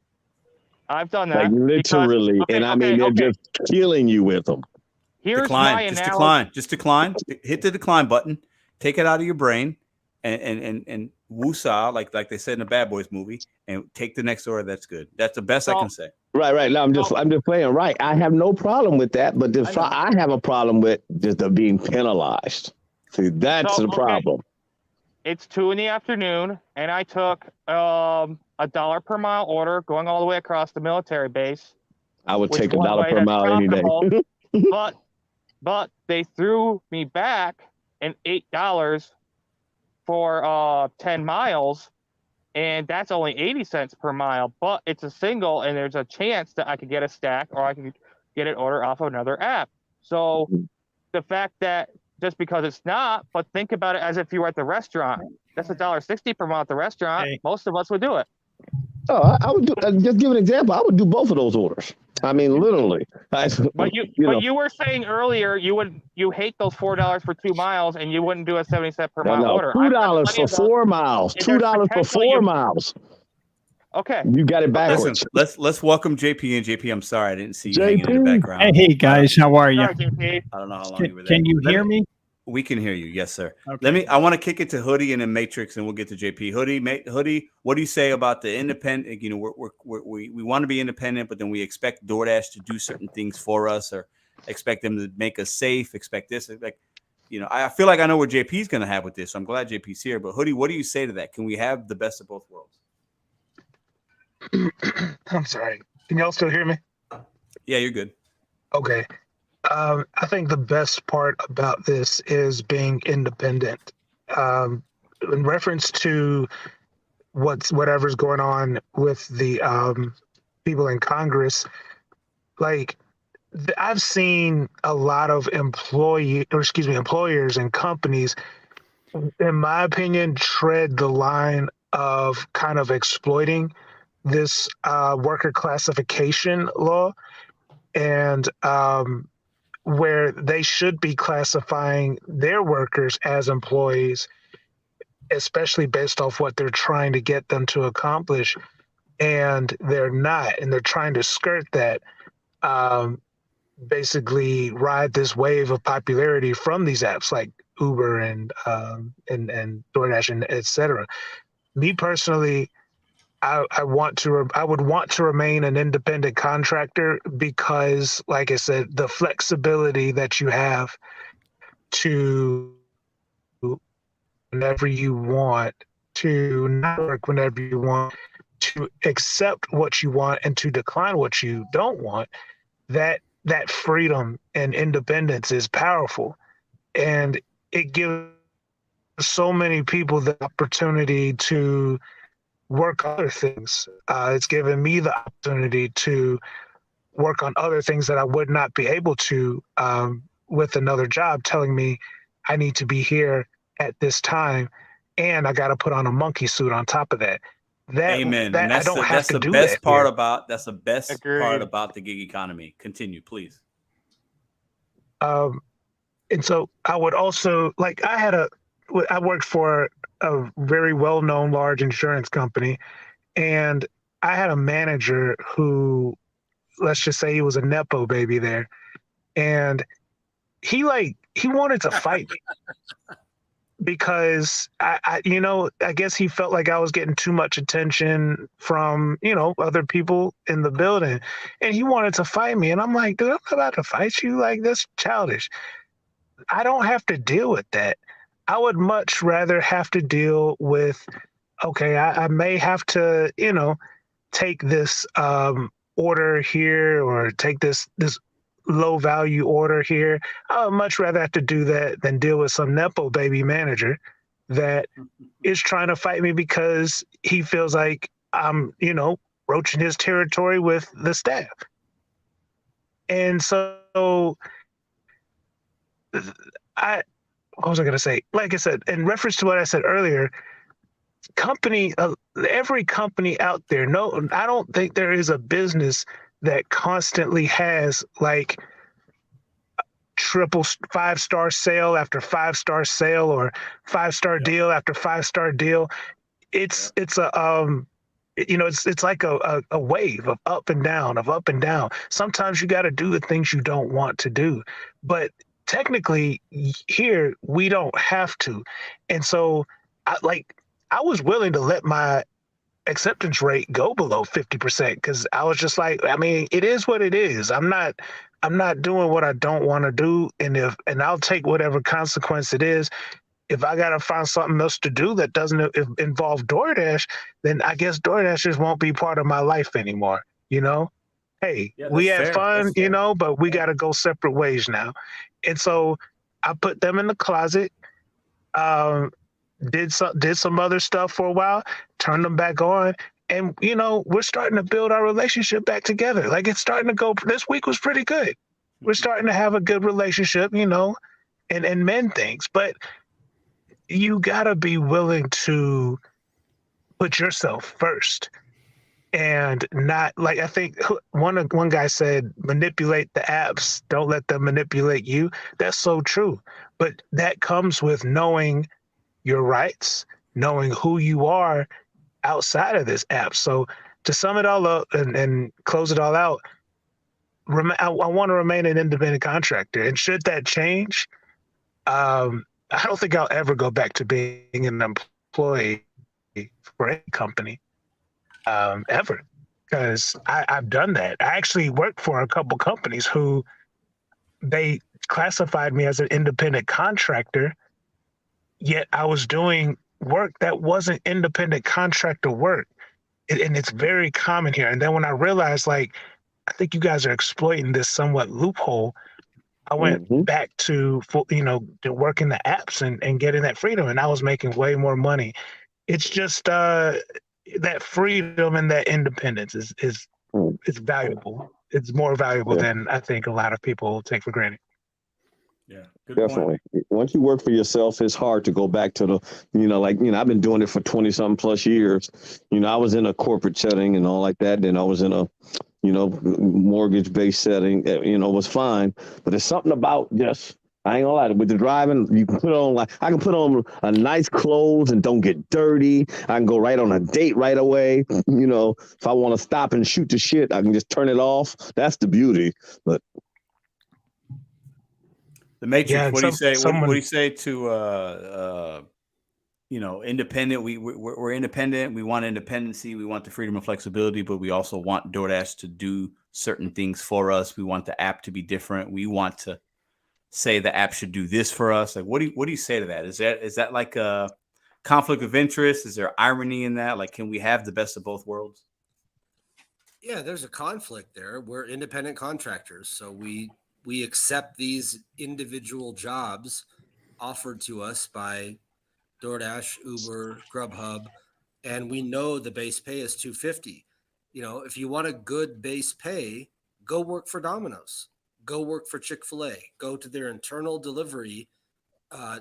I've done that. Like literally. Because, and they're just killing you with them. Here's my analogy. Just decline. Hit the decline button. Take it out of your brain, and woosah, like they said in the Bad Boys movie, and take the next order. That's good. That's the best I can say. Right. No, I'm just playing. Right. I have no problem with that, but I have a problem with just being penalized. See, that's the problem. It's 2 PM, and I took $1 per mile order going all the way across the military base. I would take $1 per mile any day. But they threw me back an $8 for 10 miles, and that's only 80 cents per mile. But it's a single, and there's a chance that I could get a stack, or I could get an order off of another app. So the fact that just because it's not, but think about it as if you were at the restaurant. That's $1.60 per mile at the restaurant. Hey. Most of us would do it. Oh, I would do. Just give an example. I would do both of those orders. I mean, literally. But you were saying earlier you hate those $4 for 2 miles, and you wouldn't do a 70-cent per mile order. $2 for 4 miles. $2 for 4 miles. Okay. You got it backwards. Listen, let's welcome JP. And JP, I'm sorry I didn't see you hanging in the background. Hey guys, how are you? Sorry, JP. I don't know how long you were there. Can you hear me? We can hear you, yes, sir. Okay. I want to kick it to Hoodie and then Matrix, and we'll get to JP. Hoodie, what do you say about the independent? You know, we want to be independent, but then we expect DoorDash to do certain things for us, or expect them to make us safe. Expect this, like, you know, I feel like I know what JP's going to have with this. So I'm glad JP's here. But Hoodie, what do you say to that? Can we have the best of both worlds? I'm sorry. Can y'all still hear me? Yeah, you're good. Okay. I think the best part about this is being independent. In reference to whatever's going on with the people in Congress, like I've seen a lot of employers and companies, in my opinion, tread the line of kind of exploiting this worker classification law, and where they should be classifying their workers as employees, especially based off what they're trying to get them to accomplish, and they're not, and they're trying to skirt that, basically ride this wave of popularity from these apps like Uber and DoorDash and et cetera. Me personally, I would want to remain an independent contractor because, like I said, the flexibility that you have to whenever you want, to not work whenever you want, to accept what you want and to decline what you don't want, that freedom and independence is powerful. And it gives so many people the opportunity to work on other things. It's given me the opportunity to work on other things that I would not be able to with another job telling me I need to be here at this time, and I got to put on a monkey suit on top of that. Amen. That That's I don't have to the do best that part here. that's the best part about the gig economy. Continue, please. And so I would also, like, I worked for a very well-known large insurance company, and I had a manager who, let's just say he was a Nepo baby there. And he wanted to fight me because I guess he felt like I was getting too much attention from, other people in the building, and he wanted to fight me. And I'm like, dude, I'm not about to fight you. Like, that's childish. I don't have to deal with that. I would much rather have to deal with, okay, I may have to, take this order here or take this low value order here. I would much rather have to do that than deal with some Nepo baby manager that is trying to fight me because he feels like I'm, roaching his territory with the staff. And so what was I going to say? Like I said, in reference to what I said earlier, every company out there, no, I don't think there is a business that constantly has like triple 5-star sale after 5-star sale or 5-star deal after 5-star deal. It's a it's like a wave of up and down, of up and down. Sometimes you got to do the things you don't want to do, but technically here we don't have to. And so I was willing to let my acceptance rate go below 50% because I was just like, I mean, it is what it is. I'm not doing what I don't want to do, and I'll take whatever consequence it is. If I gotta find something else to do that doesn't involve DoorDash, then I guess DoorDash just won't be part of my life anymore. You know, hey, we had fun, you know, but we gotta go separate ways now. And so I put them in the closet. Did some other stuff for a while, turned them back on, and you know, we're starting to build our relationship back together. Like it's starting to go. This week was pretty good. We're starting to have a good relationship, you know, and mend things. But you gotta be willing to put yourself first, and not like I think one guy said, manipulate the apps, don't let them manipulate you. That's so true. But that comes with knowing your rights, knowing who you are outside of this app. So to sum it all up and close it all out, I want to remain an independent contractor. And should that change, I don't think I'll ever go back to being an employee for any company, ever, because I've done that. I actually worked for a couple companies who they classified me as an independent contractor, yet I was doing work that wasn't independent contractor work. And it's very common here. And then when I realized, like, I think you guys are exploiting this somewhat loophole, I went back to, you know, to working the apps and getting that freedom. And I was making way more money. It's just that freedom and that independence is valuable. It's more valuable than I think a lot of people take for granted. Yeah, good definitely. point. Once you work for yourself, it's hard to go back to the, you know, like, you know, I've been doing it for 20 something plus years. You know, I was in a corporate setting and all like that. Then I was in a, you know, mortgage based setting, you know, was fine. But there's something about just, I ain't gonna lie, with the driving, you can put on like, I can put on a nice clothes and don't get dirty. I can go right on a date right away. You know, if I want to stop and shoot the shit, I can just turn it off. That's the beauty. But The Matrix. What do you say? What do you say to you know, independent? We're independent. We want independency. We want the freedom and flexibility, but we also want DoorDash to do certain things for us. We want the app to be different. We want to say the app should do this for us. Like, what do you say to that? Is that like a conflict of interest? Is there irony in that? Like, can we have the best of both worlds? Yeah, there's a conflict there. We're independent contractors, so we accept these individual jobs offered to us by DoorDash, Uber, Grubhub, and we know the base pay is $250. You know, if you want a good base pay, go work for Domino's, go work for Chick-fil-A, go to their internal delivery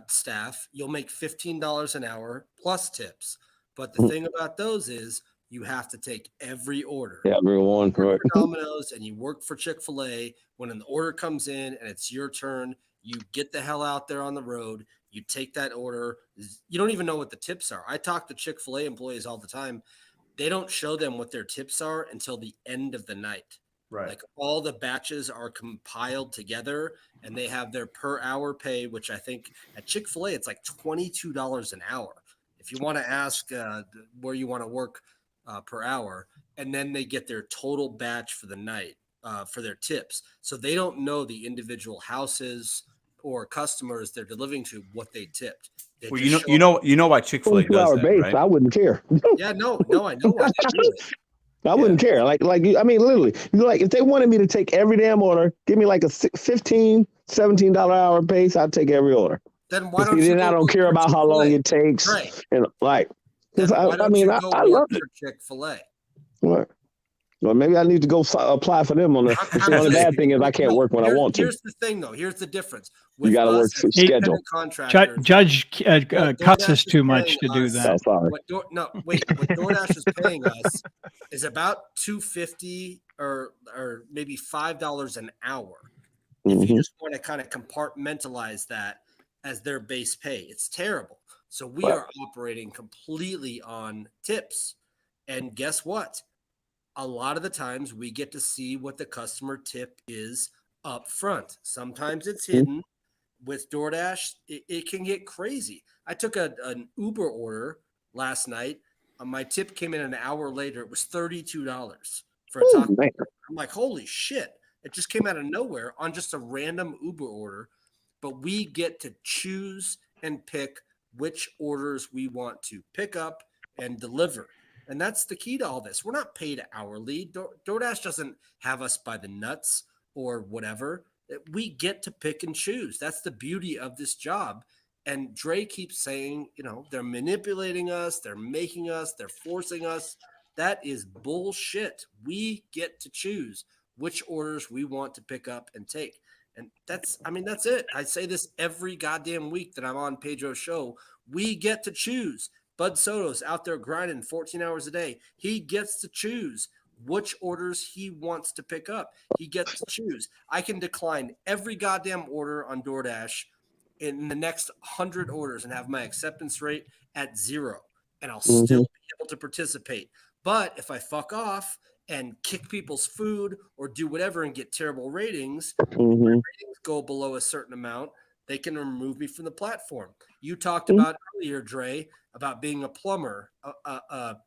staff. You'll make $15 an hour plus tips. But the thing about those is you have to take every order. Yeah, everyone, right? Domino's and you work for Chick-fil-A. When an order comes in and it's your turn, you get the hell out there on the road. You take that order. You don't even know what the tips are. I talk to Chick-fil-A employees all the time. They don't show them what their tips are until the end of the night. Right. Like all the batches are compiled together and they have their per hour pay, which I think at Chick-fil-A, it's like $22 an hour. If you want to ask where you want to work per hour, and then they get their total batch for the night for their tips. So they don't know the individual houses or customers they're delivering to what they tipped. They well, you know why Chick-fil-A does that, base, right? I wouldn't care. Yeah, no, I know why they do it. I wouldn't care. Like, I mean, literally, like if they wanted me to take every damn order, give me like a $15, $17 hour base, I'd take every order. Then why don't you? Then I don't care about how long it takes. Right. And like, then why don't you go I love for Chick-fil-A. What? Well, maybe I need to go apply for them on the. The only bad thing is I can't work when I want to. Here's the thing, though. Here's the difference. You got to work schedule. Judge cuts us too much to do that. Oh, sorry. What DoorDash is paying us is about $2.50 or maybe $5 an hour. If you just want to kind of compartmentalize that as their base pay, it's terrible. So we are operating completely on tips. And guess what? A lot of the times we get to see what the customer tip is up front. Sometimes it's hidden. With DoorDash, it can get crazy. I took an Uber order last night. My tip came in an hour later. It was $32 for a taco. I'm like, holy shit. It just came out of nowhere on just a random Uber order. But we get to choose and pick which orders we want to pick up and deliver. And that's the key to all this. We're not paid hourly. DoorDash doesn't have us by the nuts or whatever. We get to pick and choose. That's the beauty of this job. And Dre keeps saying, they're manipulating us. They're making us. They're forcing us. That is bullshit. We get to choose which orders we want to pick up and take. And that's it. I say this every goddamn week that I'm on Pedro's show. We get to choose. Bud Soto's out there grinding 14 hours a day. He gets to choose which orders he wants to pick up. He gets to choose. I can decline every goddamn order on DoorDash in the next 100 orders and have my acceptance rate at 0, and I'll still be able to participate. But if I fuck off and kick people's food or do whatever and get terrible ratings, if my ratings go below a certain amount, they can remove me from the platform. You talked about earlier, Dre, about being a plumber,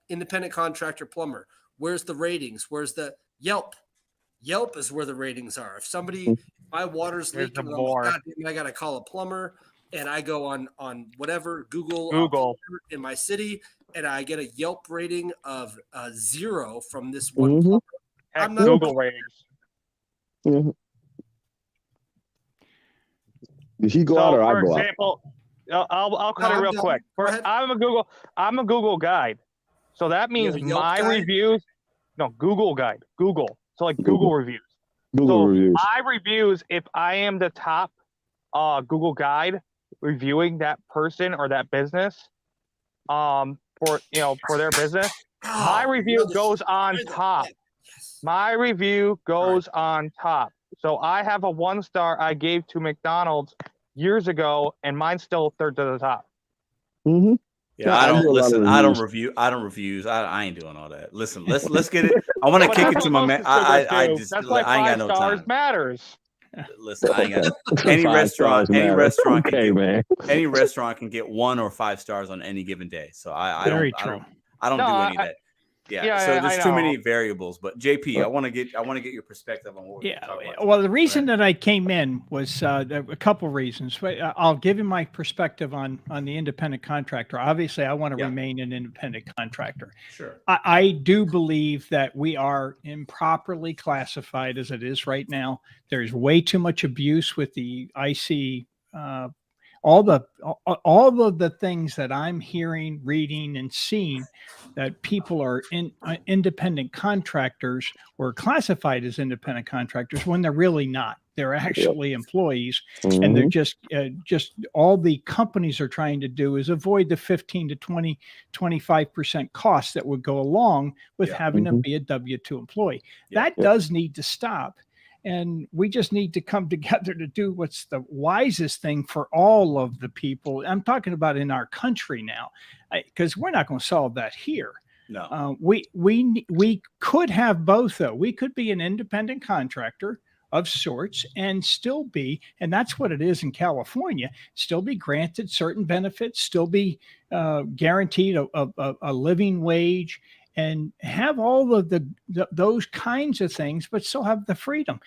independent contractor plumber. Where's the ratings? Where's the Yelp? Yelp is where the ratings are. If my water's leaking, I got to call a plumber, and I go on whatever, Google in my city, and I get a Yelp rating of 0 from this one plumber. I'm not Google ratings. Did he go out or I go out? For example, I'll cut it real quick. I'm a Google guide. So that means my reviews, Google guide, Google. So like Google reviews. Reviews. My reviews, if I am the top Google guide reviewing that person or that business, for their business, my review goes on top. My review goes on top. So I have a 1-star I gave to McDonald's years ago, and mine's still third to the top. Yeah, I don't listen. I don't reviews. I ain't doing all that. Listen, let's get it. I want to kick it to my man. I ain't got no time. Matters. Listen, I ain't got any restaurant can get 1 or 5 stars on any given day. So I don't do any of that. Yeah, so there's too many variables. But JP, I want to get your perspective on what we're talking about. Well, the reason that I came in was a couple reasons. I'll give you my perspective on the independent contractor. Obviously, I want to remain an independent contractor. Sure. I do believe that we are improperly classified as it is right now. There's way too much abuse with the IC. All of the things that I'm hearing, reading, and seeing that people are independent contractors or classified as independent contractors when they're really not. They're actually employees, and they're just all the companies are trying to do is avoid the 15 to 25% costs that would go along with having to be a W-2 employee. That does need to stop. And we just need to come together to do what's the wisest thing for all of the people. I'm talking about in our country now, because we're not going to solve that here. No, we could have both, though. We could be an independent contractor of sorts and still be, and that's what it is in California, still be granted certain benefits, still be guaranteed a living wage, and have all of those kinds of things, but still have the freedom.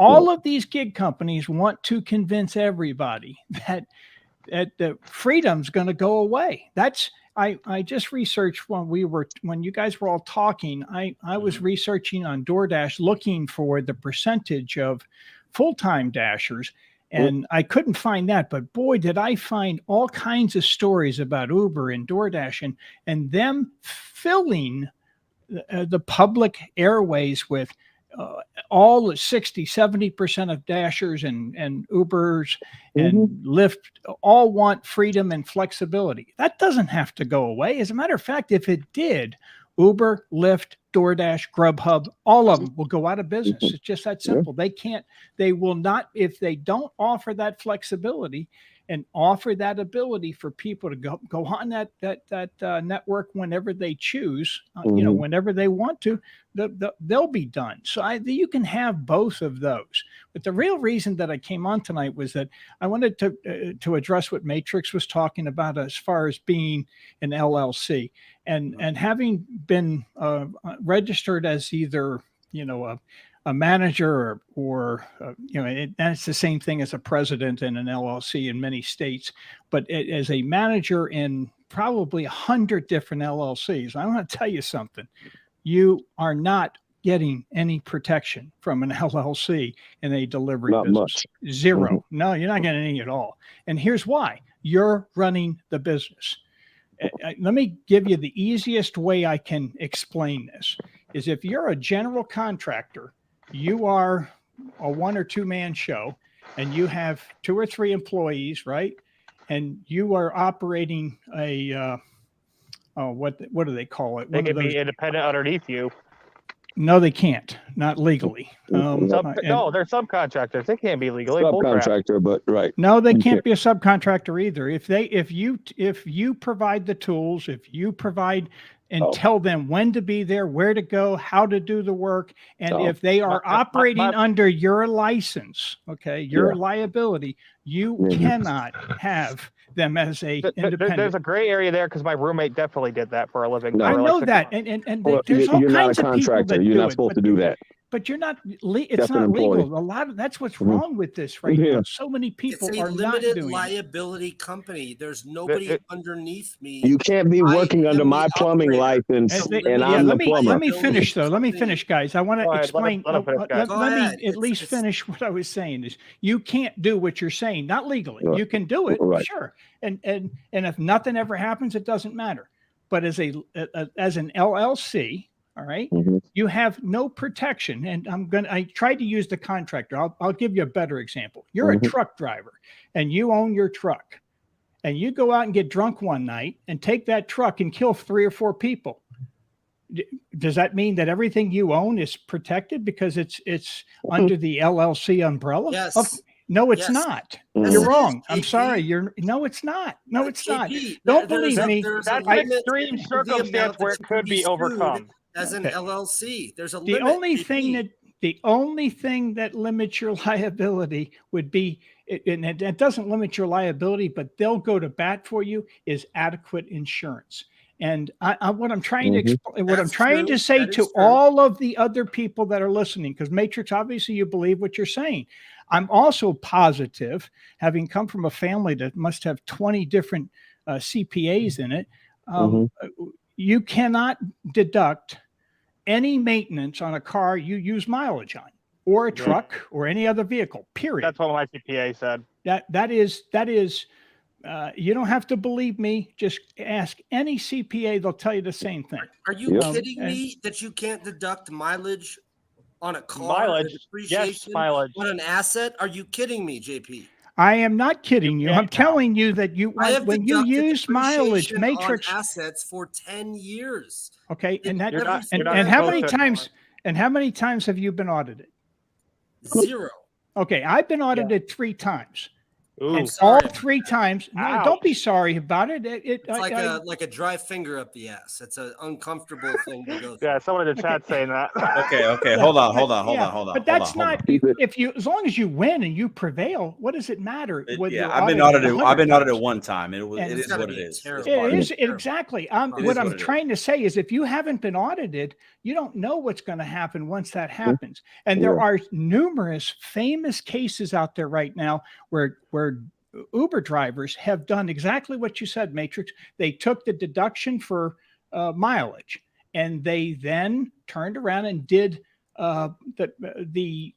All of these gig companies want to convince everybody that the freedom's going to go away. I just researched when you guys were all talking. I was researching on DoorDash, looking for the percentage of full-time dashers. And I couldn't find that, but boy, did I find all kinds of stories about Uber and DoorDash and them filling the public airways with all 60-70% of Dashers and Ubers and Lyft all want freedom and flexibility. That doesn't have to go away. As a matter of fact, if it did, Uber, Lyft, DoorDash, Grubhub, all of them will go out of business. It's just that simple. They will not, if they don't offer that flexibility and offer that ability for people to go on that network whenever they choose, whenever they want to, they'll be done. So you can have both of those. But the real reason that I came on tonight was that I wanted to address what Matrix was talking about as far as being an LLC and having been registered as either a manager or that's the same thing as a president in an LLC in many states, but as a manager in probably 100 different LLCs. I want to tell you something. You are not getting any protection from an LLC in a delivery business. Much. Zero. No, you're not getting any at all. And here's why. You're running the business. Let me give you the easiest way I can explain this is if you're a general contractor, you are a 1 or 2 man show and you have 2 or 3 employees, right? And you are operating a, what do they call it? They can be independent underneath you. No, they can't. Not legally. No, they're subcontractors. They can't be legally. Subcontractor, but right. No, they can't be a subcontractor either. If you provide the tools, if you provide and tell them when to be there, where to go, how to do the work, and if they are operating under your license, your liability, you cannot have them as a independent. There's a gray area there because my roommate definitely did that for a living. I know that, and there's all kinds of people that you're not supposed to do that. But you're not. It's not legal. That's what's wrong with this right now. So many people are not doing it. It's a limited liability company. There's nobody underneath me. You can't be working under my plumbing license, and I'm the plumber. Let me finish though. Let me finish, guys. I want to explain. Let me at least finish what I was saying. Is you can't do what you're saying, not legally. You can do it, sure. And if nothing ever happens, it doesn't matter. But as an LLC. All right. You have no protection. And I tried to use the contractor. I'll give you a better example. You're a truck driver and you own your truck and you go out and get drunk one night and take that truck and kill 3 or 4 people. Does that mean that everything you own is protected because it's under the LLC umbrella? Yes. No, it's not. You're wrong. I'm sorry. No, it's not. No, it's not. Don't believe me. That's an extreme circumstance where it could be overcome. As an LLC, there's a limit. The only thing that limits your liability would be, and it doesn't limit your liability, but they'll go to bat for you, is adequate insurance. And what I'm trying to say to all of the other people that are listening, because Matrix, obviously you believe what you're saying. I'm also positive, having come from a family that must have 20 different CPAs in it, you cannot deduct any maintenance on a car you use mileage on, or a truck, or any other vehicle. Period. That's what my CPA said. That is. You don't have to believe me. Just ask any CPA; they'll tell you the same thing. Are you kidding me that you can't deduct mileage on a car? Yes, mileage on an asset. Are you kidding me, JP? I am not kidding you. I'm telling you that when you use mileage, Matrix on assets for 10 years. Okay, and how many times have you been audited? 0. Okay, I've been audited 3 times. Ooh, and all 3 times. No, don't be sorry about it. It's like a dry finger up the ass. It's an uncomfortable thing to go through. Yeah, someone in the chat saying that. Okay. Hold on. But that's not. As long as you win and you prevail, what does it matter? I've been audited 1 time. It is what it is. It is exactly. What I'm trying to say is, if you haven't been audited, you don't know what's going to happen once that happens. And there are numerous famous cases out there right now where Uber drivers have done exactly what you said, Matrix. They took the deduction for mileage, and they then turned around and did the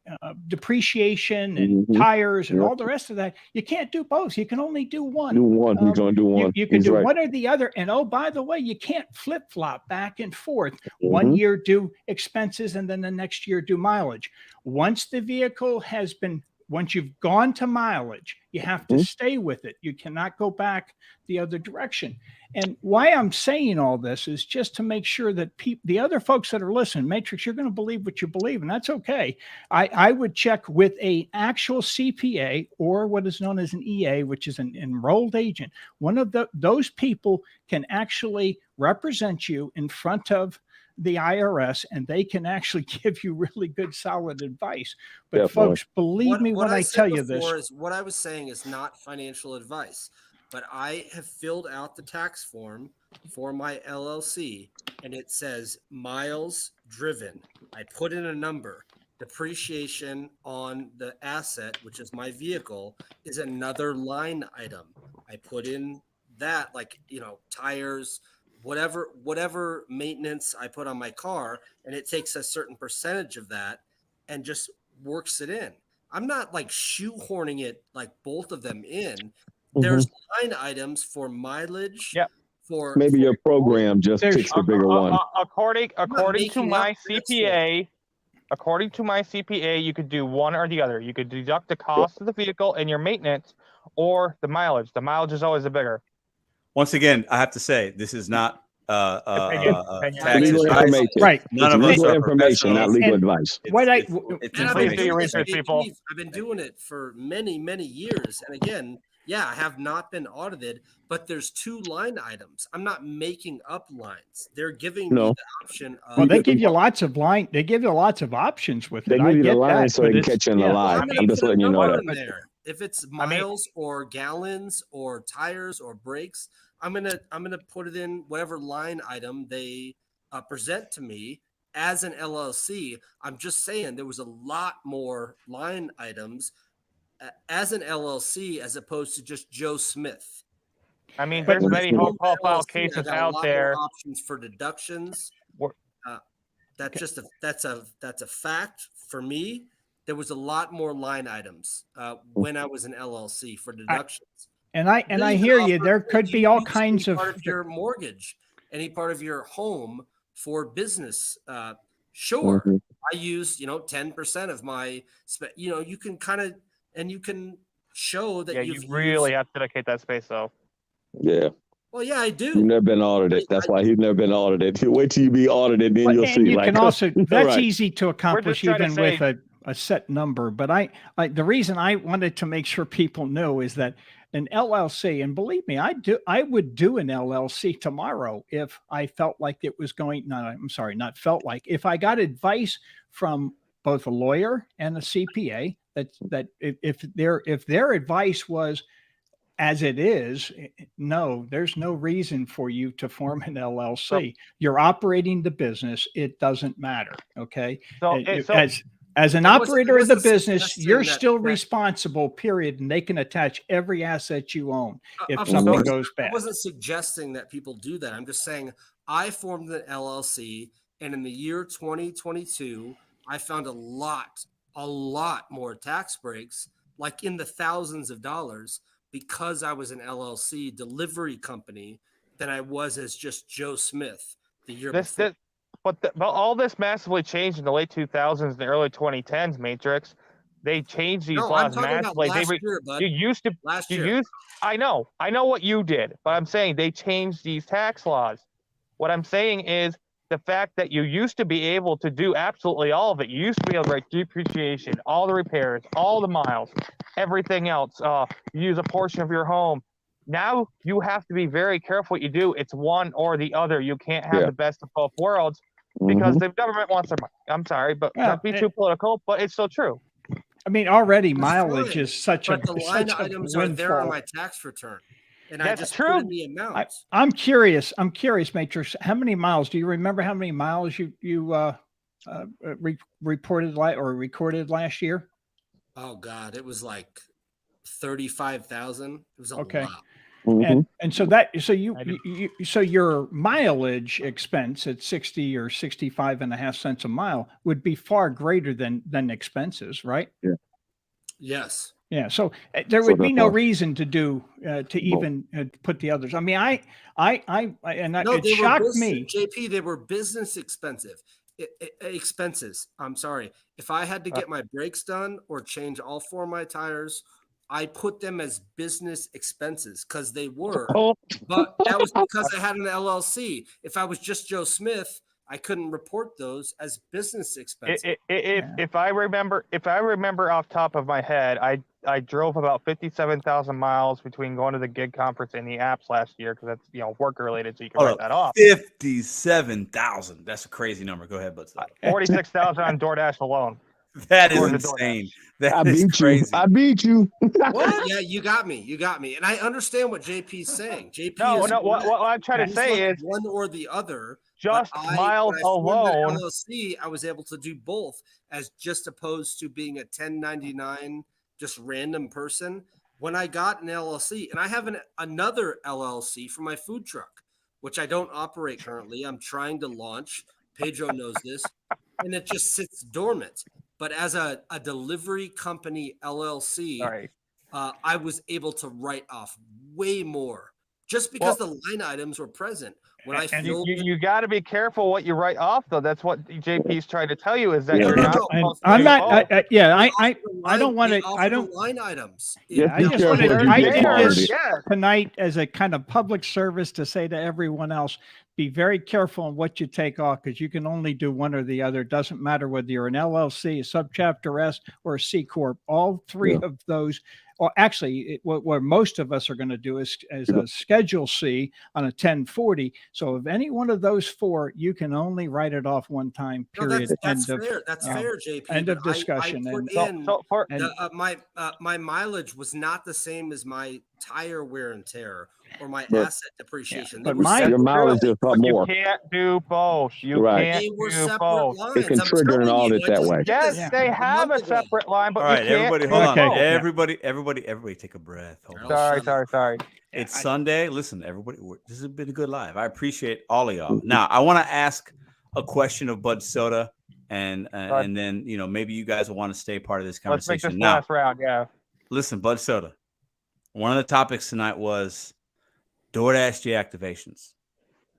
depreciation and tires and all the rest of that. You can't do both. You can only do one. Do one. He's going to do one. You can He's do right. one or the other. And oh, by the way, you can't flip flop back and forth. One year do expenses and then the next year do mileage. Once the vehicle has been, once you've gone to mileage, you have to stay with it. You cannot go back the other direction. And why I'm saying all this is just to make sure that the other folks that are listening, Matrix, you're going to believe what you believe, and that's okay. I would check with a actual CPA or what is known as an EA, which is an enrolled agent. One of those people can actually represent you in front of the IRS, and they can actually give you really good, solid advice. But folks, believe me when I tell you this. What I was saying is not financial advice, but I have filled out the tax form for my LLC, and it says miles driven. I put in a number. Depreciation on the asset, which is my vehicle, is another line item. I put in that, like, tires, whatever maintenance I put on my car, and it takes a certain percentage of that and just works it in. I'm not like shoehorning it, like both of them in. There's line items for mileage. Yep. For maybe your program just picks the bigger one. According to my CPA, you could do one or the other. You could deduct the cost of the vehicle and your maintenance, or the mileage. The mileage is always the bigger. Once again, I have to say, this is not tax legal advice. information. Right. None of us legal are information, not legal And advice. It's I've been doing it for many, many years. And again, I have not been audited, but there's 2 line items. I'm not making up lines. They're giving me the option of. Well, they give you lots of They give you lots of options with it. They give you the line so they can catch you in the lie. I'm just letting you know that. If it's miles or gallons or tires or brakes, I'm gonna put it in whatever line item they present to me as an LLC. I'm just saying there was a lot more line items as an LLC as opposed to just Joe Smith. I mean, there's many home profile cases out there. Options for deductions. That's a fact for me. There was a lot more line items when I was an LLC for deductions. I hear you. There could be all kinds of part of your mortgage, any part of your home for business. Sure, I use 10% of my. You can kind of, and you can show that. Yeah, you really have to dedicate that space, though. Yeah. Well, yeah, I do. You've never been audited. That's why he's never been audited. Wait till you be audited, then you'll see. You can also. That's easy to accomplish even with a set number. But the reason I wanted to make sure people know is that an LLC, and believe me, I would do an LLC tomorrow if I felt like it was going. Not felt like. If I got advice from both a lawyer and a CPA that if their advice was as it is, no, there's no reason for you to form an LLC. You're operating the business. It doesn't matter. Okay. As an operator of the business, you're still responsible, period. And they can attach every asset you own if something goes bad. I wasn't suggesting that people do that. I'm just saying I formed an LLC, and in the year 2022, I found a lot more tax breaks, like in the thousands of dollars, because I was an LLC delivery company than I was as just Joe Smith the year before. But all this massively changed in the late 2000s and the early 2010s, Matrix. They changed these laws massively. Last year. I know what you did, but I'm saying they changed these tax laws. What I'm saying is the fact that you used to be able to do absolutely all of it. You used to be able to write depreciation, all the repairs, all the miles, everything else. You use a portion of your home. Now you have to be very careful what you do. It's one or the other. You can't have the best of both worlds because the government wants their money. I'm sorry, but not be too political, but it's still true. I mean, already mileage is such but the line items are there on my tax return. And that's I just true. put in the amount. I'm curious, Matrix. How many miles? Do you remember how many miles you reported or recorded last year? Oh God, it was like 35,000. It was a lot. And so so your mileage expense at 60 or 65.5 cents a mile would be far greater than expenses, right? Yeah. Yes. Yeah, so there would be no reason to do to even put the others. I mean, it shocked me. JP, they were business expenses. I'm sorry. If I had to get my brakes done or change all 4 of my tires, I put them as business expenses because they were. But that was because I had an LLC. If I was just Joe Smith, I couldn't report those as business expenses. If I remember off top of my head, I drove about 57,000 miles between going to the gig conference and the apps last year because that's work related, so you can write that off. 57,000. That's a crazy number. Go ahead, Bud. 46,000 on DoorDash alone. That is insane. I beat you. What? Yeah, you got me. And I understand what JP's saying. What I'm trying to say is one or the other. Just miles alone. LLC, I was able to do both as just opposed to being a 1099, just random person. When I got an LLC, and I have another LLC for my food truck, which I don't operate currently. I'm trying to launch. Pedro knows this, and it just sits dormant. But as a delivery company LLC, I was able to write off way more just because the line items were present. When you got to be careful what you write off, though. That's what JP's trying to tell you is that you're not. I don't want to. I don't line items. Yeah, I just want to. I did this tonight as a kind of public service to say to everyone else, be very careful on what you take off because you can only do one or the other. It doesn't matter whether you're an LLC, a subchapter S, or a C corp. All three of those. Well, actually, what most of us are going to do is a Schedule C on a 1040. So if any one of those 4, you can only write it off one time, period. That's fair. That's fair, JP. End of discussion. My mileage was not the same as my tire wear and tear or my asset depreciation. But your mileage is more. You can't do both. They were separate lines. It can trigger an audit that way. Yes, they have a separate line, but all right, everybody, hold on. Everybody, take a breath. Sorry. It's Sunday. Listen, everybody, this has been a good live. I appreciate all of y'all. Now, I want to ask a question of Bud Soda, and then maybe you guys will want to stay part of this conversation. Let's make this last round. Yeah. Listen, Bud Soda. One of the topics tonight was DoorDash deactivations.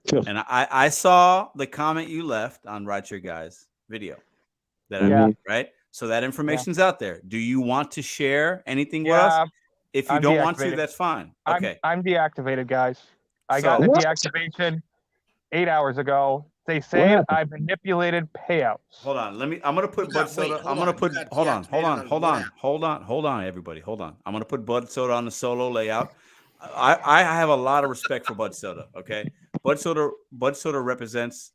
Sure. And I saw the comment you left on Rideshare Guys video. Right? So that information's out there. Do you want to share anything with us? If you don't want to, that's fine. Okay. I'm deactivated, guys. I got the deactivation 8 hours ago. They say I manipulated payouts. Hold on. I'm gonna put Bud Soda. I'm gonna put hold on, everybody. Hold on. I'm gonna put Bud Soda on the solo layout. I have a lot of respect for Bud Soda. Okay. Bud Soda represents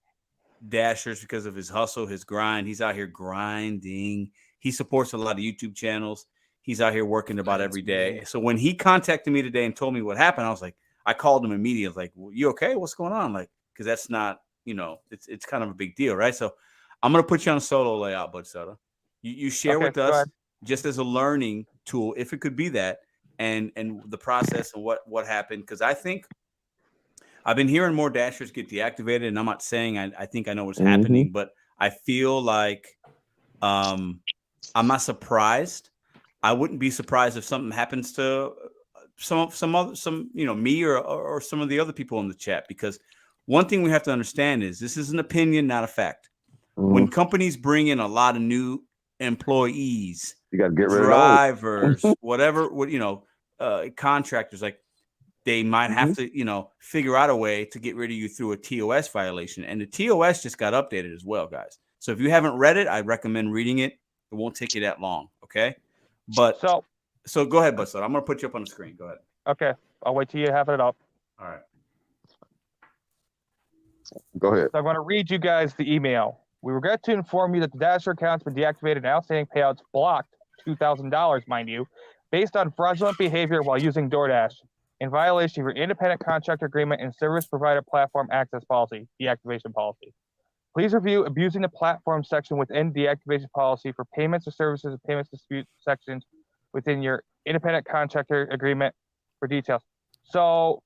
Dashers because of his hustle, his grind. He's out here grinding. He supports a lot of YouTube channels. He's out here working about every day. So when he contacted me today and told me what happened, I called him immediately. I was like, well, you okay? What's going on? Like, because that's not, it's kind of a big deal, right? So I'm going to put you on a solo layout, Bud Soda. You share with us just as a learning tool, if it could be that, and the process and what happened. Because I think I've been hearing more Dashers get deactivated, and I'm not saying I think I know what's happening, but I feel like I'm not surprised. I wouldn't be surprised if something happens to some me or some of the other people in the chat, because one thing we have to understand is this is an opinion, not a fact. When companies bring in a lot of new employees, you got to get rid drivers, whatever, contractors, like they might have to, figure out a way to get rid of you through a TOS violation. And the TOS just got updated as well, guys. So if you haven't read it, I recommend reading it. It won't take you that long. Okay. But so go ahead, Buster. I'm going to put you up on the screen. Go ahead. Okay. I'll wait till you have it up. All right. Go ahead. So I'm going to read you guys the email. We regret to inform you that the Dasher account's been deactivated and outstanding payouts blocked, $2,000, mind you, based on fraudulent behavior while using DoorDash, in violation of your independent contractor agreement and service provider platform access policy, deactivation policy. Please review abusing the platform section within deactivation policy for payments or services and payments dispute sections within your independent contractor agreement for details. So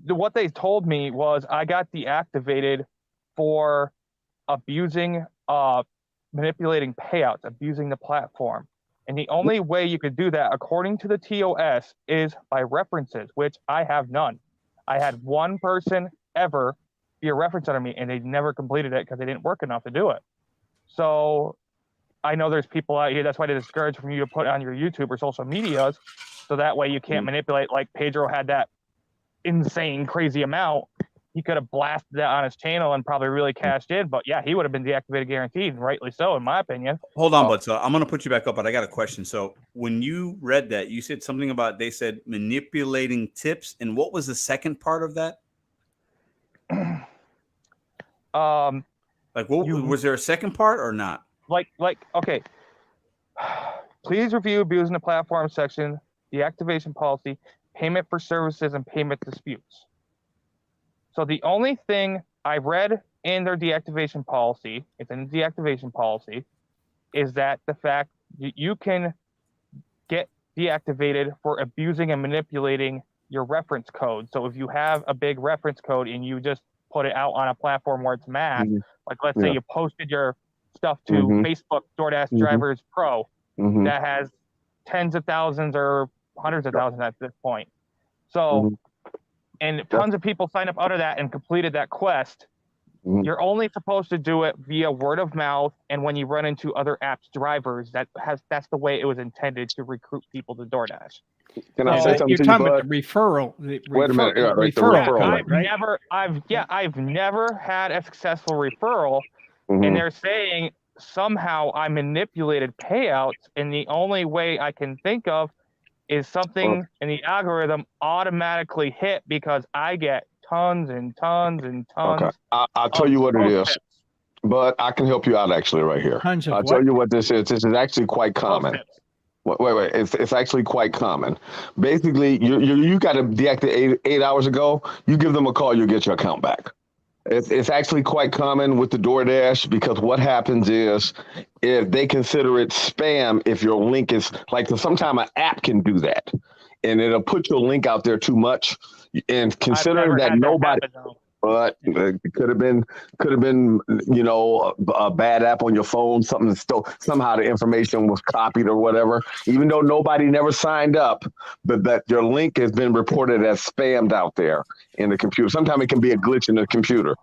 what they told me was I got deactivated for abusing, manipulating payouts, abusing the platform. And the only way you could do that, according to the TOS, is by references, which I have none. I had one person ever be a reference under me, and they never completed it because they didn't work enough to do it. So I know there's people out here, that's why they discourage from you to put on your YouTube or social medias, so that way you can't manipulate. Like Pedro had that insane, crazy amount. He could have blasted that on his channel and probably really cashed in, but yeah, he would have been deactivated guaranteed, and rightly so, in my opinion. Hold on, but I'm going to put you back up, but I got a question. So when you read that, you said something about, they said manipulating tips, and what was the second part of that? Like, what was there a second part or not? Like, okay. Please review abusing the platform section, deactivation policy, payment for services, and payment disputes. So the only thing I read in their deactivation policy, it's in the deactivation policy, is that the fact that you can get deactivated for abusing and manipulating your reference code. So if you have a big reference code and you just put it out on a platform where it's mass, like let's say you posted your stuff to Facebook DoorDash Drivers Pro that has tens of thousands or hundreds of thousands at this point. So, and tons of people signed up under that and completed that quest. You're only supposed to do it via word of mouth, and when you run into other apps drivers, that's the way it was intended to recruit people to DoorDash. Can I say something you're to talking you, about the referral. Wait a minute. Yeah, referral code, right? I've never had a successful referral, and they're saying somehow I manipulated payouts, and the only way I can think of is something in the algorithm automatically hit because I get tons and tons and tons. Okay, I'll tell you what it is, tips. but I can help you out actually right here. I'll tell you what this is. This is actually quite common. Wait. It's actually quite common. Basically, you got to deactivate 8 hours ago. You give them a call, you get your account back. It's actually quite common with the DoorDash because what happens is if they consider it spam, if your link is like sometimes an app can do that, and it'll put your link out there too much. And considering that nobody, but it could have been, a bad app on your phone, something that somehow the information was copied or whatever, even though nobody never signed up, but that your link has been reported as spammed out there in the computer. Sometimes it can be a glitch in the computer.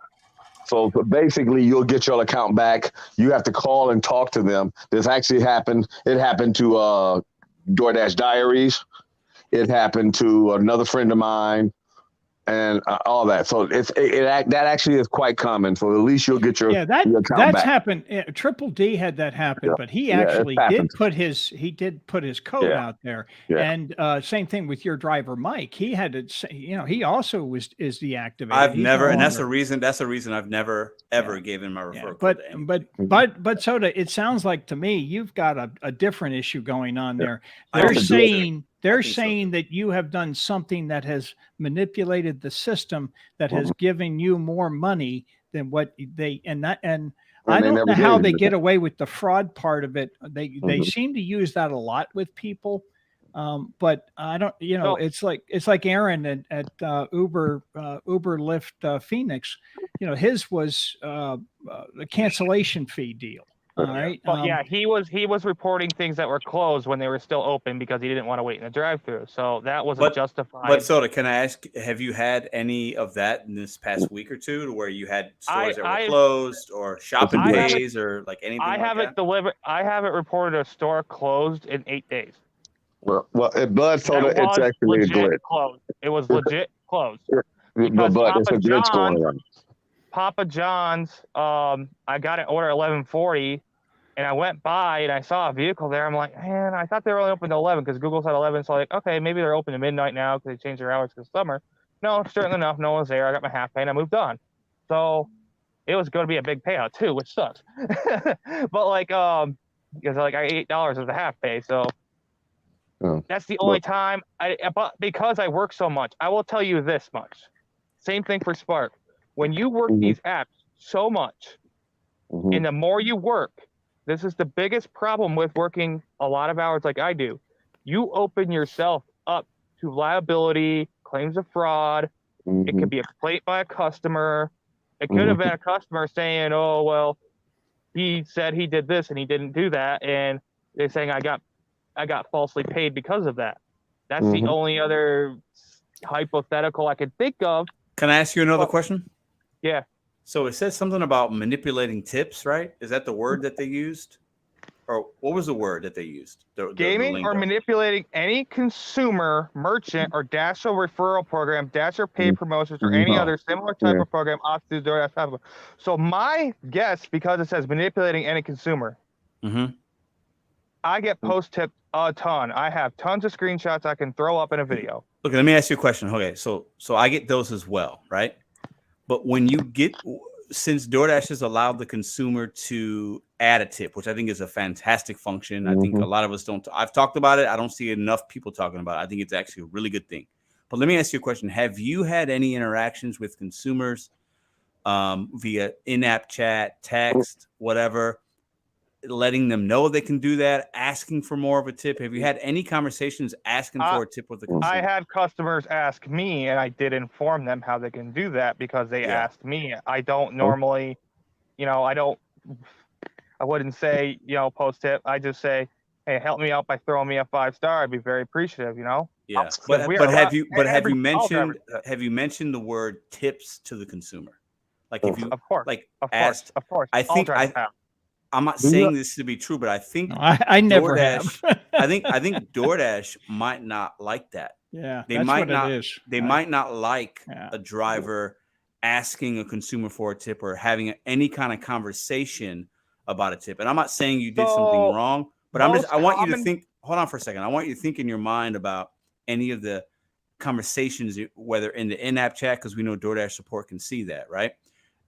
So basically you'll get your account back. You have to call and talk to them. This actually happened. It happened to DoorDash Diaries. It happened to another friend of mine. And all that, so that actually is quite common. So at least you'll get your that's back. happened. Triple D had that happen, but he actually did put his code out there. And same thing with your driver Mike. He had to say, he also is deactivated. I've never, and that's the reason I've never ever given my referral. But Soda, it sounds like to me you've got a different issue going on there. They're saying that you have done something that has manipulated the system that has given you more money than what they I don't know how they get away with the fraud part of it. They seem to use that a lot with people. But I don't, it's like Aaron at Uber Lyft Phoenix, his was a cancellation fee deal. All right. But he was reporting things that were closed when they were still open because he didn't want to wait in the drive-thru. So that wasn't justified. But Soda, can I ask, have you had any of that in this past week or two, to where you had stores that were closed or shopping days or like anything? I haven't reported a store closed in 8 days. Well, at Blood Soda, it's actually a glitch. Closed. It was legit closed. But it's a glitch going on. Papa John's, I got an order at 11:40, and I went by and I saw a vehicle there. I'm like, man, I thought they were only open to 11 because Google said 11. So like, okay, maybe they're open to midnight now because they changed their hours because summer. No, certainly enough, no one's there. I got my half pay and I moved on. So it was going to be a big payout too, which sucks. But like, because like $8 was a half pay, so that's the only time. But because I work so much, I will tell you this much. Same thing for Spark. When you work these apps so much, and the more you work, this is the biggest problem with working a lot of hours like I do. you open yourself up to liability, claims of fraud. It could be a complaint by a customer. It could have been a customer saying, "Oh, well, he said he did this and he didn't do that," and they're saying, I got falsely paid because of that." That's the only other hypothetical I could think of. Can I ask you another question? Yeah. So it says something about manipulating tips, right? Is that the word that they used? Or what was the word that they used? Gaming or manipulating any consumer, merchant, or Dasher referral program, Dasher paid promotions, or any other similar type of program off the DoorDash platform. So my guess, because it says manipulating any consumer, I get post tipped a ton. I have tons of screenshots I can throw up in a video. Okay, let me ask you a question. Okay, so I get those as well, right? But when you get, since DoorDash has allowed the consumer to add a tip, which I think is a fantastic function. I think a lot of us don't. I've talked about it. I don't see enough people talking about it. I think it's actually a really good thing. But let me ask you a question. Have you had any interactions with consumers via in-app chat, text, whatever, letting them know they can do that, asking for more of a tip? Have you had any conversations asking for a tip with the consumer? I had customers ask me, and I did inform them how they can do that because they asked me. I don't normally, I wouldn't say, post tip. I just say, hey, help me out by throwing me a 5-star. I'd be very appreciative, Yeah, but have you mentioned the word tips to the consumer? Like if you of course, asked, of course. I think I'm not saying this to be true, but I think I never DoorDash, have. I think DoorDash might not like that. Yeah, they that's might what not. it is. They might not like a driver asking a consumer for a tip or having any kind of conversation about a tip. And I'm not saying you did something wrong, but I want you to think. Hold on for a second. I want you to think in your mind about any of the conversations, whether in the in-app chat, because we know DoorDash support can see that, right?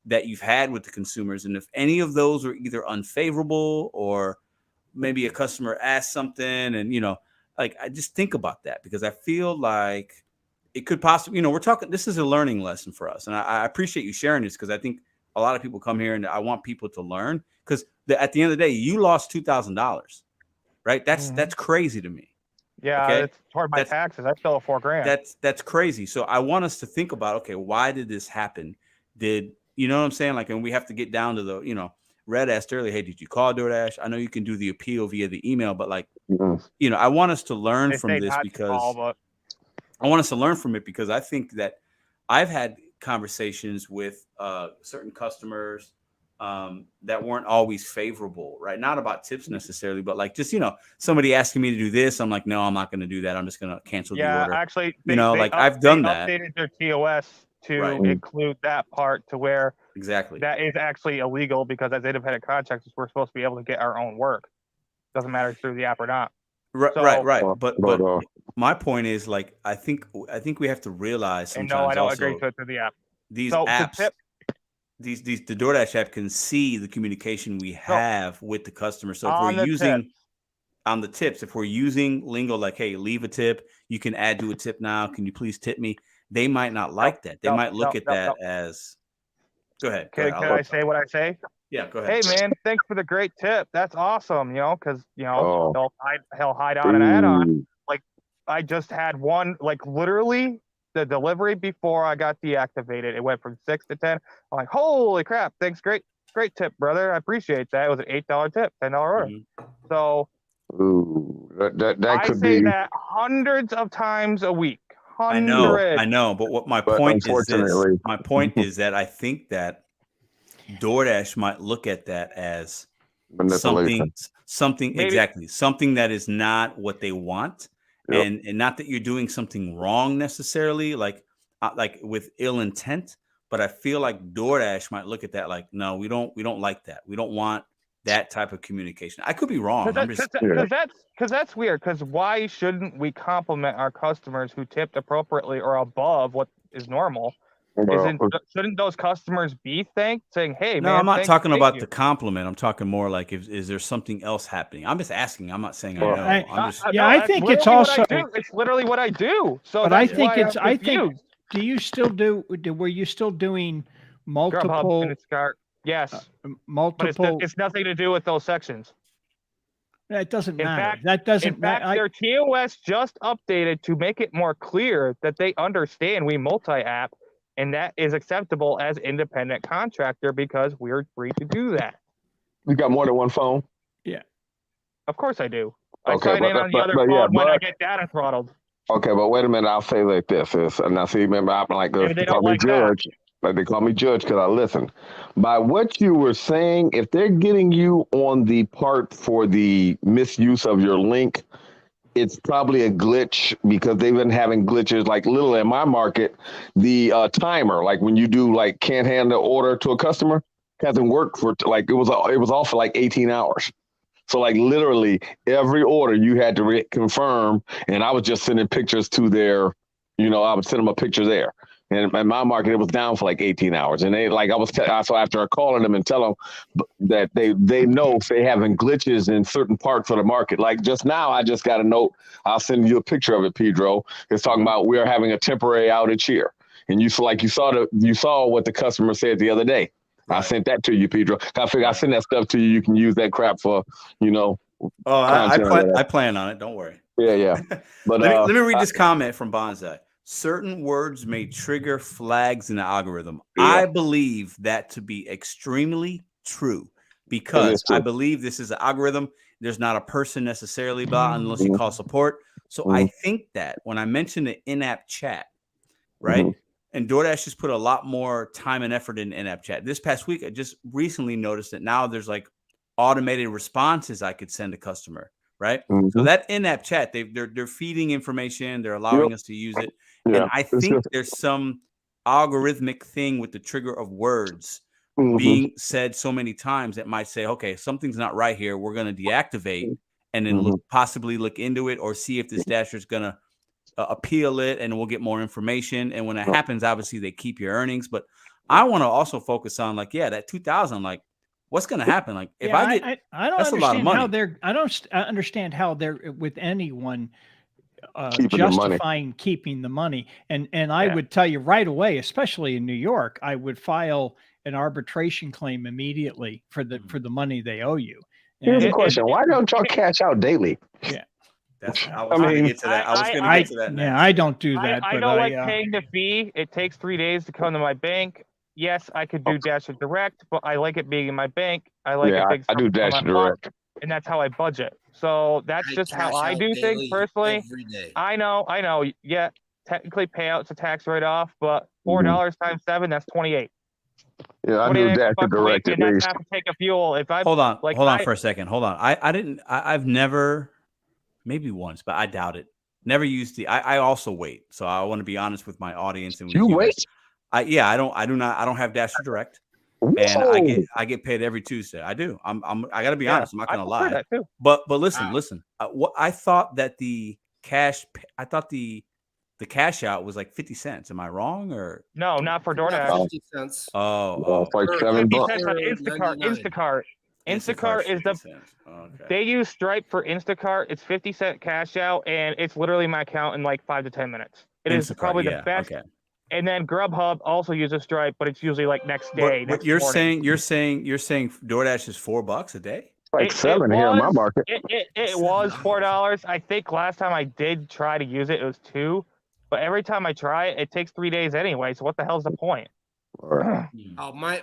That you've had with the consumers, and if any of those were either unfavorable or maybe a customer asked something, and I just think about that, because I feel like it could possibly, we're talking, this is a learning lesson for us, and I appreciate you sharing this, because I think a lot of people come here and I want people to learn, because at the end of the day, you lost $2,000, right? That's crazy to me. Yeah, okay? It's toward my taxes. I still have $4,000. That's crazy. So I want us to think about, okay, why did this happen? You know what I'm saying? Like, and we have to get down to the, Red asked earlier, hey, did you call DoorDash? I know you can do the appeal via the email, but I want us to learn from this, because I want us to learn from it, because I think that I've had conversations with certain customers that weren't always favorable, right? Not about tips necessarily, but like just, somebody asking me to do this. I'm like, no, I'm not going to do that. I'm just going to cancel the order. Yeah, actually, I've done that. They updated their TOS to include that part, to where that is actually illegal, because as independent contractors, we're supposed to be able to get our own work. Doesn't matter if it's through the app or not. Right. But my point is, like, I think we have to realize sometimes. And no, I don't agree to it through the app. These apps, the DoorDash app can see the communication we have with the customer. So if we're using on the tips, if we're using lingo like, hey, leave a tip, you can add to a tip now, can you please tip me? They might not like that. They might look at that as. Go ahead. Can I say what I say? Yeah, go ahead. Hey, man, thanks for the great tip. That's awesome, because, he'll hide on and add on. Like, I just had one, like, literally the delivery before I got deactivated. It went from 6 to 10. I'm like, holy crap. Thanks. Great tip, brother. I appreciate that. It was an $8 tip, $10 order. So that I could say be that hundreds of times a week. I know. But what my point is this. My point is that I think that DoorDash might look at that as something exactly, something that is not what they want, and not that you're doing something wrong necessarily, like with ill intent. But I feel like DoorDash might look at that like, no, we don't like that. We don't want that type of communication. I could be wrong. Because that's weird. Because why shouldn't we compliment our customers who tipped appropriately or above what is normal? Shouldn't those customers be thanked, saying, "Hey, no, man"? I'm not talking about the compliment. I'm talking more like, is there something else happening? I'm just asking. I'm not saying I know. I think it's also. It's literally what I do. So, but I think it's. I think. Do you still do? Were you still doing multiple? Grubhub and Instacart. Yes. Multiple. But it's nothing to do with those sections. That doesn't In matter. fact- That doesn't In fact, matter. their TOS just updated to make it more clear that they understand we multi-app, and that is acceptable as independent contractor because we're free to do that. You got more than one phone? Of course I do. I Okay, sign in on the other phone when I get data throttled. Okay, but wait a minute. I'll say like this. Now, see, remember, I'm like, Maybe they they call don't me like that. judge. Like they call me judge because I listen. By what you were saying, if they're getting you on the part for the misuse of your link, it's probably a glitch because they've been having glitches. Like little in my market, the timer, like when you do like can't hand the order to a customer, hasn't worked for like it was off for like 18 hours. So like literally every order you had to confirm, and I was just sending pictures to their, I would send them a picture there. And in my market, it was down for like 18 hours. And they like so after calling them and tell them that they know if they having glitches in certain parts of the market. Like just now, I just got a note. I'll send you a picture of it, Pedro. It's talking about we're having a temporary outage here, and you saw what the customer said the other day. Right. I sent that to you, Pedro. I figure I send that stuff to you. You can use that crap for, Oh, I plan on it. Don't worry. Yeah. But let me read this comment from Bonsai. Certain words may trigger flags in the algorithm. Yeah. I believe that to be extremely true because I believe this is an algorithm. There's not a person necessarily unless you call support. So I think that when I mentioned the in-app chat, right? And DoorDash just put a lot more time and effort in in-app chat. This past week, I just recently noticed that now there's like automated responses I could send a customer, right? So that in-app chat, they're feeding information, they're allowing us to use it. Yeah. And I think there's some algorithmic thing with the trigger of words being said so many times that might say, okay, something's not right here. We're going to deactivate and then possibly look into it or see if this dasher is going to appeal it and we'll get more information. And when it happens, obviously they keep your earnings. But I want to also focus on like, that 2000, like what's going to happen? Like if I get, I don't that's understand a lot of money. how I don't understand how they're with anyone justifying keeping the money. And I would tell you right away, especially in New York, I would file an arbitration claim immediately for the money they owe you. Here's a question. Why don't y'all cash out daily? Yeah. I was going to get to that. I was going to get to that next. Yeah, I don't do that. I don't like paying the fee. It takes 3 days to come to my bank. Yes, I could do Dasher Direct, but I like it being in my bank. I like it. I do Dasher Direct. And that's how I budget. So that's just how I do things personally. Every day. I know. Yeah, technically payouts a tax write-off, but $4 times 7, that's 28. Yeah, I do Dasher Direct at least. I have to take a fuel. If I hold on for a second. Hold on. I've never, maybe once, but I doubt it. Never used I also wait. So I want to be honest with my audience. And you wait? I don't have Dasher Direct. And I get paid every Tuesday. I do. I got to be honest. I'm not going to lie. That too. But listen. I thought that the cash out was like 50 cents. Am I wrong or no? Not for DoorDash. 50 cents. Oh, it's like $7. 50 cents on Instacart is the. Okay. They use Stripe for Instacart. It's 50-cent cash out, and it's literally my account in like 5 to 10 minutes. It is probably the best. Okay. And then Grubhub also uses Stripe, but it's usually like next day. But you're saying DoorDash is $4 a day? Like $7 here in my market. It was $4. I think last time I did try to use it, it was $2. But every time I try it, it takes 3 days anyway. So what the hell's the point? Oh, mine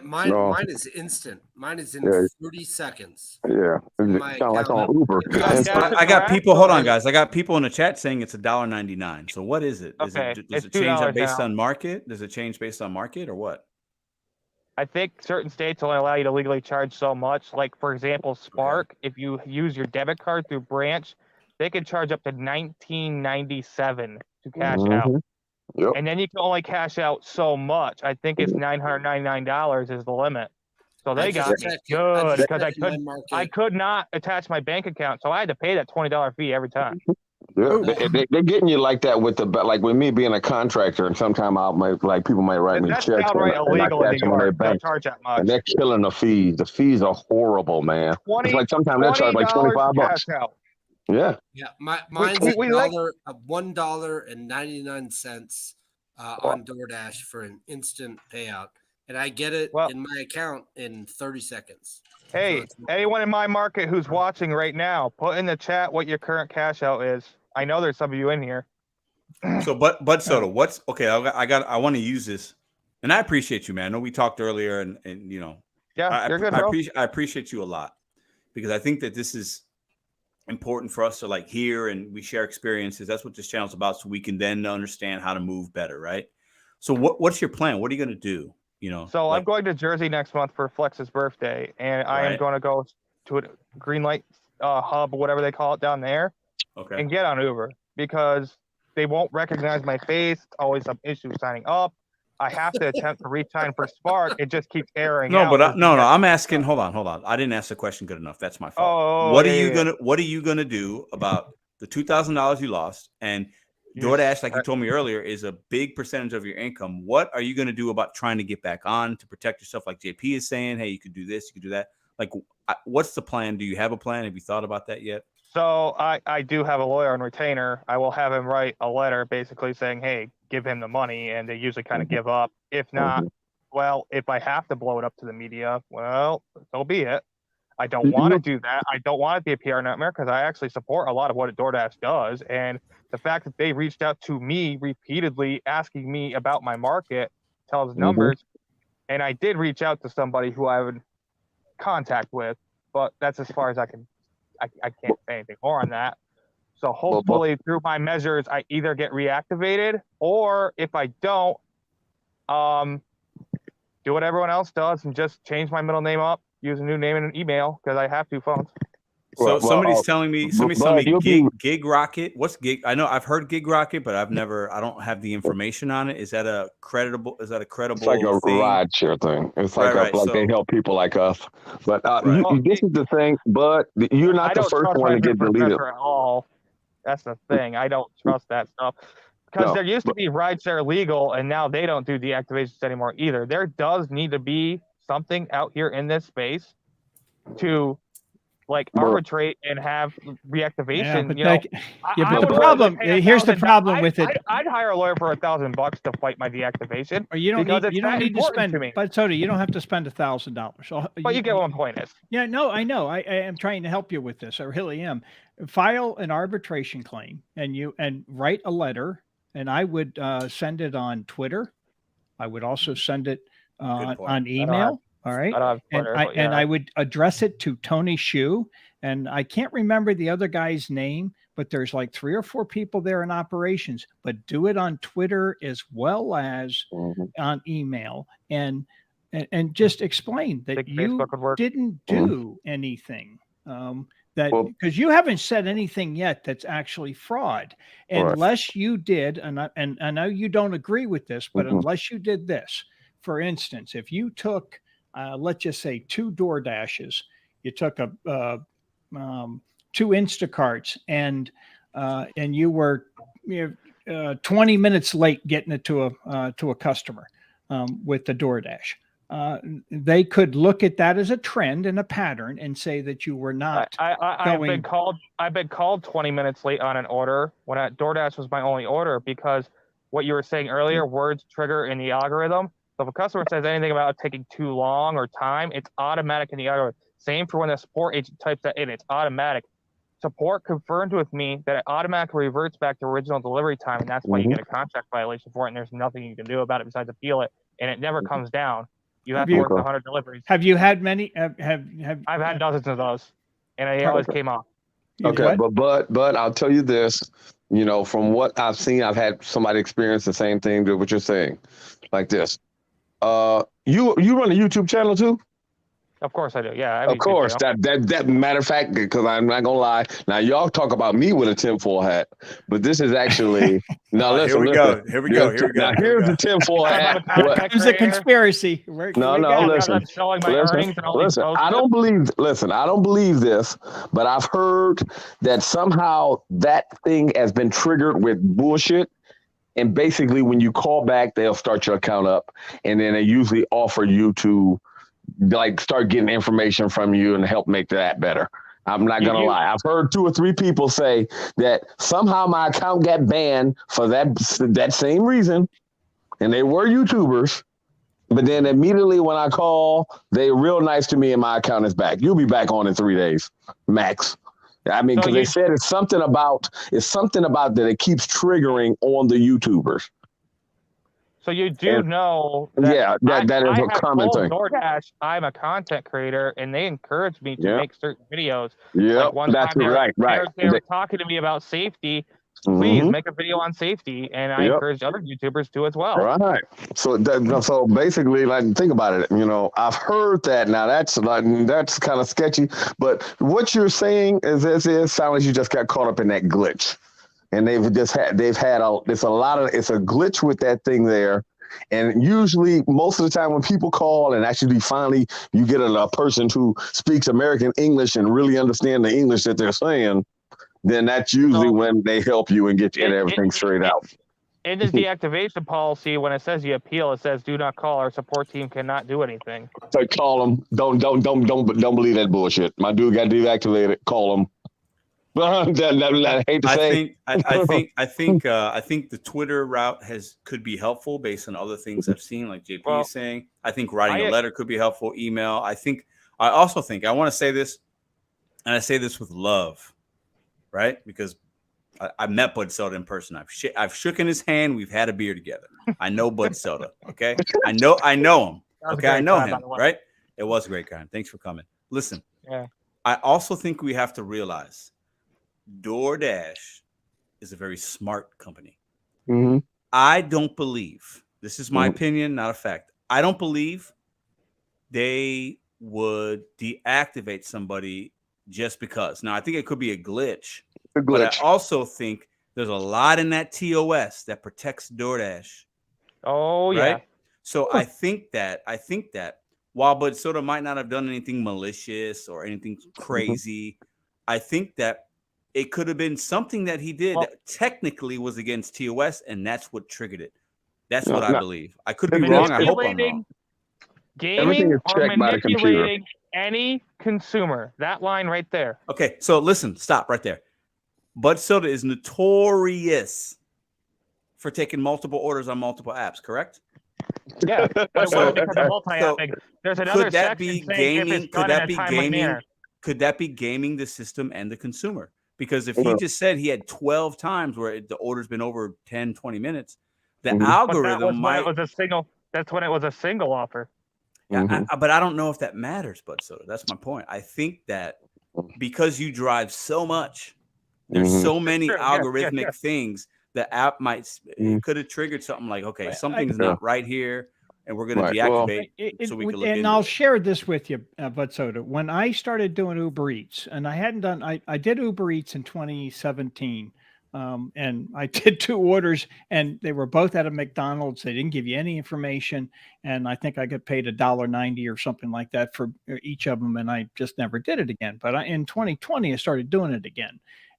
is instant. Mine is in 30 seconds. Yeah, it's kind of like on Uber. I got people. Hold on, guys. I got people in the chat saying it's $1.99. So what is it? Does it change based on market? Does it change based on market or what? I think certain states only allow you to legally charge so much. Like for example, Spark. If you use your debit card through branch, they can charge up to $19.97 to cash out. Yep. And then you can only cash out so much. I think it's $999 is the limit. So they got me good because I could not attach my bank account, so I had to pay that $20 fee every time. Yeah, they're getting you like that with with me being a contractor, and sometimes people might write me checks. That's outright illegal in New York. They charge that much. And they're killing the fees. The fees are horrible, man. It's like sometimes they charge like $25. Yeah. Mine's $1.99 on DoorDash for an instant payout, and I get it Well- in my account in 30 seconds. Hey, So it's- anyone in my market who's watching right now, put in the chat what your current cash out is. I know there's some of you in here. So, but Soda, what's okay? I want to use this, and I appreciate you, man. I know we talked earlier, and you know, Yeah, you're good, bro. I appreciate you a lot because I think that this is important for us to like hear and we share experiences. That's what this channel's about, so we can then understand how to move better, right? So, what's your plan? What are you going to do? You know, So like, I'm going to Jersey next month for Flex's birthday, and I am Right. going to go to a green light hub, whatever they call it down there, okay, and get on Uber because they won't recognize my face. Always some issues signing up. I have to attempt to re-sign for Spark. It just keeps airing. no, out but with no. the- I'm asking. Hold on. I didn't ask the question good enough. That's my fault. Oh, What yeah, are you yeah. What are you gonna do about the $2,000 you lost? And DoorDash, like you told me earlier, is a big percentage of your income. What are you going to do about trying to get back on to protect yourself? Like JP is saying, hey, you could do this, you could do that. Like, what's the plan? Do you have a plan? Have you thought about that yet? So I do have a lawyer on retainer. I will have him write a letter basically saying, hey, give him the money. And they usually kind of give up. If not, well, if I have to blow it up to the media, well, so be it. I don't want to do that. I don't want to be a PR nightmare because I actually support a lot of what DoorDash does. And the fact that they reached out to me repeatedly asking me about my market tells numbers. And I did reach out to somebody who I would contact with, but that's as far as I can. I can't say anything more on that. So hopefully through my measures, I either get reactivated or if I don't, do what everyone else does and just change my middle name up, use a new name and an email because I have 2 phones. So somebody's telling me Gig Rocket. What's Gig? I know I've heard Gig Rocket, but I don't have the information on it. Is that a credible? It's like a thing? ride share thing. It's like Right, like so- they help people like us. But Right. this is the thing. But you're not I the don't first trust one my to get deleted. professor at all. That's the thing. I don't trust that stuff. Because No, there used to be rideshare legal, and now they don't do deactivations anymore either. There does need to be something out here in this space to like arbitrate and have reactivation. But the problem here's the problem with it. I'd hire a lawyer for $1,000 to fight my deactivation. Or you don't because need it's you don't that need to important spend. to me. But Soda, you don't have to spend $1,000. But you get what my point is. Yeah, no, I know. I am trying to help you with this. I really am. File an arbitration claim and write a letter, and I would send it on Twitter. I would also send it on email. All right. I don't have Twitter, but and I would address it to Tony Shu. And I can't remember the other guy's name, but there's like 3 or 4 people there in operations. But do it on Twitter as well as on email, and just explain that you didn't do anything. Because you haven't said anything yet that's actually fraud, unless you did. And I know you don't agree with this, but unless you did this, for instance, if you took let's just say 2 DoorDashes, you took 2 Instacarts, and you were 20 minutes late getting it to a customer with the DoorDash. They could look at that as a trend and a pattern and say that you were not. I've been called 20 minutes late on an order when DoorDash was my only order because what you were saying earlier, words trigger in the algorithm. So if a customer says anything about it taking too long or time, it's automatic in the algorithm. Same for when the support agent types that in, it's automatic. Support confirmed with me that it automatically reverts back to original delivery time, and that's why you get a contract violation for it, and there's nothing you can do about it besides appeal it, and it never comes down. You have to work 100 deliveries. Have you had many? I've had dozens of those, and they always came off. Okay, but I'll tell you this, from what I've seen, I've had somebody experience the same thing to what you're saying, like this. You run a YouTube channel too? Of course I do. Yeah. Of course. That matter of fact, because I'm not gonna lie. Now y'all talk about me with a tinfoil hat, but this is actually listen. Here we go. Now here's the tinfoil hat. There's a conspiracy. Listen. I don't believe this, but I've heard that somehow that thing has been triggered with bullshit. And basically, when you call back, they'll start your account up, and then they usually offer you to start getting information from you and help make that better. I'm not gonna lie. I've heard 2 or 3 people say that somehow my account got banned for that same reason, and they were YouTubers. But then immediately when I call, they real nice to me and my account is back. You'll be back on in 3 days, max. I mean, So because they said it's something about that it keeps triggering on the YouTubers. So you do And- know that is I a have common told thing. DoorDash I'm a content creator, and they encourage me to make certain videos. Yep, Like one that's time right. they were talking to me about safety. Please make a video on safety, and I encourage other YouTubers to as well. Right. So so basically, like, think about it. You know, I've heard that. Now that's kind of sketchy. But what you're saying is sounds like you just got caught up in that glitch, and it's a glitch with that thing there. And usually, most of the time, when people call and actually finally you get a person who speaks American English and really understand the English that they're saying, then that's usually when they help you and get you everything straight out. In the deactivation policy, when it says you appeal, it says do not call. Our support team cannot do anything. So call them. Don't believe that bullshit. My dude got deactivated. Call him. I hate to say. I think the Twitter route could be helpful based on other things I've seen, like JP is saying. I think writing a letter could be helpful. Email. I also think I want to say this, and I say this with love, right? Because I met Bud Soda in person. I've shooken his hand. We've had a beer together. I know Bud Soda. Okay, I know him. Okay, I know him. Right? It was a great guy. Thanks for coming. Listen. Yeah. I also think we have to realize DoorDash is a very smart company. Mm-hmm. I don't believe, this is my opinion, not a fact. I don't believe they would deactivate somebody just because. Now, I think it could be a glitch. But I also think there's a lot in that TOS that protects DoorDash. Oh, right? yeah. So I think that while Bud Soda might not have done anything malicious or anything crazy, I think that it could have been something that he did that technically was against TOS, and that's what triggered it. That's what I believe. I could be wrong. I hope I'm wrong. Gaming or manipulating any consumer. That line right there. Okay, so listen, stop right there. Bud Soda is notorious for taking multiple orders on multiple apps, correct? Yeah, but it wasn't because of multi-apping. There's another could that section be saying if gaming? it's done in a timely manner. Could that be gaming the system and the consumer? Because if he just said he had 12 times where the order's been over 10, 20 minutes, the algorithm might. That's when it was a single offer. Yeah, but I don't know if that matters, Bud Soda. That's my point. I think that because you drive so much, there's so many algorithmic things. The app could have triggered something like, okay, something's not right here, and we're going to deactivate so we can look into I'll it. share this with you, Bud Soda. When I started doing Uber Eats, and I did Uber Eats in 2017, and I did 2 orders, and they were both at a McDonald's. They didn't give you any information, and I think I got paid $1.90 or something like that for each of them, and I just never did it again. But in 2020, I started doing it again.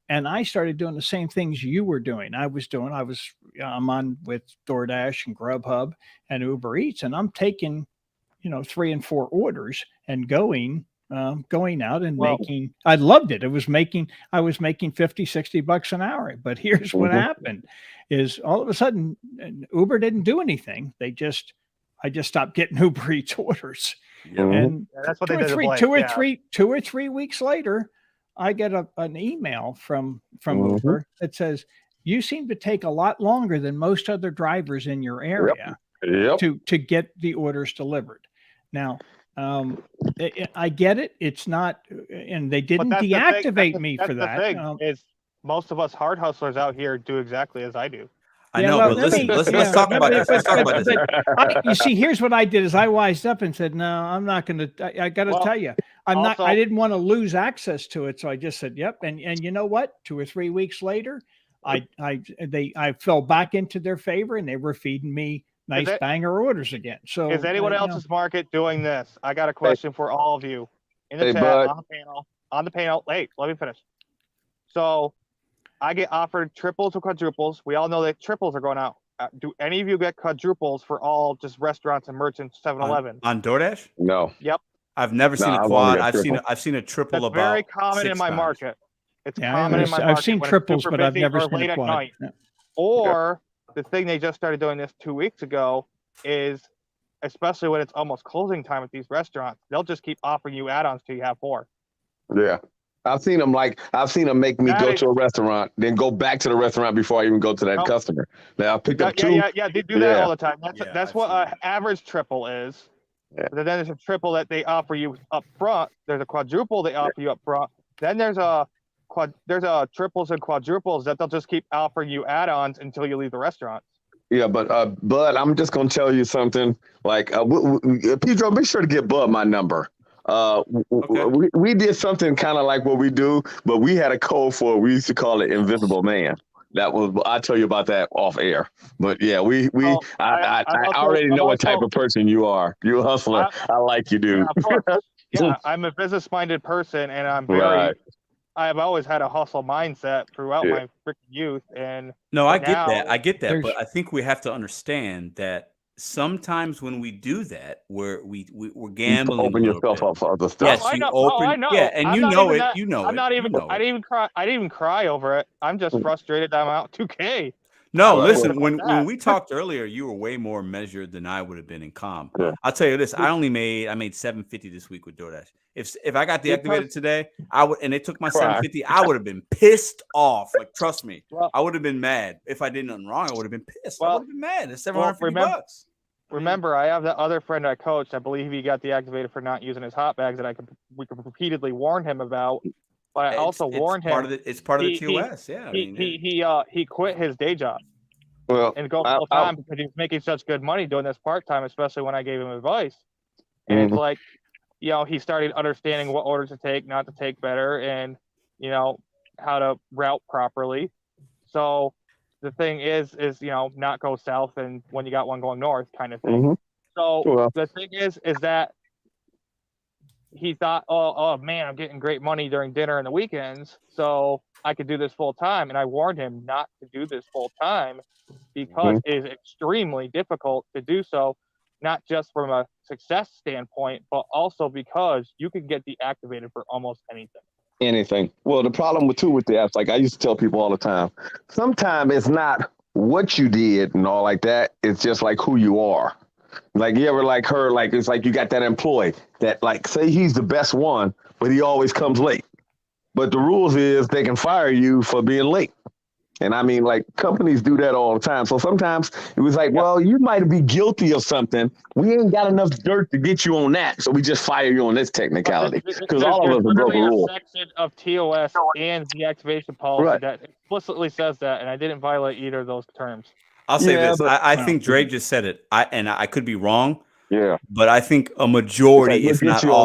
And I started doing the same things you were doing. I'm on with DoorDash and Grubhub and Uber Eats, and I'm taking, 3 and 4 orders and going out and making. I loved it. I was making $50-$60 an hour. But here's what happened: is all of a sudden Uber didn't do anything. I just stopped getting Uber Eats orders, and that's what they did. 2 or 3 weeks later, I get an email from Uber that says, you seem to take a lot longer than most other drivers in your area to get the orders delivered. Now, I get it. It's not, and they didn't deactivate me for that. The thing is, most of us hard hustlers out here do exactly as I do. I know, but listen, let's talk about this. Let's talk about this. You see, here's what I did: is I wised up and said, "No, I'm not going to. I got to tell you, I'm not. I didn't want to lose access to it, so I just said, yep." And you know what? 2 or 3 weeks later, I fell back into their favor, and they were feeding me nice banger orders again. So, is anyone else's market doing this? I got a question for all of you in the chat, on the panel. Hey, let me finish. So, I get offered triples or quadruples. We all know that triples are going out. Do any of you get quadruples for all just restaurants and merchants, 7-Eleven? On DoorDash? No. Yep. I've never seen a quad. I've seen a triple. That's about very common in my market. It's common in my market. I've seen triples, but I've never seen a quad. Or the thing they just started doing this 2 weeks ago is especially when it's almost closing time at these restaurants, they'll just keep offering you add-ons till you have 4. Yeah. I've seen them make me That go is- to a restaurant, then go back to the restaurant before I even go to that Nope. customer. Now I picked up Yeah, 2. yeah, they do that Yeah. all the time. That's Yeah, that's I've what seen an that. average triple is. Yeah. But then there's a triple that they offer you up front. There's a quadruple they offer you up front. Then there's a triples and quadruples that they'll just keep offering you add-ons until you leave the restaurant. Yeah, but Bud, I'm just gonna tell you something. Like, Pedro, make sure to get Bud my number. We did something kind of like what we do, but we had a code for it. We used to call it Invisible Man. That was, I'll tell you about that off air. But yeah, I already know what type of person you are. You're a hustler. I like you, dude. Yeah, of course. Yeah, I'm a business-minded person, and I'm very. Right. I've always had a hustle mindset throughout my freaking youth, and No, I now get that, there's- but I think we have to understand that sometimes when we do that, we're gambling. You open a little yourself bit. up for other stuff. Yes, I you know. open. I know. Yeah, and I'm you not know even it. that- You know I'm it. not even. You know I it. didn't even cry. I didn't even cry over it. I'm just frustrated that I'm out 2K. No, Right. listen, About when that. we talked earlier, you were way more measured than I would have been in calm. Yeah. I'll tell you this, I made $750 this week with DoorDash. If I got deactivated Because- today, I would, and they took my Cry. $750, I would have been pissed off. Like, trust me, Well- I would have been mad. If I did nothing wrong, I would have been pissed. I Well- would have been mad. It's $750 remember- bucks. Remember, I have that other friend I coached. I believe he got deactivated for not using his hot bags that we could repeatedly warn him about. But I also warned him. It's part of the He- TOS. Yeah, I mean, He quit his day job Well, and go I- full time because he was making such good money doing this part time, especially when I gave him advice. And it's like, he started understanding what orders to take, not to take better, and how to route properly. So the thing is not go south and when you got one going north kind of thing. Mhm. So Well- the thing is that he thought, oh man, I'm getting great money during dinner and the weekends, so I could do this full time. And I warned him not to do this full time because it is extremely difficult to do so, not just from a success standpoint, but also because you can get deactivated for almost anything. Well, the problem with the apps, like I used to tell people all the time, sometimes it's not what you did and all like that. It's just like who you are. Like you ever like her, like it's like you got that employee that like say he's the best one, but he always comes late. But the rules is they can fire you for being late. And I mean, like companies do that all the time. So sometimes it was like, well, you might be guilty of something. We ain't got enough dirt to get you on that. So we just fire you on this technicality. Because all of us have broken There's rules. a section of TOS and deactivation policy Right. that explicitly says that, and I didn't violate either of those terms. I'll say Yeah, this. but- I think Dre just said it. I could be wrong, Yeah. but I think a majority, Okay, we'll if get not you on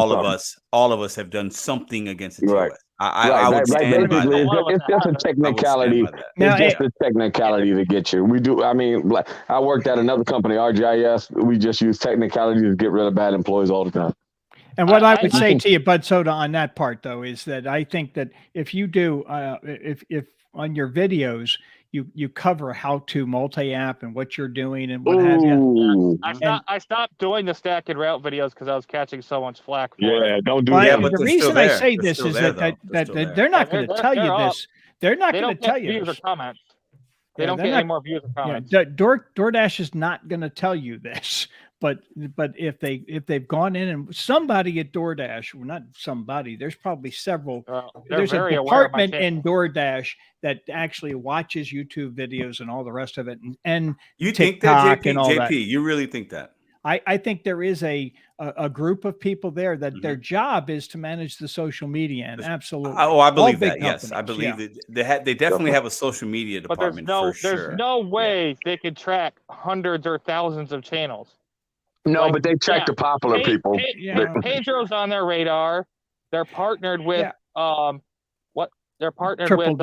all of us have done something against the TOS. Right. I would stand by basically, that. it's just a technicality. I would stand by that. Now, It's just a technicality to get you. We do. I mean, like I worked at another company, RGIS. We just use technicality to get rid of bad employees all the time. And what I would I- say to you, Bud Soda, on that part though, is that I think that if you do, if on your videos you cover how to multi-app and what you're doing and what have you. Ooh. I stopped doing the stack and route videos because I was catching so much flack for it. Yeah, don't do Well, Yeah, that. but the they're reason still I there. say They're this still is there, that, though. They're still there. they're not Yeah, going to they're- tell you they're up. this. They're not They going don't to tell get you views or this. comments. They Yeah, don't they're get not- any more views or comments. DoorDash is not going to tell you this, but if they've gone in and somebody at DoorDash, well, not somebody, there's probably several. They're There's a very aware of my department in DoorDash that actually watches YouTube videos and all the rest of it, and You think that, TikTok JP? and all that. JP, you really think that? I think there is a group of people there that Mm-hmm. their job is to manage the social media, and absolutely. I All believe big that. Yes, I companies, believe that they definitely have a social media But there's department for sure. no way they could track hundreds or thousands of channels. No, Like, but they check yeah, the popular people. Yeah. Pedro's on their radar. They're partnered with they're partnered Triple with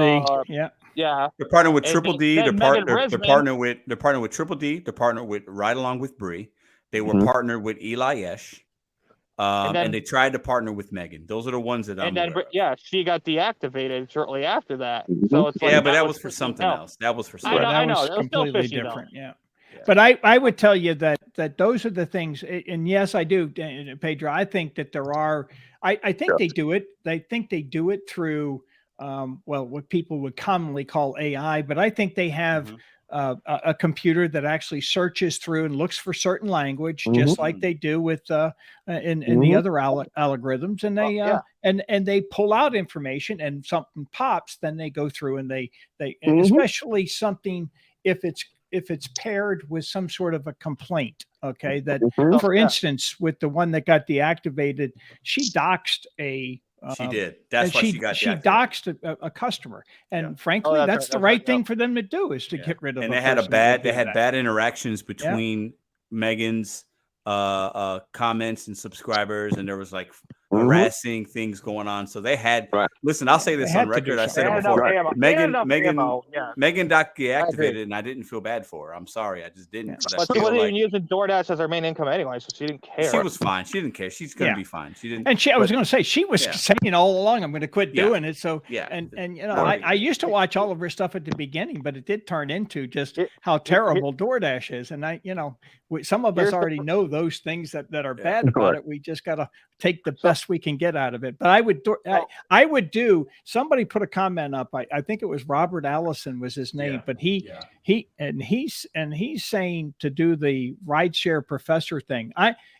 D. Yeah. yeah. They're partnered with And Triple D. then They're Megan partnered Risman. they're partnered with Triple D. They're partnered with Right Along with Bree. They were Mhm. partnered with Eli Esch. And then- And they tried to partner with Megan. Those are the ones that I'm And then aware of. she got deactivated shortly after that. Mhm. So it's like Yeah, but that was for for something else. That was for I something know, that I know. was It was still completely fishy, though. different. Yeah. Yeah. But I would tell you that those are the things, and yes, I do, Pedro. I think that there are. I think they do it. I think they do it through what people would commonly call AI, but I think they have a computer that actually searches through and looks for certain language, just like they do with in the other algorithms, and they and they pull out information, and something pops, then they go through and they and especially something if it's paired with some sort of a complaint. Okay, that for instance, with the one that got deactivated, she doxed she did. That's why she got she doxed a customer, and frankly, that's the right thing for them to do, is to get rid of. And they had bad interactions between Megan's comments and subscribers, and there was like harassing things going on. So they had listen. I'll say this on record. I said it before. Megan got deactivated, and I didn't feel bad for her. I'm sorry, I just didn't. But she wasn't even using DoorDash as her main income anyway, so she didn't care. She was fine. She didn't care. She's gonna be fine. She didn't. And I was gonna say, she was saying all along, I'm gonna quit doing it. So and you know, I used to watch all of her stuff at the beginning, but it did turn into just how terrible DoorDash is. And some of us already know those things that are bad about it. We just gotta take the best we can get out of it. But I would do. Somebody put a comment up. I think it was Robert Allison was his name, but he's saying to do the rideshare professor thing.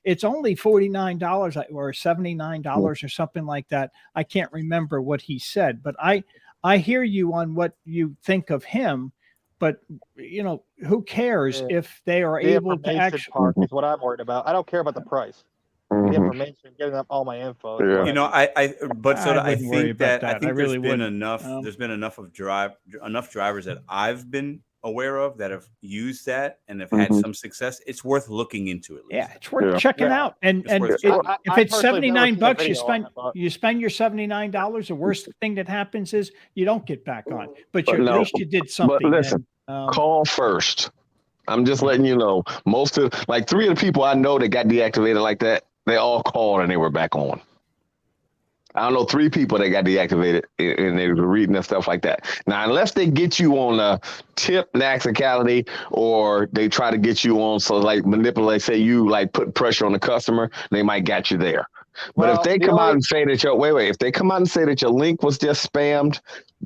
It's only $49 or $79 or something like that. I can't remember what he said, but I hear you on what you think of him. But you know, who cares if they are able to actually? Part is what I'm worried about. I don't care about the price. The information, getting up all my info. You know, I think there's been enough. There's been enough drivers that I've been aware of that have used that and have had some success. It's worth looking into it. Yeah, it's worth checking out. And if it's $79, you spend your $79. The worst thing that happens is you don't get back on, but at least you did something. But listen, call first. I'm just letting you know. Most of 3 of the people I know that got deactivated like that, they all called and they were back on. I don't know 3 people that got deactivated and they were reading and stuff like that. Now, unless they get you on a tip naxicality or they try to get you on, manipulate, say you put pressure on the customer, they might got you there. But if they come out and say that if they come out and say that your link was just spammed,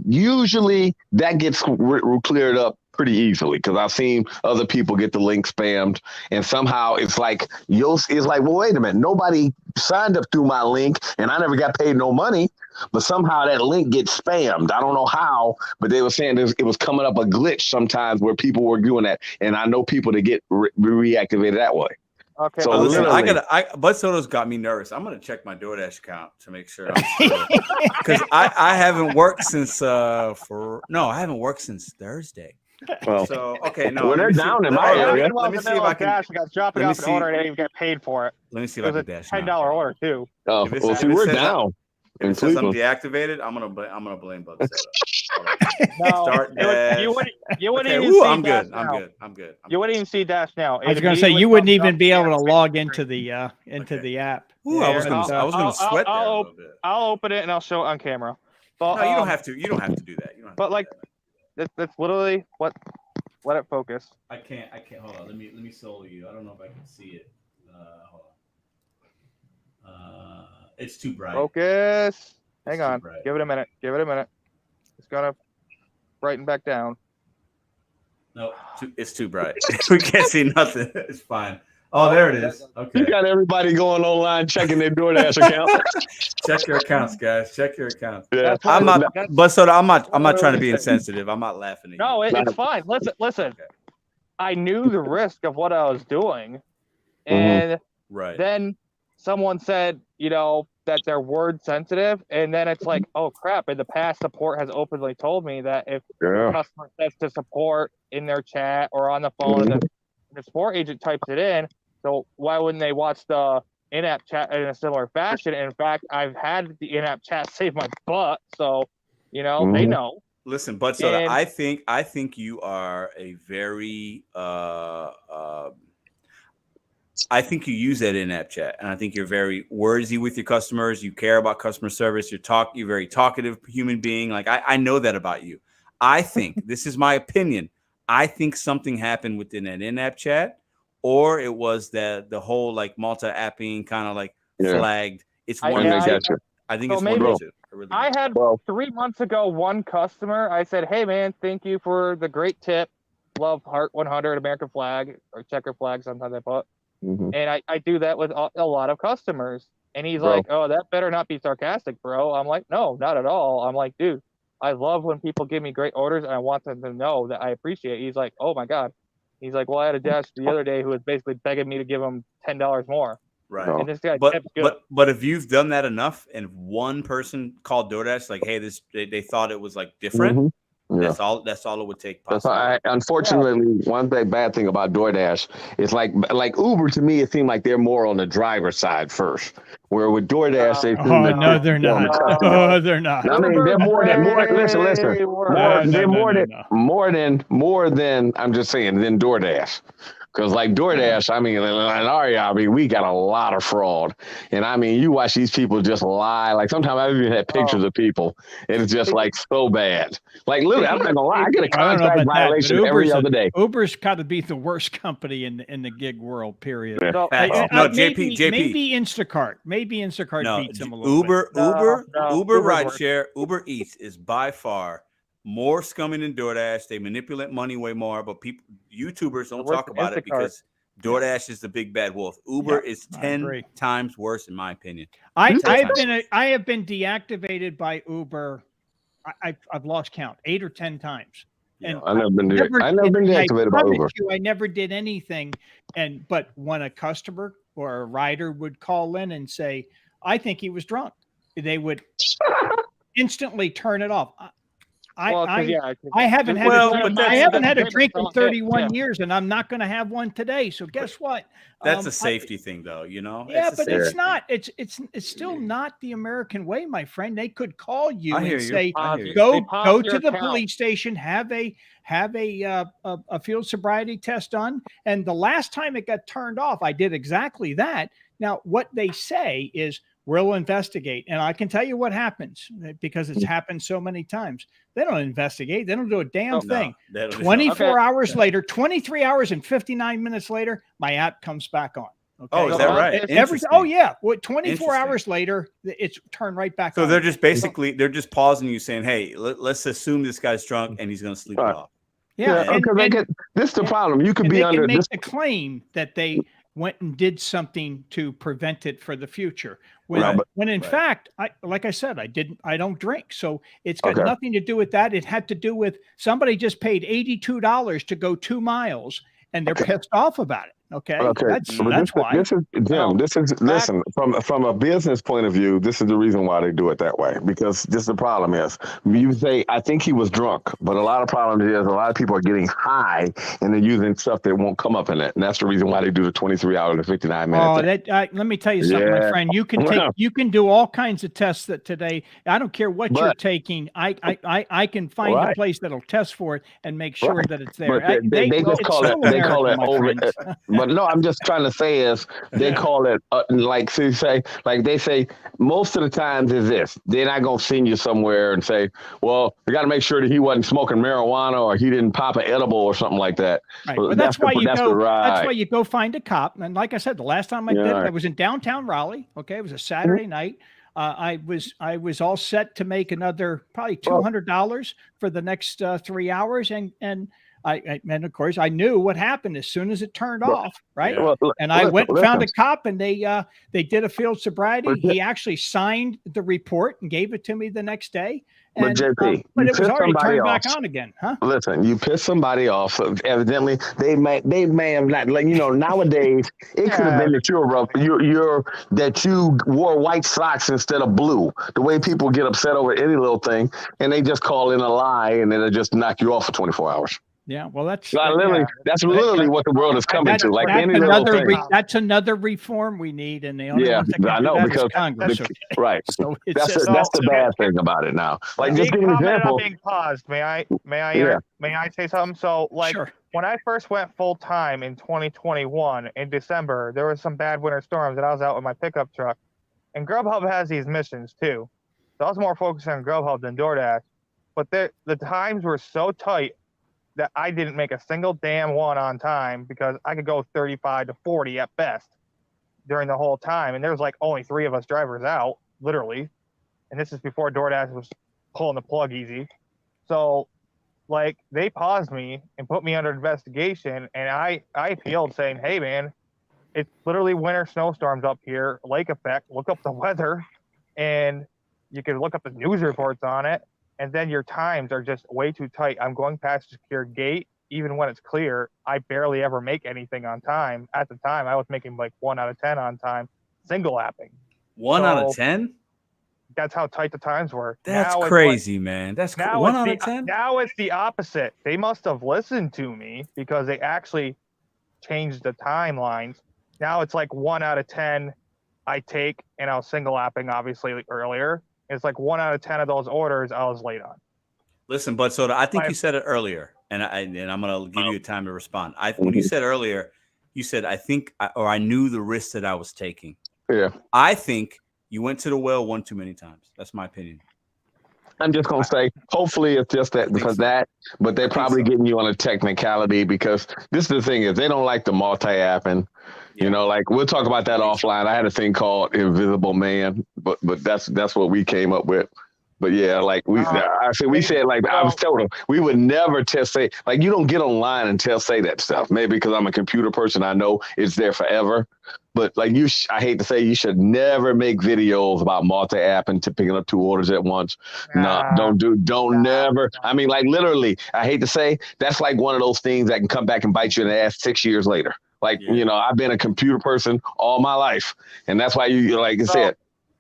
usually that gets cleared up pretty easily, because I've seen other people get the link spammed, and somehow it's like, well, wait a minute, nobody signed up through my link and I never got paid no money, but somehow that link gets spammed. I don't know how, but they were saying it was coming up a glitch sometimes where people were doing that, and I know people that get reactivated that way. Okay, so listen, Bud Soto's got me nervous. I'm gonna check my DoorDash account to make sure, because I haven't worked since I haven't worked since Thursday. Well, so okay, no. Well, they're down in my area. Let me see if I can. I got dropped off an order and I didn't even get paid for it. Let me see if I can dash. $10 order too. Oh, well, see, we're down. If it says I'm deactivated, I'm gonna blame Bud Soto. No, Start dash. You wouldn't even see I'm Dash good. now. I'm good. You wouldn't even see Dash now. I was going to say you wouldn't even be able to log into the app. Ooh, I was gonna sweat that a little bit. I'll open it and I'll show it on camera. But, no, you don't have to. You don't have to do that. That's literally what. Let it focus. I can't. Hold on. Let me solo you. I don't know if I can see it. Hold on. It's too bright. Focus. Hang on. Give it a minute. It's gonna brighten back down. No, it's too bright. We can't see nothing. It's fine. Oh, there it is. Okay. You got everybody going online checking their DoorDash account. Check your accounts, guys. Check your accounts. Yeah. I'm not trying to be insensitive. I'm not laughing at you. No, it's fine. Listen. Okay. I knew the risk of what I was doing, and then someone said, that they're word sensitive, and then it's like, oh crap! In the past, support has openly told me that if a customer says to support in their chat or on the phone, and the support agent types it in, so why wouldn't they watch the in-app chat in a similar fashion? In fact, I've had the in-app chat save my butt, so they know. Listen, Bud Soto, I think you are a very I think you use that in-app chat, and I think you're very wordsy with your customers. You care about customer service. You're very talkative human being. Like I know that about you. I think this is my opinion. I think something happened within that in-app chat, or it was that the whole multi-apping kind of flagged. It's one of those. I think it's one of those two. really I do. had Well, 3 months ago one customer. I said, "Hey man, thank you for the great tip. Love Heart 100 American flag or checker flag. Sometimes I put, mhm, and I do that with a lot of customers." And he's bro. like, "Oh, that better not be sarcastic, bro." I'm like, "No, not at all." I'm like, "Dude, I love when people give me great orders, and I want them to know that I appreciate it." He's like, "Oh my god." He's like, "Well, I had a dash the other day who was basically begging me to give him $10 more." Right. No. And this guy But tips good. but if you've done that enough, and one person called DoorDash like, hey, they thought it was like different. Mhm. Yeah. That's all it would take. That's Possibly. unfortunately, one bad thing about DoorDash is like Uber to me, it seemed like they're more on the driver's side first. Where with DoorDash, they seem Oh to no, they're more on the not. customer. Oh, they're not. I mean, they're more than more. Listen, Way worse. they're No. more than I'm just saying than DoorDash. Because like DoorDash, I mean, in our, I mean, we got a lot of fraud, and I mean, you watch these people just lie. Like sometimes I've even had pictures of people, and it's just like so bad. Like literally, I'm not gonna lie, I get a I don't know contract about that, but violation every other day. Uber's got to be the worst company in the gig world. Period. Yeah. No, No, maybe, JP. maybe Instacart. Maybe Instacart No, beats them a little bit. Uber No, Uber's worse. rideshare, Uber Eats is by far more scummy than DoorDash. They manipulate money way more, but YouTubers don't Worse talk than about it Instacart. because DoorDash is the big bad wolf. Uber is I 10 agree. times worse, in my opinion. I have been deactivated by Uber. I've lost count 8 or 10 times. And I never been deactivated by Uber. I never did anything. But when a customer or a rider would call in and say, "I think he was drunk," they would instantly turn it off. I haven't had a drink in 31 years, and I'm not going to have one today. So guess what? That's a safety thing, though. You know. Yeah, but it's not. It's still not the American way, my friend. They could call you and say, "Go to the police station, have a field sobriety test done." And the last time it got turned off, I did exactly that. Now, what they say is, "We'll investigate." And I can tell you what happens because it's happened so many times. They don't investigate. They don't do a damn thing. 24 hours later, 23 hours and 59 minutes later, my app comes back on. Okay. Oh, is that right? Oh, yeah. 24 hours later, it's turned right back on. So they're just pausing you saying, hey, let's assume this guy's drunk and he's going to sleep it off. Yeah. Because this is the problem. You could be under make this. the claim that they went and did something to prevent it for the future. When in fact, like I said, I don't drink. So it's got nothing to do with that. It had to do with somebody just paid $82 to go 2 miles and they're pissed off about it. Okay. That's why. Listen, from a business point of view, this is the reason why they do it that way. Because this the problem is you say, I think he was drunk, but a lot of problems is a lot of people are getting high and they're using stuff that won't come up in it. And that's the reason why they do the 23 hours and 59 minutes. Let me tell you something, my friend. You can do all kinds of tests that today. I don't care what you're taking. I can find a place that'll test for it and make sure that it's there. They just call it over. But no, I'm just trying to say is they call it they say most of the times is this. They're not gonna send you somewhere and say, well, we got to make sure that he wasn't smoking marijuana or he didn't pop an edible or something like that. Right. But that's why you go find a cop. And like I said, the last time I did it, I was in downtown Raleigh. Okay, it was a Saturday night. I was all set to make another probably $200 for the next 3 hours, and of course I knew what happened as soon as it turned off, right? And I went and found a cop, and they did a field sobriety. He actually signed the report and gave it to me the next day. And, but JP, but it was already turned back on again, huh? Listen, you piss somebody off. So evidently, they may have not. Like nowadays, it could have been that that you wore white socks instead of blue. The way people get upset over any little thing, and they just call in a lie, and then they just knock you off for 24 hours. Yeah, well, that's literally what the world is coming to. Like any little thing. That's another reform we need, and the only ones that can do that is Congress. Right. So that's the bad thing about it now. Like just give an example. Being paused. May I say something? So when I first went full time in 2021 in December, there was some bad winter storms, and I was out with my pickup truck. And Grubhub has these missions too. So I was more focused on Grubhub than DoorDash. But the times were so tight that I didn't make a single damn one on time because I could go 35 to 40 at best during the whole time. And there was like only 3 of us drivers out, literally. and this is before DoorDash was pulling the plug easy. So, like, they paused me and put me under investigation, and I appealed saying, hey, man, it's literally winter snowstorms up here, lake effect, look up the weather, and you can look up the news reports on it, and then your times are just way too tight. I'm going past a secure gate, even when it's clear. I barely ever make anything on time. At the time, I was making like 1 out of 10 on time, single lapping. 1 out of 10? That's how tight the times were. That's crazy, man. That's now 1 out of 10? Now it's the opposite. They must have listened to me because they actually changed the timelines. Now it's like 1 out of 10 I take, and I was single lapping obviously earlier. It's like 1 out of 10 of those orders I was late on. Listen, Bud Soda, I think you said it earlier, and I'm going to give you time to respond. When you said earlier, you said, I knew the risk that I was taking. Yeah. I think you went to the well one too many times. That's my opinion. I'm just going to say, hopefully it's just that because but they're probably getting you on a technicality because this is the thing is they don't like the multi-apping. Yeah. You know, like we'll talk about that offline. I had a thing called Invisible Man, but that's what we came up with. But yeah, like I was told them we would never say like you don't get online and say that stuff. Maybe because I'm a computer person, I know it's there forever. But like I hate to say, you should never make videos about multi-app and picking up 2 orders at once. Never. I mean, like literally, I hate to say, that's like one of those things that can come back and bite you in the ass 6 years later. Like you know, I've been a computer person all my life, and that's why you like I said.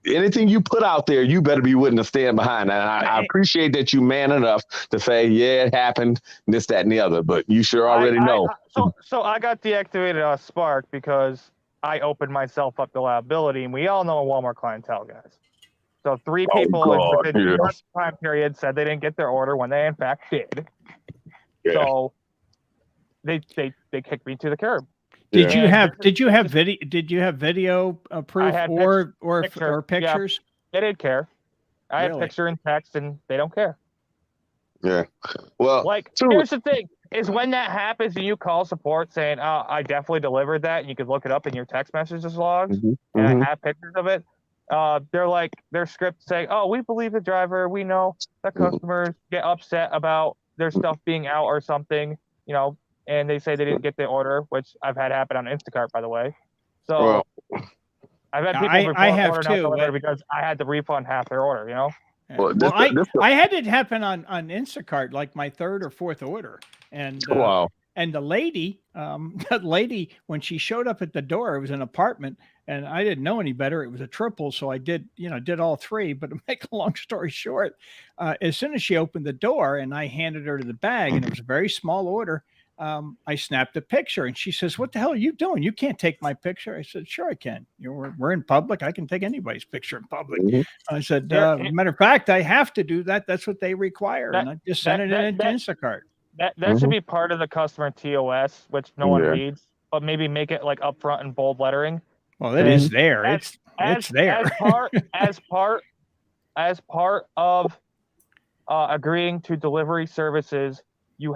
Anything you put out there, you better be willing to stand behind. And I appreciate that you man enough to say, yeah, it happened, this, that, and the other. But you sure already know. So I got deactivated on Spark because I opened myself up to liability. And we all know a Walmart clientele, guys. So 3 people within the time period said they didn't get their order when they in fact did. Yeah. So they kicked me to the curb. Did you have video proof or pictures? Yeah, they didn't care. I had picture and text, and they don't care. Yeah. Well, here's the thing: is when that happens, and you call support saying, "Oh, I definitely delivered that," and you can look it up in your text messages logs, and I have pictures of it. They're like their script saying, "Oh, we believe the driver. We know that customers get upset about their stuff being out or something, you know." And they say they didn't get the order, which I've had happen on Instacart, by the way. So I've had people report order not because I had to refund half their order, you know? I had it happen on Instacart, like my 3rd or 4th order. And and the lady, when she showed up at the door, it was an apartment, and I didn't know any better. It was a triple, so I did all 3. But to make a long story short, as soon as she opened the door and I handed her the bag, and it was a very small order, I snapped a picture, and she says, "What the hell are you doing? You can't take my picture." I said, "Sure I can. We're in public. I can take anybody's picture in public." I said, "Matter of fact, I have to do that. That's what they require." And I just sent it into Instacart. That should be part of the customer TOS, which no one reads, but maybe make it like upfront in bold lettering. Well, it is there. It's there. As part of agreeing to delivery services, you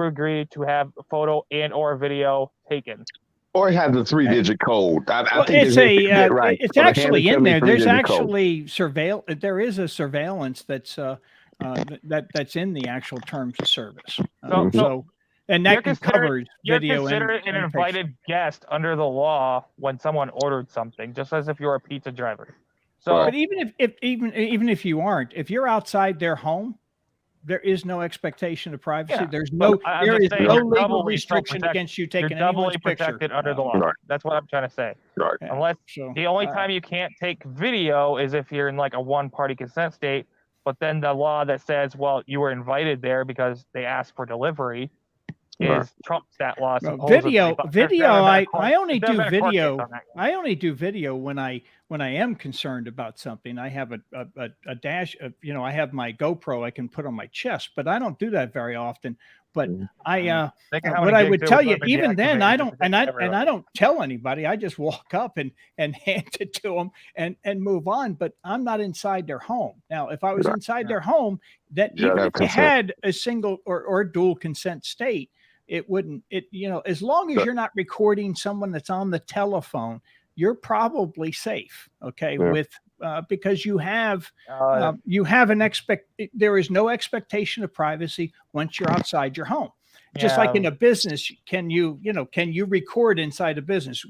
agree to have a photo and or video taken. Or it has a 3-digit code. I think it's actually in there. There's actually there is a surveillance that's that's in the actual terms of service. And that covers video. You're considered an invited guest under the law when someone ordered something, just as if you're a pizza driver. So, but even if you aren't, if you're outside their home, there is no expectation of privacy. Yeah, there is no legal restriction against you taking anyone's picture. You're doubly protected under the law. Right. That's what I'm trying to say. Right. Unless the only time you can't take video is if you're in like a one-party consent state. But then the law that says, well, you were invited there because they asked for delivery trumps that law. Video. I only do video. I only do video when I am concerned about something. I have a dash. I have my GoPro I can put on my chest, but I don't do that very often. But I would tell you, even then, I don't tell anybody. I just walk up and hand it to them and move on. But I'm not inside their home. Now, if I was inside their home, that even if you had a single or dual consent state, it wouldn't. As long as you're not recording someone that's on the telephone, you're probably safe. Okay, because you have there is no expectation of privacy once you're outside your home. Just like in a business, can you record inside a business?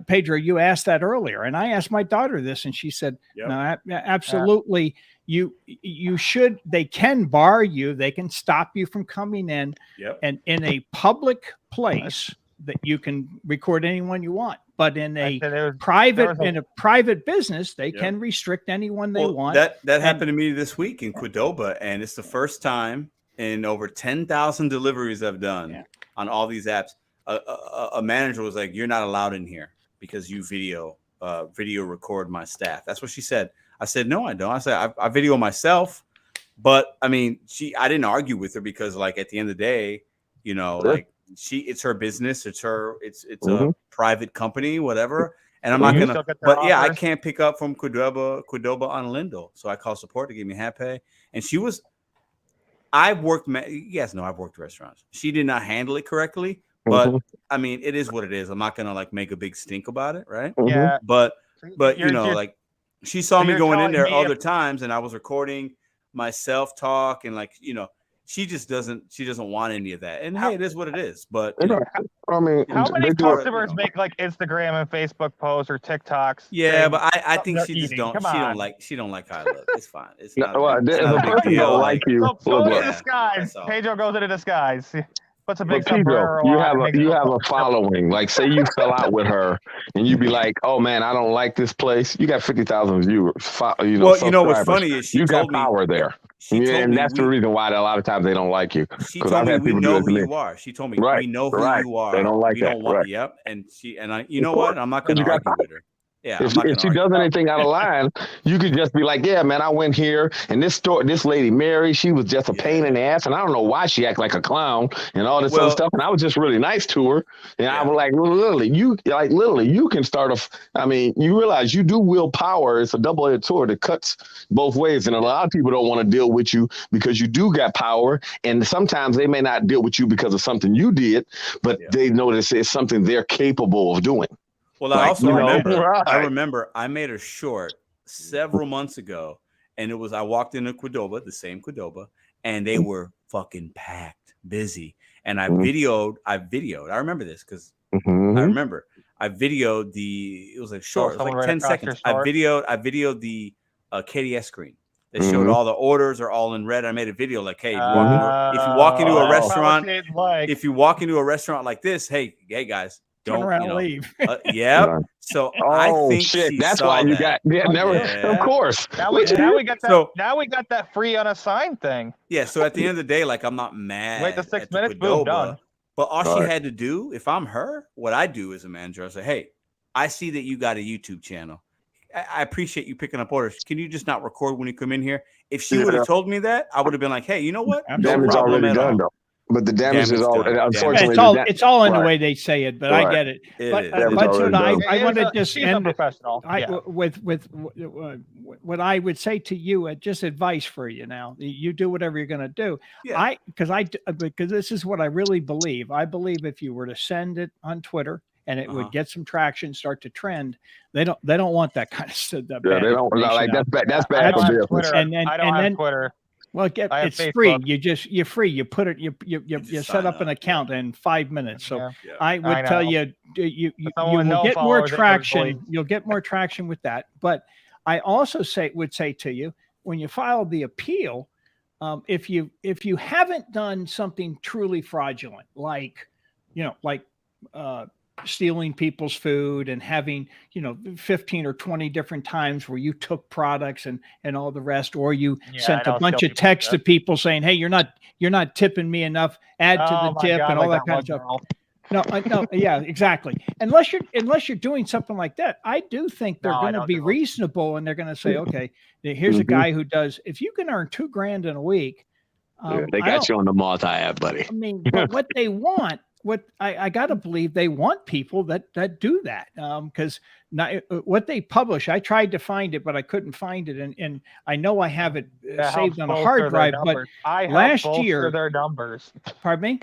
Pedro, you asked that earlier, and I asked my daughter this, and she said, no, absolutely. You should, they can bar you. They can stop you from coming in, and in a public place that you can record anyone you want. But in a private business, they can restrict anyone they want. That happened to me this week in Qdoba, and it's the first time in over 10,000 deliveries I've done on all these apps. A manager was like, "You're not allowed in here because you video record my staff." That's what she said. I said, "No, I don't." I said, "I video myself," but I mean, I didn't argue with her because, like, at the end of the day, like it's her business, it's a private company, whatever. And I'm not gonna, but I can't pick up from Qdoba on Lindell, so I called support to give me half pay, and she was. I've worked restaurants. She did not handle it correctly, but I mean, it is what it is. I'm not gonna like make a big stink about it, right? Yeah. But like she saw me going in there other times, and I was recording myself talk, and like she doesn't want any of that. And hey, it is what it is. But I mean, how many customers make like Instagram and Facebook posts or TikToks? Yeah, but I think she just don't. She don't like how I look. It's fine. It's not. The person don't like you. Go into disguise. Pedro goes into disguise. What's a big Pedro, you have a following. Like, say you fell out with her, and you be like, "Oh man, I don't like this place." You got 50,000 viewers. What's funny is you got power there. And that's the reason why a lot of times they don't like you. She told me we know who you are. She told me we know who you are. They don't like that. Right. Yep. And you know what? I'm not going to argue with her. Yeah. If she does anything out of line, you could just be like, "Yeah, man, I went here, and this lady Mary, she was just a pain in the ass, and I don't know why she act like a clown and all this other stuff. And I was just really nice to her, and I was like, literally, you can start I mean, you realize you do wield power. It's a double-edged sword. It cuts both ways, and a lot of people don't want to deal with you because you do got power, and sometimes they may not deal with you because of something you did, but they notice it's something they're capable of doing." Well, I also remember I made a short several months ago, and it was I walked into Qdoba, the same Qdoba, and they were fucking packed, busy. And I videoed. I remember this because I remember I videoed it was a short, it was like 10 seconds. I videoed the KDS screen. They showed all the orders are all in red. I made a video like, "Hey, if you walk into a restaurant, like this, hey guys. Turn around and leave. So I think that's why you got of course. Now we got that. Now we got that free unassigned thing. Yeah. So at the end of the day, like I'm not mad. Wait the 6 minutes, boom, done. But all she had to do, if I'm her, what I do as a manager, I say, "Hey, I see that you got a YouTube channel. I appreciate you picking up orders. Can you just not record when you come in here?" If she would have told me that, I would have been like, "Hey, you know what? Damage already done though. But the damage is all. Unfortunately, it's all in the way they say it. But I get it. But I want to just end professional. With what I would say to you, just advice for you now. You do whatever you're going to do. Yeah. Because this is what I really believe. I believe if you were to send it on Twitter and it would get some traction, start to trend, they don't want that kind of stuff. They don't like that's bad for business. I don't have Twitter. Well, it's free. You're free. You put it. You set up an account in 5 minutes. So I would tell you, you will get more traction. You'll get more traction with that. But I also would say to you, when you file the appeal, if you haven't done something truly fraudulent, like stealing people's food and having 15 or 20 different times where you took products and all the rest, or you sent a bunch of texts to people saying, "Hey, you're not tipping me enough, add to the tip," and all that kind of stuff. No, yeah, exactly. Unless you're doing something like that, I do think they're going to be reasonable, and they're going to say, "Okay, here's a guy who does. If you can earn $2,000 in a week, they got you on the multi-app, buddy." I mean, but what they want. What I got to believe they want people that do that, because what they publish, I tried to find it, but I couldn't find it, and I know I have it saved on a hard drive. But last year, their numbers. Pardon me?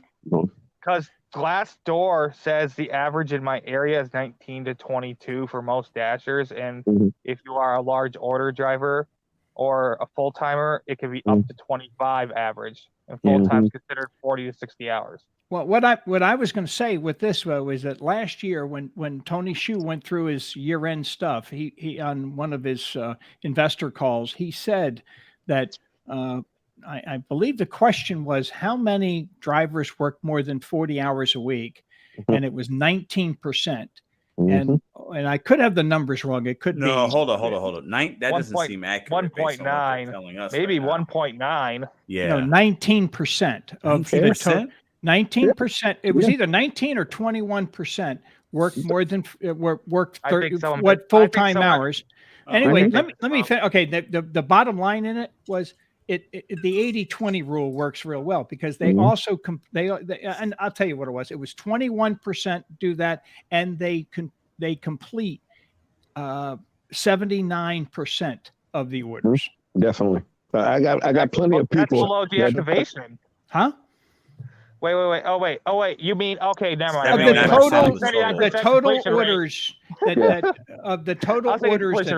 Because Glassdoor says the average in my area is 19 to 22 for most dashers, and if you are a large order driver or a full timer, it can be up to 25 average, and full time is considered 40 to 60 hours. Well, what I was going to say with this was that last year when Tony Hsu went through his year-end stuff, he on one of his investor calls, he said that I believe the question was how many drivers work more than 40 hours a week, and it was 19%. And I could have the numbers wrong. It could be. No, hold on. That doesn't seem accurate. 1.9, maybe 1.9. Yeah, no, 19% of the total. 19%. It was either 19 or 21% worked more than worked 30 full-time hours. Anyway, let me finish. Okay, the bottom line in it was the 80-20 rule works real well because they also they and I'll tell you what it was. It was 21% do that, and they complete 79% of the orders. Definitely. I got plenty of people. That's below deactivation. Huh? Wait. Oh, wait. You mean, okay, never mind. Of the total orders of the total orders.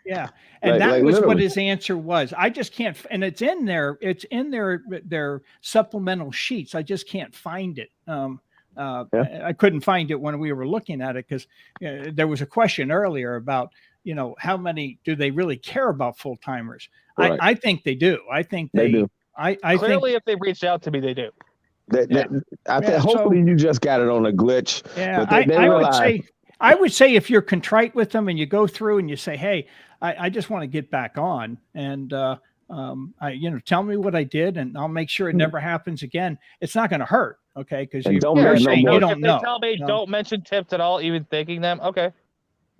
Yeah. And that was what his answer was. I just can't, and it's in there. It's in their supplemental sheets. I just can't find it. I couldn't find it when we were looking at it because there was a question earlier about, how many do they really care about full timers? Right. I think they do. I think they do. I clearly, think, if they reached out to me, they do. Hopefully you just got it on a glitch. Yeah, I would say if you're contrite with them and you go through and you say, "Hey, I just want to get back on," and tell me what I did, and I'll make sure it never happens again. It's not going to hurt, okay? Because you don't know. If they tell me don't mention tips at all, even thanking them, okay.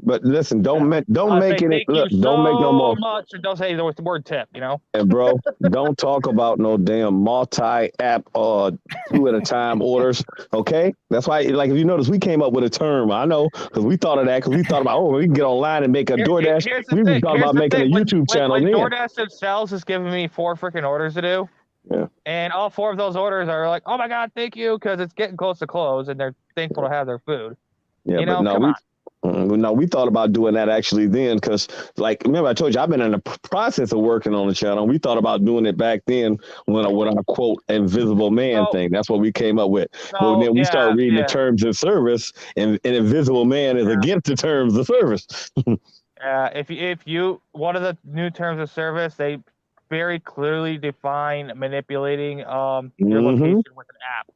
But listen, don't make no more. Much, or don't say the word tip, And bro, don't talk about no damn multi-app 2 at a time orders. Okay, that's why. Like if you notice, we came up with a term. I know because we thought of that because we thought about we can get online and make a DoorDash. We thought about making a YouTube channel. When DoorDash themselves is giving me 4 freaking orders to do. Yeah. And all 4 of those orders are like, oh my god, thank you, because it's getting close to close and they're thankful to have their food. Yeah, but no, we thought about doing that actually then because, like, remember I told you I've been in the process of working on the channel. We thought about doing it back then when with our quote invisible man thing. That's what we came up with. But then we started reading the terms of service, and invisible man is against the terms of service. If you one of the new terms of service, they very clearly define manipulating your location with an app.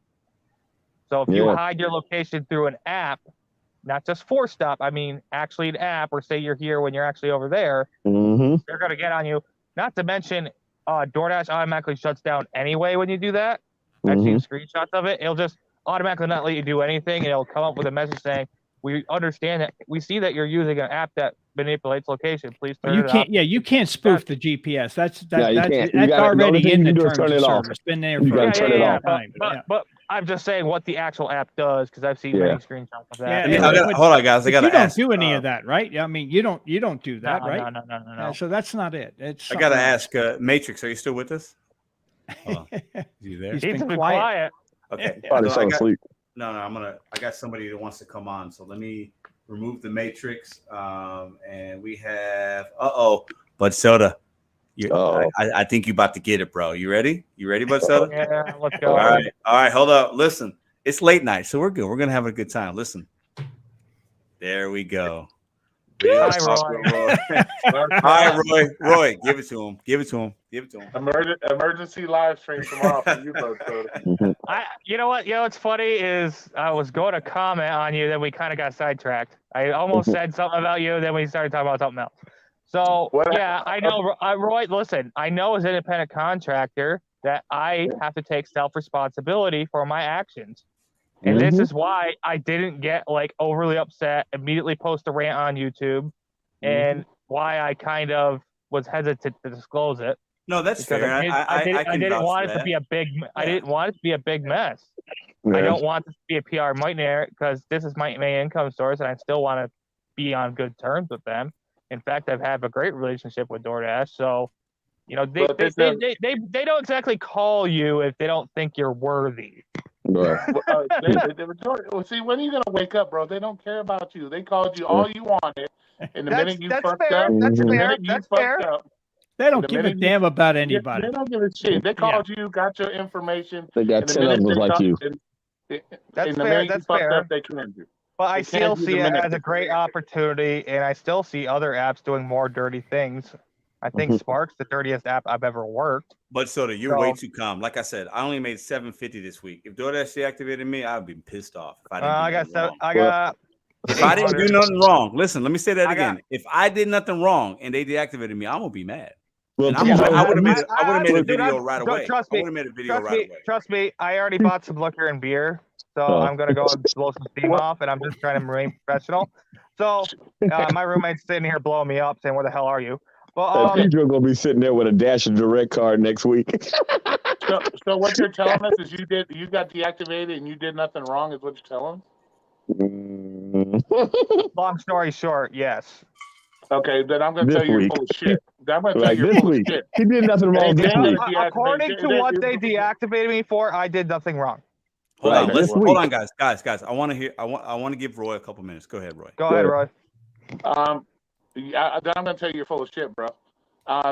So if you hide your location through an app, not just force stop, I mean actually an app, or say you're here when you're actually over there, they're going to get on you. Not to mention, DoorDash automatically shuts down anyway when you do that. I've seen screenshots of it. It'll just automatically not let you do anything, and it'll come up with a message saying, we understand that, we see that you're using an app that manipulates location. Please turn it off. Yeah, you can't spoof the GPS. That's already in the terms of service. Been there for a time. But I'm just saying what the actual app does, because I've seen many screenshots of that. Hold on, guys. I got to ask. You don't do any of that, right? I mean, you don't do that, right? No. So that's not it. I got to ask, Matrix, are you still with us? Is he there? He's been quiet. Okay. Probably fell asleep. No, I got somebody that wants to come on. So let me remove the Matrix. And we have, Bud Soda. I think you're about to get it, bro. You ready? You ready, Bud Soda? Yeah, let's go. All right, hold up. Listen, it's late night, so we're good. We're gonna have a good time. Listen, there we go. Hi, Roy. All right, Roy, give it to him. Emergency live stream tomorrow for you, Bud Soda. You know what's funny is I was going to comment on you, then we kind of got sidetracked. I almost said something about you, then we started talking about something else. So, I know, Roy, listen, I know as an independent contractor that I have to take self-responsibility for my actions. And this is why I didn't get, overly upset, immediately post a rant on YouTube, and why I kind of was hesitant to disclose it. No, that's fair. I didn't want it to be a big I didn't want it to be a big mess. I don't want this to be a PR nightmare, because this is my main income source, and I still want to be on good terms with them. In fact, I've had a great relationship with DoorDash, so they don't exactly call you if they don't think you're worthy. Right. Well, see, when are you gonna wake up, bro? They don't care about you. They called you all you wanted, and the minute you fucked fair. up, That's the fair. minute you That's fucked fair. up, They don't the give a minute you- damn about anybody. they don't give a shit. They called you, got your information, They got and the 10 minute others they like called, you. That's and the fair. minute you That's fucked fair. up, they canned you. But I They still canned you see the it minute as a great opportunity, and I still see other apps doing more dirty things. I think Spark's the dirtiest app I've ever worked. But Soda, you're way So- too calm. Like I said, I only made $750 this week. If DoorDash deactivated me, I'd be pissed off. If I didn't do I got nothing so wrong. I got. If I didn't do 800. nothing wrong, listen, let me say that I got- again. If I did nothing wrong and they deactivated me, I'm gonna be mad. Well, And TJ, I would have made a dude, video right away. Trust I me. would have made a video right away. Trust me. I already bought some liquor and beer, so Oh. I'm gonna go and blow some steam off, and I'm just trying to remain professional. So my roommate's sitting here blowing me up, saying, "Where the hell are you?" But TJ gonna be sitting there with a Dash and Direct card next week. So what you're telling us is you got deactivated and you did nothing wrong, is what you're telling us? long story short, yes. Okay, then I'm gonna This tell you you're week. full of shit. I'm gonna tell Like you you're this full week. of shit. He did nothing wrong this Anything week. that deactivated- According to what they deactivated me for, I did nothing wrong. Hold Right, on, this listen. week. Hold on, guys. I want to hear. I want to give Roy a couple minutes. Go ahead, Roy. Go ahead, Roy. Then I'm gonna tell you you're full of shit, bro.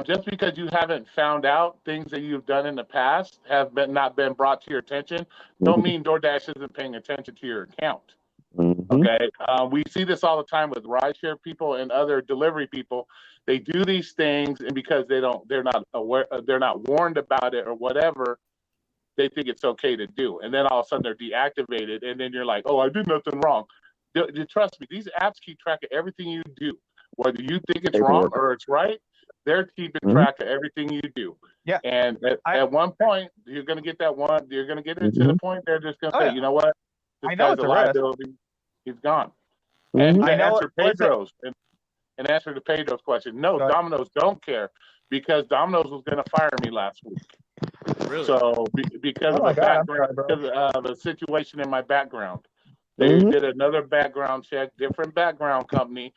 Just because you haven't found out things that you've done in the past have not been brought to your attention, don't mean DoorDash isn't paying attention to your account. Okay, we see this all the time with rideshare people and other delivery people. They do these things, and because they're not aware, they're not warned about it or whatever, they think it's okay to do. And then all of a sudden they're deactivated, and then you're like, "Oh, I did nothing wrong." Trust me, these apps keep track of everything you do, whether you think it's wrong or it's right. They're keeping track of everything you do. Yeah. And at one point, you're gonna get that one. You're gonna get it to the point they're just gonna say, "You know what? This I know guy's it's a a risk. liability. He's gone." And to I know answer Pedro's and answer to Pedro's question, no, Domino's don't care because Domino's was gonna fire me last week. Really? So because of a situation in my background, they did another background check, different background company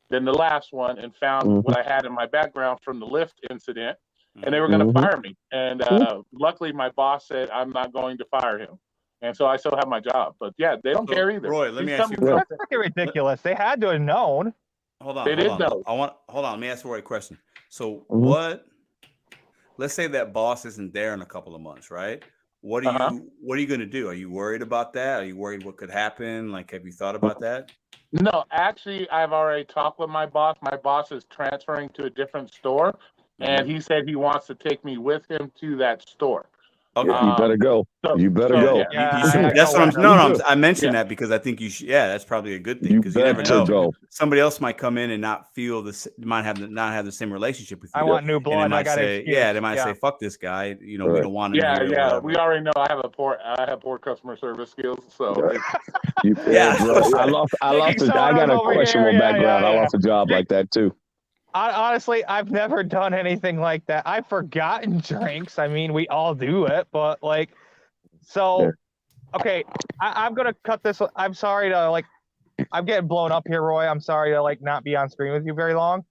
than the last one, and found what I had in my background from the Lyft incident, and they were going to fire me. And luckily, my boss said I'm not going to fire him, and so I still have my job. But yeah, they don't care either. Roy, let me ask you. That's freaking ridiculous. They had to have known. Hold on. They did know. Hold on. Let me ask Roy a question. So what? Let's say that boss isn't there in a couple of months, right? What are you going to do? Are you worried about that? Are you worried what could happen? Like, have you thought about that? No, actually, I've already talked with my boss. My boss is transferring to a different store, and he said he wants to take me with him to that store. Okay. You better go. You better go. That's what I'm. I mentioned that because I think you should. Yeah, that's probably a good thing because you never know. Go. Somebody else might come in and not feel this. Might not have the same relationship with you. I want new blood. And they might say, excuse. they might say, "Fuck this guy." You know, we don't want him. Yeah. We already know I have poor customer service skills. So I lost. I got a questionable background. I lost a job like that too. Honestly, I've never done anything like that. I've forgotten drinks. I mean, we all do it, but okay, I'm gonna cut this. I'm sorry to I'm getting blown up here, Roy. I'm sorry to not be on screen with you very long,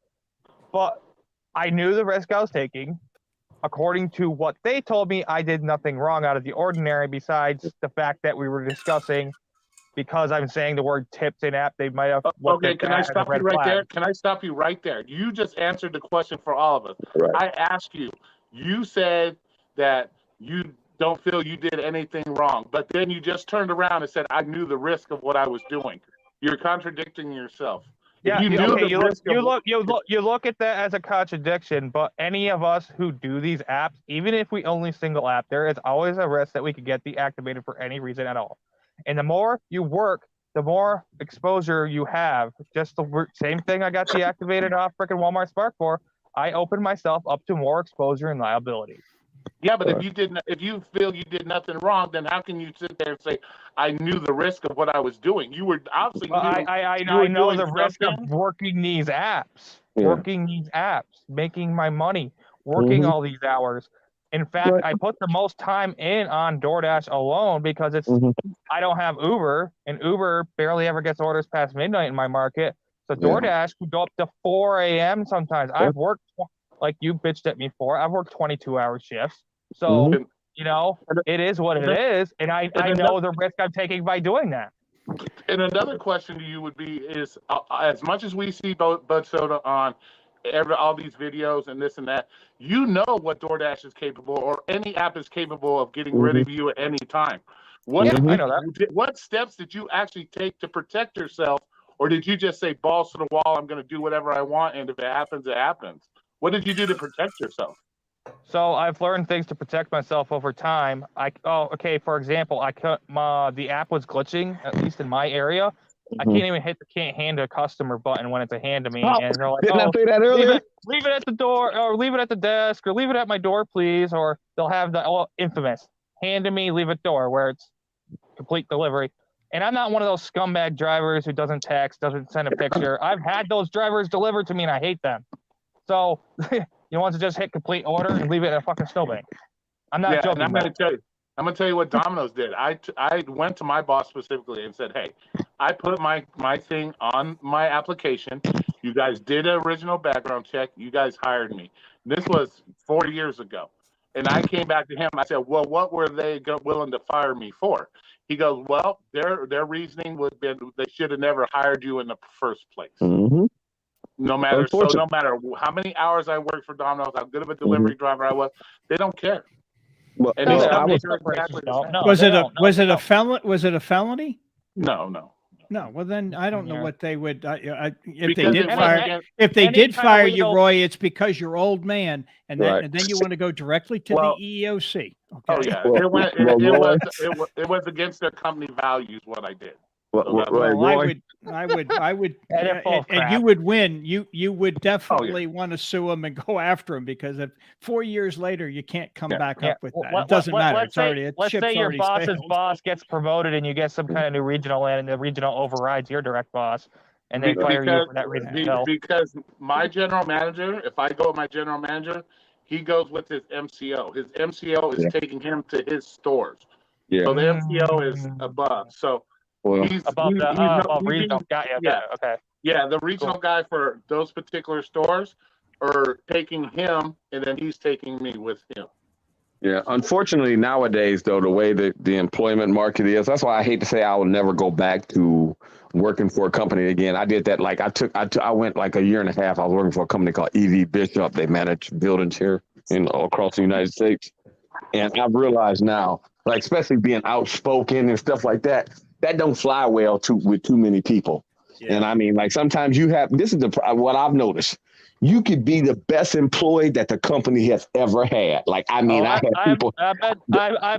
but I knew the risk I was taking. According to what they told me, I did nothing wrong out of the ordinary besides the fact that we were discussing. Because I'm saying the word tips in app, they might have. Okay, can I stop you right there? Can I stop you right there? You just answered the question for all of us. Right. I asked you. You said that you don't feel you did anything wrong, but then you just turned around and said, "I knew the risk of what I was doing." You're contradicting yourself. Yeah, you look at that as a contradiction, but any of us who do these apps, even if we only single app, there is always a risk that we could get deactivated for any reason at all. And the more you work, the more exposure you have. Just the same thing I got deactivated off freaking Walmart Spark for. I opened myself up to more exposure and liability. Yeah, but if you feel you did nothing wrong, then how can you sit there and say, "I knew the risk of what I was doing"? You were obviously. I know the risk of working these apps, making my money, working all these hours. In fact, I put the most time in on DoorDash alone because I don't have Uber, and Uber barely ever gets orders past midnight in my market. So DoorDash could go up to 4 a.m. sometimes. I've worked, like you bitched at me for, I've worked 22-hour shifts. So You know, it is what it is, and I know the risk I'm taking by doing that. And another question to you would be is, as much as we see Bud Soda on all these videos and this and that, you know what DoorDash is capable, or any app is capable of getting rid of you at any time. I know that. What steps did you actually take to protect yourself, or did you just say balls to the wall, I'm going to do whatever I want, and if it happens, it happens? What did you do to protect yourself? So I've learned things to protect myself over time. For example, the app was glitching, at least in my area. I can't even hit the can't hand a customer button when it's a hand to me, and they're like, Didn't I say that earlier? leave it at the door, or leave it at the desk, or leave it at my door, please. Or they'll have the infamous hand to me, leave it door, where it's complete delivery. And I'm not one of those scumbag drivers who doesn't text, doesn't send a picture. I've had those drivers delivered to me, and I hate them. So you want to just hit complete order and leave it in a fucking snowbank. I'm not joking. I'm going to tell you what Domino's did. I went to my boss specifically and said, hey, I put my thing on my application. You guys did an original background check. You guys hired me. This was 4 years ago. And I came back to him. I said, well, what were they willing to fire me for? He goes, well, their reasoning would have been they should have never hired you in the first place. Mm-hmm. No matter how many hours I worked for Domino's, how good of a delivery driver I was, they don't care. Well, And Was it a felony? No. No. Well, then I don't know what they would. If Because they did fire you, Roy, it's because you're old man, and then you want to go directly to the EEOC. Okay. Oh yeah, it was against their company values what I did. I would, and you would win. You would definitely want to sue them and go after them, because if 4 years later you can't come back up with that, it doesn't matter. Let's say your boss's boss gets promoted and you get some kind of new regional, and the regional overrides your direct boss, and they fire you for that reason. Because my general manager, if I go with my general manager, he goes with his MCO. His MCO is taking him to his stores. Yeah. So the MCO is above. So. He's above regional. Okay. Yeah, the regional guy for those particular stores are taking him, and then he's taking me with him. Yeah, unfortunately nowadays, though, the way that the employment market is, that's why I hate to say I will never go back to working for a company again. I did that. Like I went like a year and a half. I was working for a company called EV Bishop. They manage buildings here across the United States, and I've realized now, like especially being outspoken and stuff like that. That don't fly well with too many people. Yeah. And I mean, like sometimes this is what I've noticed. You could be the best employee that the company has ever had. Like, I mean, I've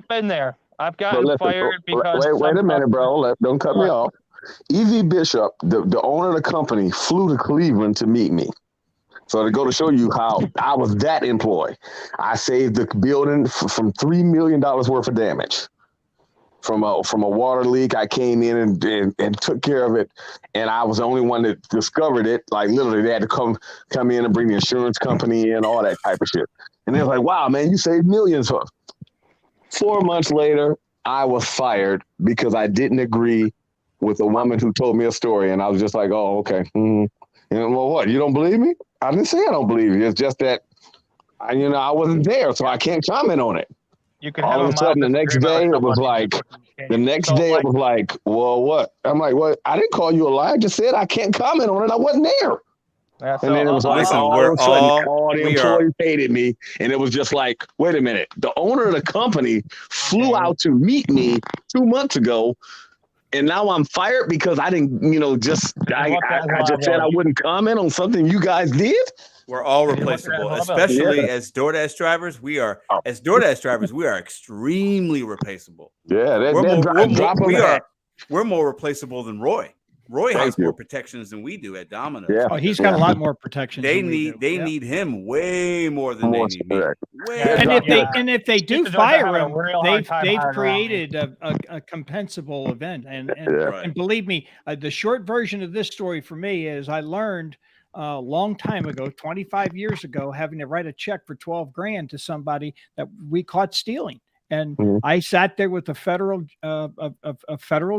been there. I've gotten fired because. Wait a minute, bro. Don't cut me off. EV Bishop, the owner of the company, flew to Cleveland to meet me. So to go to show you how I was that employee, I saved the building from $3 million worth of damage. From a water leak, I came in and took care of it, and I was the only one that discovered it. Like literally, they had to come in and bring the insurance company in, all that type of shit. And they were like, "Wow, man, you saved millions." 4 months later, I was fired because I didn't agree with a woman who told me a story, and I was just like, "Oh, okay." Mm-hmm. And well, what? You don't believe me? I didn't say I don't believe you. It's just that I wasn't there, so I can't comment on it. You can all of a sudden, the next day it was like, well, what? I'm like, what? I didn't call you a liar. I just said I can't comment on it. I wasn't there. Yeah, and then it was like, all the employees hated me. And it was just like, wait a minute. The owner of the company flew out to meet me 2 months ago. And now I'm fired because I didn't, I just said I wouldn't comment on something you guys did. We're all replaceable, especially as DoorDash drivers. We are extremely replaceable. Yeah, we're more replaceable than Roy. Roy has more protections than we do at Domino's. Yeah. Oh, he's got a lot more protections. They need him way more than they need me. And if they do fire him, they've created a compensable event. And believe me, the short version of this story for me is I learned a long time ago, 25 years ago, having to write a check for $12,000 to somebody that we caught stealing. And I sat there with a federal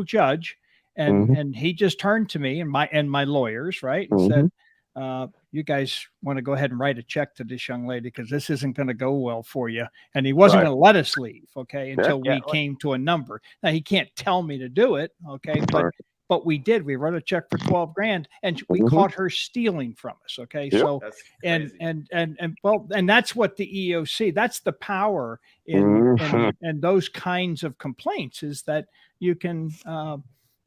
judge, and he just turned to me and my lawyers, right, and said, you guys want to go ahead and write a check to this young lady because this isn't going to go well for you. And he wasn't going to let us leave, okay, until we came to a number. Now he can't tell me to do it, okay, but we did. We wrote a check for $12,000, and we caught her stealing from us, okay. So and that's what the EOC. That's the power in those kinds of complaints is that you can.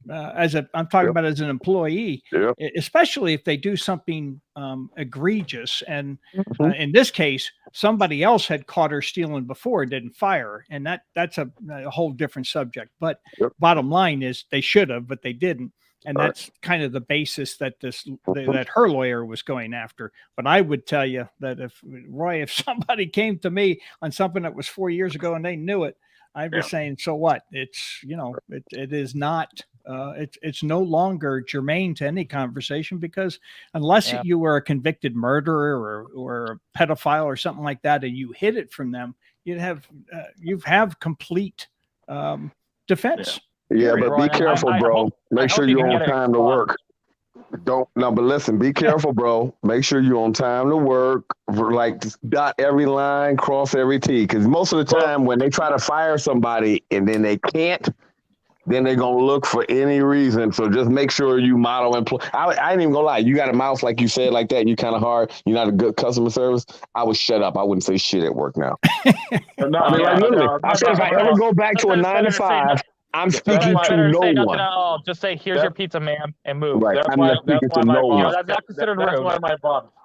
I'm talking about as an employee, especially if they do something egregious. And in this case, somebody else had caught her stealing before and didn't fire her. And that's a whole different subject. But bottom line is they should have, but they didn't. And that's kind of the basis that that her lawyer was going after. But I would tell you that if somebody came to me on something that was 4 years ago and they knew it, I'd be saying, so what? It's, it is not, it's no longer germane to any conversation because unless you were a convicted murderer or a pedophile or something like that, and you hid it from them, you have complete defense. Yeah, but be careful, bro. Make sure you're on time to work. But listen, be careful, bro. Make sure you're on time to work. Like dot every line, cross every T. Because most of the time when they try to fire somebody and then they can't, then they're going to look for any reason. So just make sure you model employ. I ain't even going to lie. You got a mouth like you said like that. You kind of hard. You're not a good customer service. I would shut up. I wouldn't say shit at work now. Literally. I said if I ever go back to a 9 to 5, I'm speaking to no one. I'll just say, here's your pizza, ma'am, and move. Right. That's I'm why, not speaking to no one. That's not considered rude.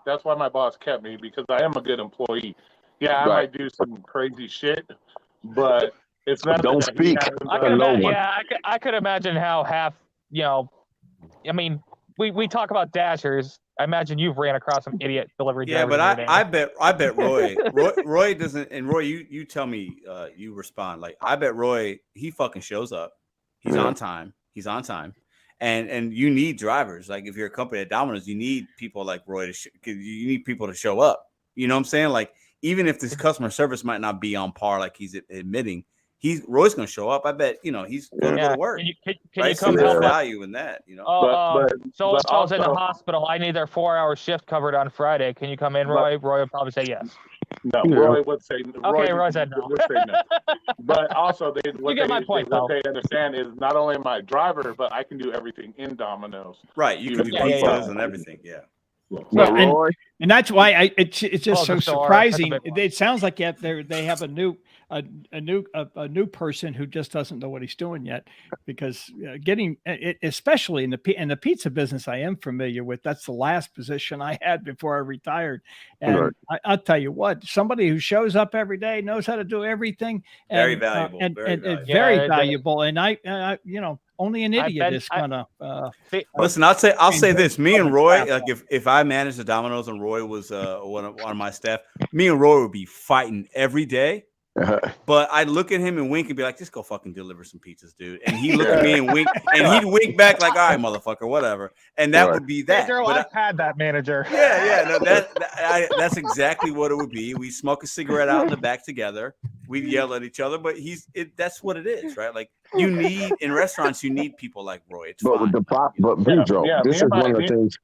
That's why my boss kept me, because I am a good employee. Yeah, I might do some crazy shit, but it's not. Don't speak to no one. Yeah, I could imagine how I mean, we talk about Dashers. I imagine you've ran across some idiot delivery drivers. Yeah, but I bet Roy doesn't. And Roy, you tell me, you respond. Like I bet Roy, he fucking shows up. He's on time. And you need drivers. Like if you're a company at Domino's, you need people like Roy you need people to show up. You know what I'm saying? Like even if this customer service might not be on par, like he's admitting, Roy's going to show up. I bet he's going to go to work. Can you come There's help value in that, So if I was in the hospital, I need their 4-hour shift covered on Friday. Can you come in, Roy? Roy would probably say yes. No, Roy would say. Okay, Roy said no. Would say no. But also, what they understand is not only am I a driver, but I can do everything in Domino's. Right, you can do pizzas and everything. Yeah. Well, and that's why it's just so surprising. It sounds like they have a new person who just doesn't know what he's doing yet, because getting it, especially in the pizza business I am familiar with. That's the last position I had before I retired, and I'll tell you what, somebody who shows up every day, knows how to do everything, very valuable, very valuable. And I only an idiot is gonna listen. I'll say this. Me and Roy, like if I managed the Domino's and Roy was one of my staff, me and Roy would be fighting every day. But I'd look at him and wink and be like, just go fucking deliver some pizzas, dude. And he'd look at me and wink, and he'd wink back like, all right, motherfucker, whatever. And that would be that. Hey, I've had that manager. No, that's exactly what it would be. We smoke a cigarette out in the back together. We'd yell at each other, but that's what it is, right? Like in restaurants, you need people like Roy. It's but fine. Pedro, this is one of the things.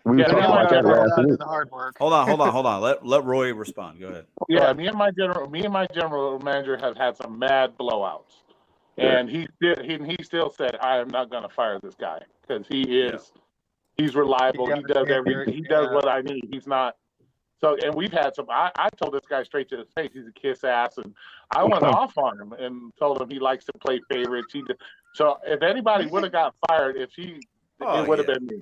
We talked about that last week. Hold on. Let Roy respond. Go ahead. Yeah, me and my general manager have had some mad blowouts, and he still said, "I am not going to fire this guy because he's reliable. He does everything. He does what I need. He's not." So, and we've had some. I told this guy straight to his face, he's a kiss ass, and I went off on him and told him he likes to play favorites. So if anybody would have got fired, it would have been me.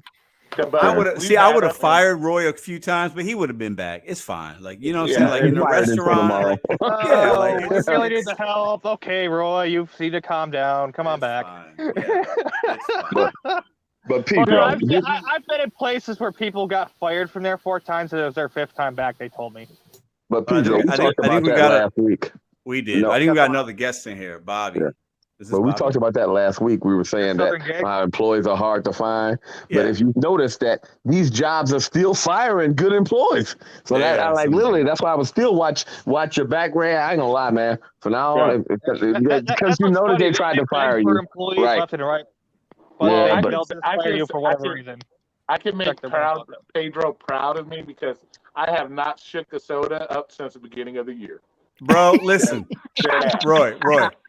I would have fired Roy a few times, but he would have been back. It's fine. Like, you know what I'm saying? Like in a restaurant. You really need the help. Okay, Roy, you need to calm down. Come on back. But Pedro, I've been in places where people got fired from there 4 times, and it was their 5th time back, they told me. But Pedro, we talked about that last week. We did. I think we got another guest in here, Bobby. Yeah. But we talked about that last week. We were saying that our employees are hard to find. But if you notice that these jobs are still firing good employees. So literally, that's why I would still watch your background. I ain't gonna lie, man. For now on, because you know that they tried to fire you. Employees left and right. But I can fire you for whatever reason. I can make Check the Pedro proud of me because I have not shook a soda up since the beginning of the year. Bro, listen, Dead ass.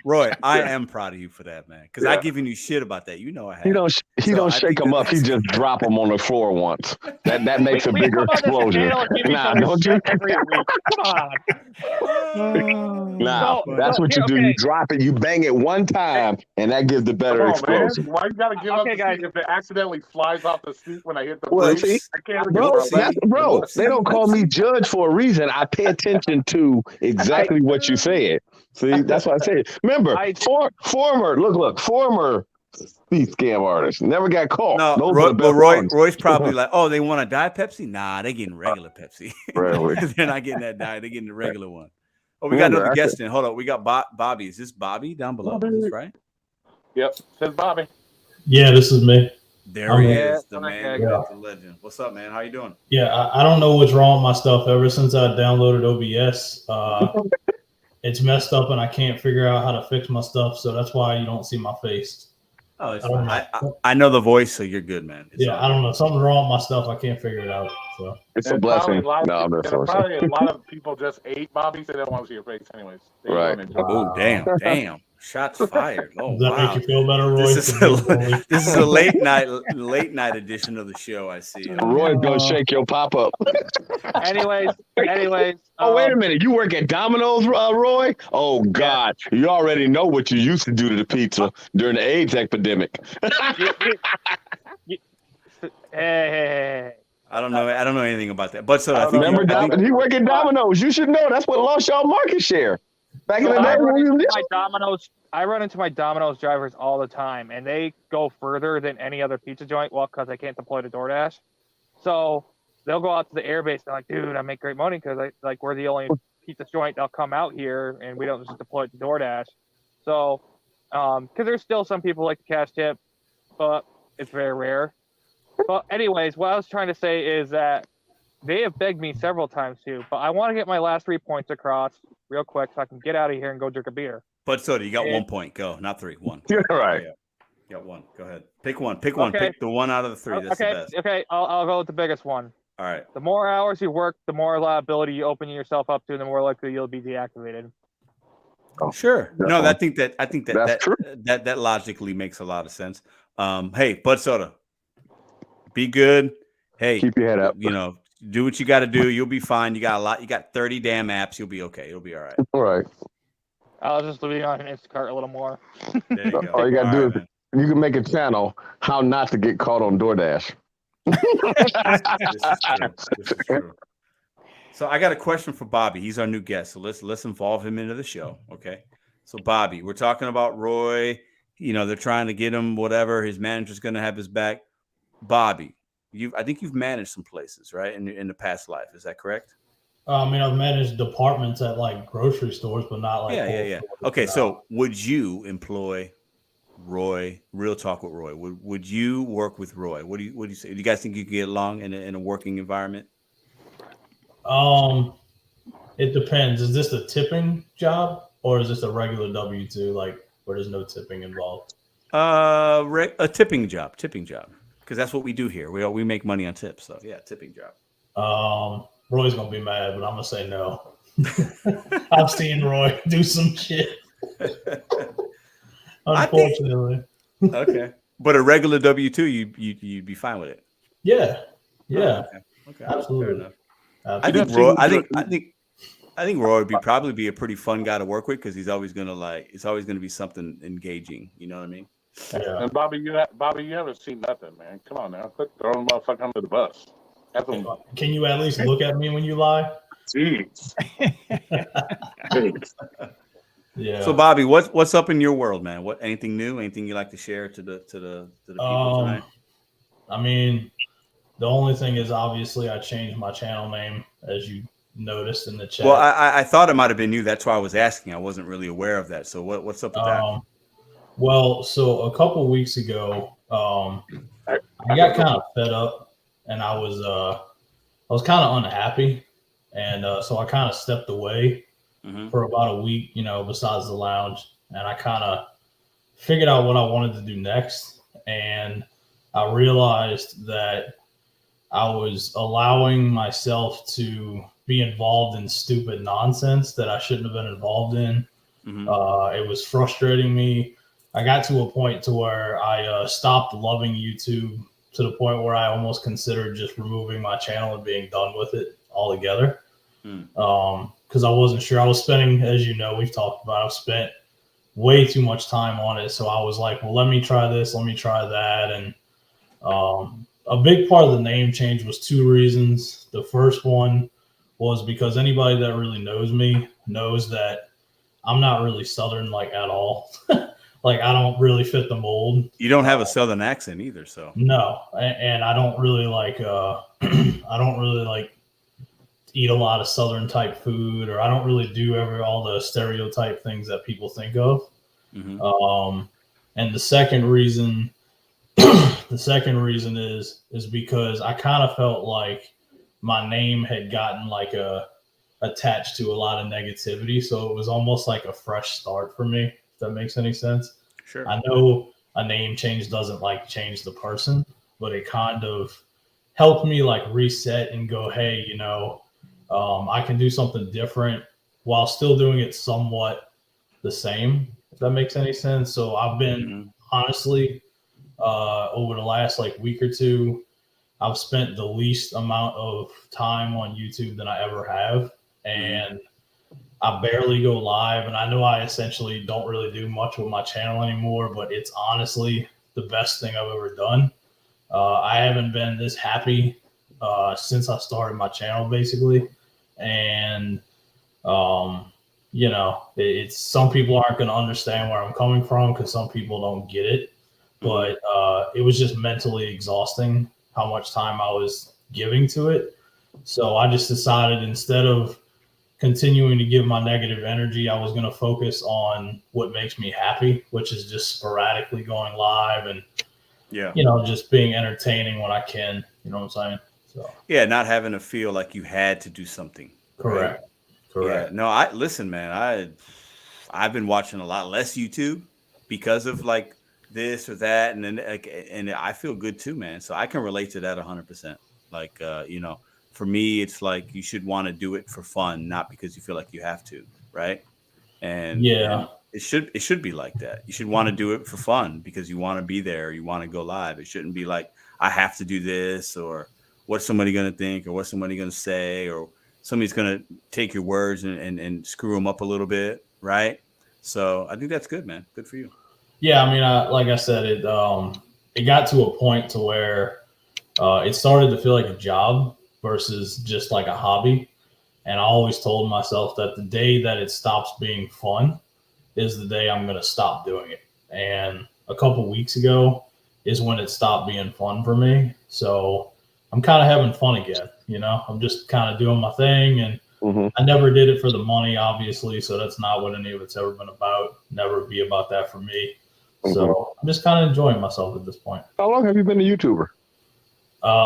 Roy, I am proud of you for that, man. Because I giving you shit about that. You know I have. He don't shake them up. He just drop them on the floor once. That makes a bigger explosion. Nah, don't you? Every week. Come on. Nah, No, that's what you do. okay. You drop it, you bang it one time, and that gives the better Come on, explosion. man. Why you gotta give up Okay, the guys. seat if it accidentally flies off the seat when I hit the Well, brakes? see, I can't bro, they don't call me judge for a reason. I pay attention to exactly what you said. See, that's what I said. Remember, former speed scam artists never got caught. No, Those are the best ones. Roy's probably like, oh, they want a Diet Pepsi? Nah, they getting regular Pepsi. Really? They're not getting that diet. They're getting the regular one. Oh, we got another guest in. Hold on. We got Bobby. Is this Bobby down below? Is this right? Yep, says Bobby. Yeah, this is me. There he Yeah, is, the man, yeah. the legend. What's up, man? How you doing? Yeah, I don't know what's wrong with my stuff. Ever since I downloaded OBS, it's messed up and I can't figure out how to fix my stuff. So that's why you don't see my face. Oh, it's fine. I know the voice, so you're good, man. I don't know. Something's wrong with my stuff. I can't figure it out. So it's a blessing. Probably a lot of people just ate Bobby, so they don't want to see your face anyways. Right. Oh, damn. Shots fired. Oh, does that make you feel better, Roy? This is a late night edition of the show. I see. Roy's gonna shake your pop up. Anyways. Oh, wait a minute. You work at Domino's, Roy? Oh God, you already know what you used to do to the pizza during the AIDS epidemic. Hey. I don't know anything about that. But so I think remember, he work at Domino's. You should know that's what lost y'all market share. Back in the day, I run into my Domino's drivers all the time, and they go further than any other pizza joint. Well, because I can't deploy to DoorDash, so they'll go out to the airbase. They're like, "Dude, I make great money because we're the only pizza joint that'll come out here, and we don't just deploy it to DoorDash." So, because there's still some people like the cash tip, but it's very rare. But anyways, what I was trying to say is that they have begged me several times too, but I want to get my last 3 points across real quick so I can get out of here and go drink a beer. But Soda, you got 1 point. Go, not 3. 1. You're right. Yeah. You got 1. Go ahead. Pick one. Pick one. Okay. Pick the one out of the 3. That's the best. Okay. I'll go with the biggest one. All right. The more hours you work, the more liability you open yourself up to, the more likely you'll be deactivated. Sure. No, I think that that logically makes a lot of sense. Hey, Bud Soda, be good. Hey, keep your head up. You know, do what you got to do. You'll be fine. You got 30 damn apps. You'll be okay. You'll be all right. All right. I'll just leave it on Instacart a little more. There you go. All you got to do is you can make a channel how not to get caught on DoorDash. This is true. So I got a question for Bobby. He's our new guest. So let's involve him into the show. Okay. So Bobby, we're talking about Roy. You know, they're trying to get him whatever. His manager's going to have his back. Bobby, I think you've managed some places, right? In the past life. Is that correct? I mean, I've managed departments at like grocery stores, but not like yeah. Okay, so would you employ Roy? Real talk with Roy. Would you work with Roy? What do you say? Do you guys think you could get along in a working environment? It depends. Is this a tipping job or is this a regular W-2, like where there's no tipping involved? A tipping job, because that's what we do here. We make money on tips, so yeah, tipping job. Roy's gonna be mad, but I'm gonna say no. I've seen Roy do some shit. Unfortunately. Okay, but a regular W-2, you'd be fine with it. Yeah. Okay. Absolutely. I think Roy would probably be a pretty fun guy to work with because he's always gonna be something engaging. You know what I mean? Yeah. And Bobby, you haven't seen nothing, man. Come on now, quit throwing the motherfucker under the bus. Can you at least look at me when you lie? Jeez. Yeah. So Bobby, what's up in your world, man? Anything new? Anything you like to share to the people tonight? I mean, the only thing is obviously I changed my channel name, as you noticed in the chat. Well, I thought it might have been you. That's why I was asking. I wasn't really aware of that. So what's up with that? Well, so a couple weeks ago, I got kind of fed up. And I was kind of unhappy, and so I kind of stepped away for about a week, besides the lounge, and I kind of figured out what I wanted to do next, and I realized that I was allowing myself to be involved in stupid nonsense that I shouldn't have been involved in. It was frustrating me. I got to a point to where I stopped loving YouTube to the point where I almost considered just removing my channel and being done with it altogether. Because I wasn't sure. I was spending, as you know, we've talked about, I've spent way too much time on it. So I was like, well, let me try this, let me try that. And a big part of the name change was 2 reasons. The first one was because anybody that really knows me knows that I'm not really Southern like at all. Like I don't really fit the mold. You don't have a Southern accent either, so no, and I don't really like I don't really like eat a lot of Southern type food, or I don't really do all the stereotype things that people think of. And the second reason is because I kind of felt like my name had gotten like attached to a lot of negativity, so it was almost like a fresh start for me. If that makes any sense. Sure. I know a name change doesn't like change the person, but it kind of helped me like reset and go, hey, you know, I can do something different while still doing it somewhat the same, if that makes any sense. So I've been honestly over the last like week or two, I've spent the least amount of time on YouTube than I ever have. And I barely go live, and I know I essentially don't really do much with my channel anymore, but it's honestly the best thing I've ever done. I haven't been this happy since I started my channel, basically. And, you know, it's some people aren't going to understand where I'm coming from because some people don't get it. But it was just mentally exhausting how much time I was giving to it. So I just decided instead of continuing to give my negative energy, I was going to focus on what makes me happy, which is just sporadically going live and, you know, just being entertaining when I can, you know what I'm saying? So yeah, not having to feel like you had to do something. Correct. Right? Correct. Yeah. No, listen, man, I've been watching a lot less YouTube because of like this or that. And then, and I feel good too, man. So I can relate to that 100%. Like, you know, for me, it's like you should want to do it for fun, not because you feel like you have to, right? And yeah, it should be like that. You should want to do it for fun because you want to be there, or you want to go live. It shouldn't be like I have to do this, or what's somebody going to think, or what's somebody going to say, or somebody's going to take your words and screw them up a little bit, right? So I think that's good, man. Good for you. Yeah, I mean, like I said, it got to a point to where it started to feel like a job versus just like a hobby. And I always told myself that the day that it stops being fun is the day I'm going to stop doing it. And a couple weeks ago is when it stopped being fun for me. So I'm kind of having fun again. You know, I'm just kind of doing my thing. And I never did it for the money, obviously. So that's not what any of it's ever been about. Never be about that for me. So I'm just kind of enjoying myself at this point. How long have you been a YouTuber?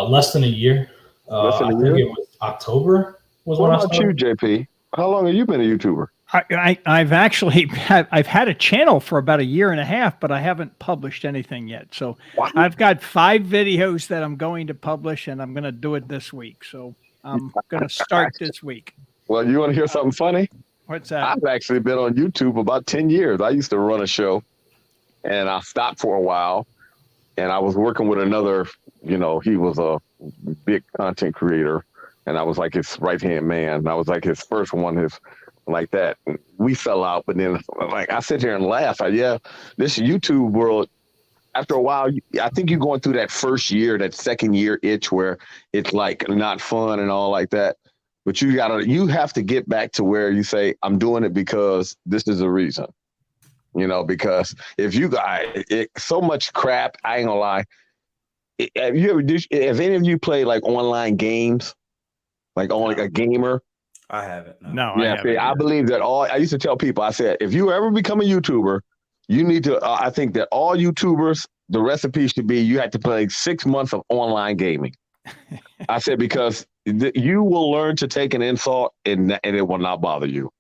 Less than a year. I think it was October. What about you, JP? How long have you been a YouTuber? I've actually I've had a channel for about 1.5 years, but I haven't published anything yet. So I've got 5 videos that I'm going to publish, and I'm going to do it this week. So I'm going to start this week. Well, you want to hear something funny? What's that? I've actually been on YouTube about 10 years. I used to run a show, and I stopped for a while, and I was working with another, you know, he was a big content creator, and I was like his right-hand man. And I was like his first one, like that. We fell out, but then like I sit here and laugh. This YouTube world, after a while, I think you're going through that first year, that second year itch where it's like not fun and all like that. But you have to get back to where you say, I'm doing it because this is a reason. You know, because if you guys, so much crap, I ain't gonna lie. Have any of you played like online games? Like on like a gamer? I haven't. No, yeah, I believe that I used to tell people, I said, if you ever become a YouTuber, you need to, I think that all YouTubers, the recipe should be, you have to play 6 months of online gaming. I said, because you will learn to take an insult and it will not bother you.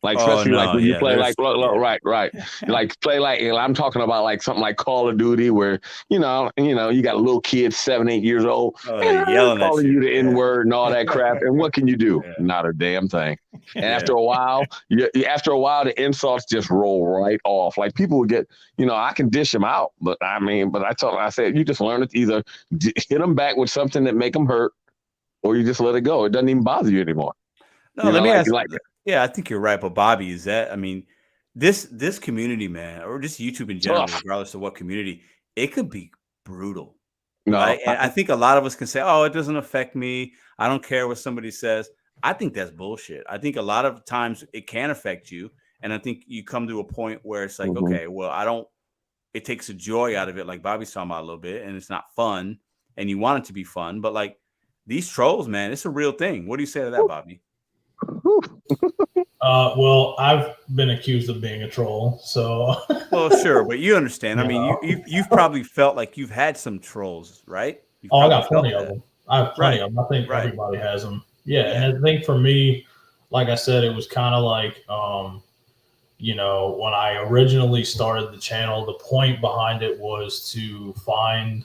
Like, Oh, especially like no, when you yeah, play there's- like, yeah. right. Like play like, I'm talking about like something like Call of Duty where, you got a little kid, 7, 8 years old, Yelling at calling you the yeah. N-word and all that crap. And what can you do? Yeah. Not a damn thing. And Yeah. after a while, the insults just roll right off. Like people would get, I can dish them out, but I said, you just learn it, either hit them back with something that make them hurt, or you just let it go. It doesn't even bother you anymore. No, let me ask. Yeah, I think you're right. But Bobby, this community, man, or just YouTube in general, regardless of what community, it could be brutal. No, right? And I think a lot of us can say, "Oh, it doesn't affect me. I don't care what somebody says." I think that's bullshit. I think a lot of times it can affect you, and I think you come to a point where it's like, okay, well, it takes a joy out of it, like Bobby's talking about a little bit, and it's not fun, and you want it to be fun, but like these trolls, man, it's a real thing. What do you say to that, Bobby? Well, I've been accused of being a troll, so. Well, sure, but you understand. I mean, you've probably felt like you've had some trolls, right? I got plenty of them. I have plenty of them. I think Right. everybody has them. Yeah, and I think for me, like I said, it was kind of like, when I originally started the channel, the point behind it was to find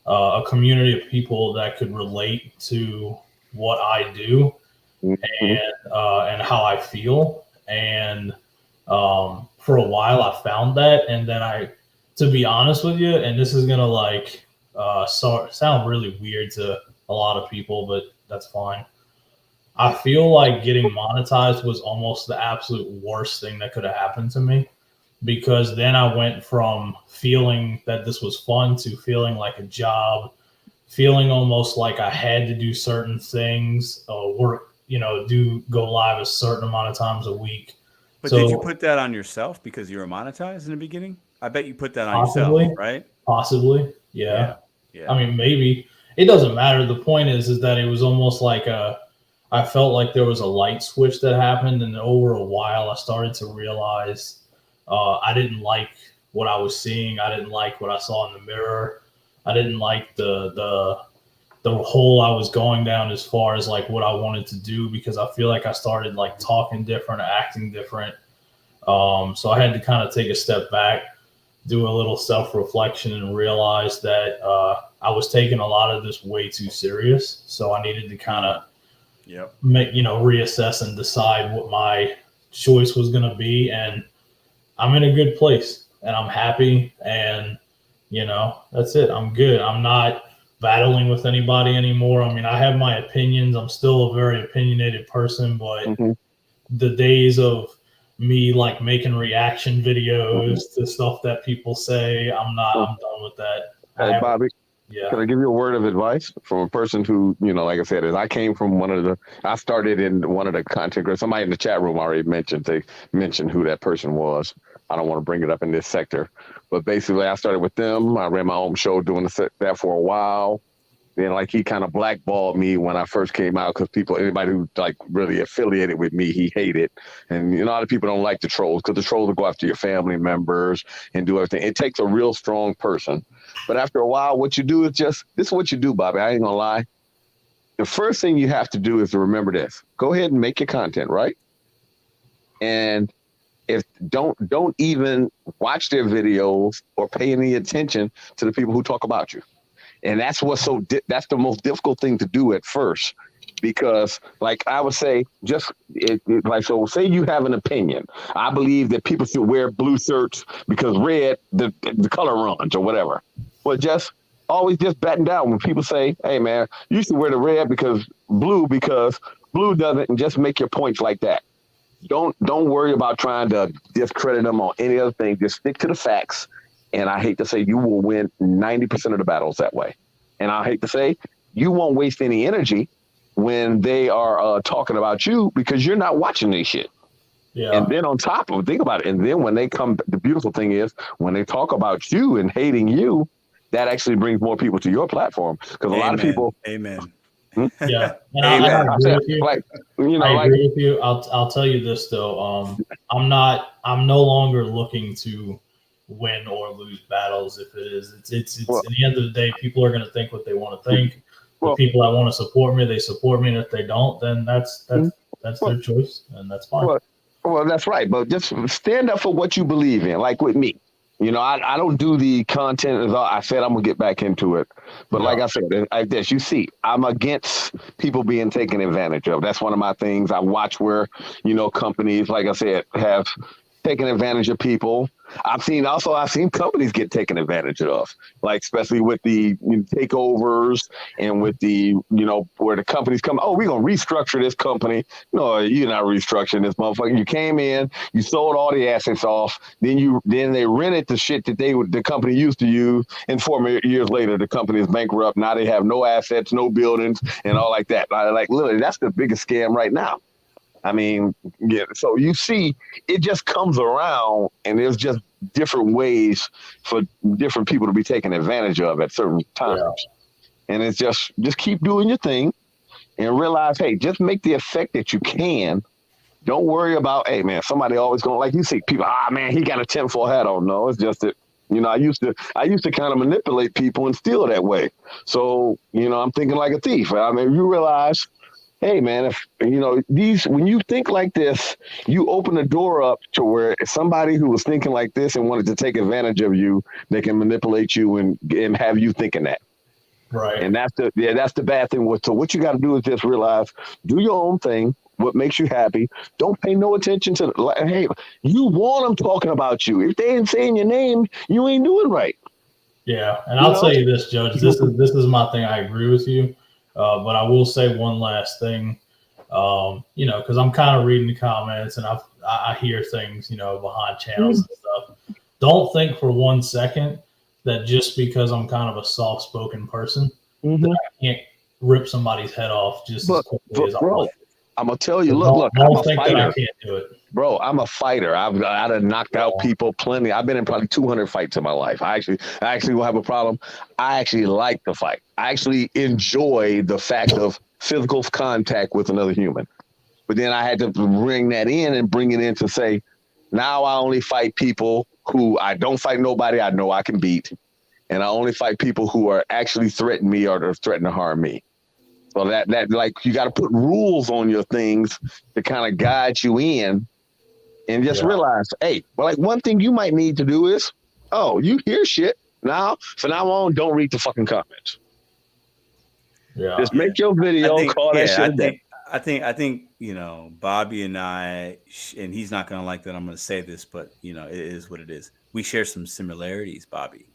a community of people that could relate to what I do. And how I feel. And for a while I found that. And then to be honest with you, and this is going to sound really weird to a lot of people, but that's fine. I feel like getting monetized was almost the absolute worst thing that could have happened to me, because then I went from feeling that this was fun to feeling like a job, feeling almost like I had to do certain things, work, go live a certain amount of times a week. But did you put that on yourself because you were monetized in the beginning? I bet you put that on yourself, right? Possibly. Yeah. I mean, maybe. It doesn't matter. The point is that it was almost like I felt like there was a light switch that happened, and over a while I started to realize I didn't like what I was seeing. I didn't like what I saw in the mirror. I didn't like the hole I was going down as far as like what I wanted to do, because I feel like I started like talking different, acting different. So I had to kind of take a step back, do a little self-reflection, and realize that I was taking a lot of this way too serious. So I needed to kind of reassess and decide what my choice was going to be. And I'm in a good place and I'm happy, and that's it. I'm good. I'm not battling with anybody anymore. I mean, I have my opinions. I'm still a very opinionated person, but the days of me like making reaction videos to stuff that people say, I'm done with that. Hey, Bobby, Yeah. Can I give you a word of advice from a person who, like I said, I came from I started in one of the content creators. Somebody in the chat room already mentioned who that person was. I don't want to bring it up in this sector, but basically I started with them. I ran my own show doing that for a while. Then he kind of blackballed me when I first came out, because anybody who really affiliated with me, he hated. And a lot of people don't like the trolls, because the trolls will go after your family members and do everything. It takes a real strong person. But after a while, what you do is this is what you do, Bobby. I ain't gonna lie. The first thing you have to do is to remember this. Go ahead and make your content, right? And don't even watch their videos or pay any attention to the people who talk about you. And that's that's the most difficult thing to do at first, because I would say so say you have an opinion. I believe that people should wear blue shirts because red, the color runs or whatever. Well, always batten down when people say, hey man, you should wear the red because blue doesn't, and just make your points like that. Don't worry about trying to discredit them on any other thing. Just stick to the facts. And I hate to say, you will win 90% of the battles that way. And I hate to say, you won't waste any energy when they are talking about you, because you're not watching this shit. Yeah. And then on top of it, think about it. And then when they come, the beautiful thing is when they talk about you and hating you, that actually brings more people to your platform. Because a lot of people. Amen. Yeah. And I agree with you. I agree with you. I'll tell you this though. I'm no longer looking to win or lose battles. If it is, it's at the end of the day, people are going to think what they want to think. The people that want to support me, they support me, and if they don't, then that's their choice, and that's fine. Well, that's right. But just stand up for what you believe in. Like with me, I don't do the content. As I said, I'm gonna get back into it. But like I said, like this, you see, I'm against people being taken advantage of. That's one of my things. I watch where, companies, like I said, have taken advantage of people. I've seen companies get taken advantage of, like especially with the takeovers and with the, where the companies come, oh, we're going to restructure this company. No, you're not restructuring this motherfucker. You came in, you sold all the assets off, then they rented the shit that the company used to use, and 4 years later, the company is bankrupt. Now they have no assets, no buildings, and all like that. Like literally, that's the biggest scam right now. I mean, yeah, so you see, it just comes around, and there's just different ways for different people to be taken advantage of at certain times. Yeah. And it's just keep doing your thing and realize, hey, just make the effect that you can. Don't worry about, hey, man, somebody always going, like you see people, man, he got a tinfoil hat on. No, it's just that, I used to kind of manipulate people and steal that way. So, I'm thinking like a thief. I mean, you realize, hey, man, if when you think like this, you open the door up to where somebody who was thinking like this and wanted to take advantage of you, they can manipulate you and have you thinking that. Right. And that's the bad thing. So what you got to do is just realize, do your own thing. What makes you happy? Don't pay no attention to. Hey, you want them talking about you. If they ain't saying your name, you ain't doing right. Yeah, and I'll tell you this, Judge. This is my thing. I agree with you. But I will say one last thing, because I'm kind of reading the comments and I hear things, behind channels and stuff. Don't think for 1 second that just because I'm kind of a soft-spoken person that I can't rip somebody's head off just as quickly as I want. I'm gonna tell you, look, I'm a fighter. I can't do it. Bro, I'm a fighter. I've knocked out people plenty. I've been in probably 200 fights in my life. I actually will have a problem. I actually like to fight. I actually enjoy the fact of physical contact with another human. But then I had to bring that in and bring it in to say, now I only fight people who I don't fight nobody I know I can beat. And I only fight people who are actually threatening me or they're threatening to harm me. So that like you got to put rules on your things to kind of guide you in, and just realize, hey, well, like one thing you might need to do is, you hear shit now. From now on, don't read the fucking comments. Yeah, just make your video. I think Bobby and I, and he's not gonna like that I'm gonna say this, but it is what it is. We share some similarities, Bobby.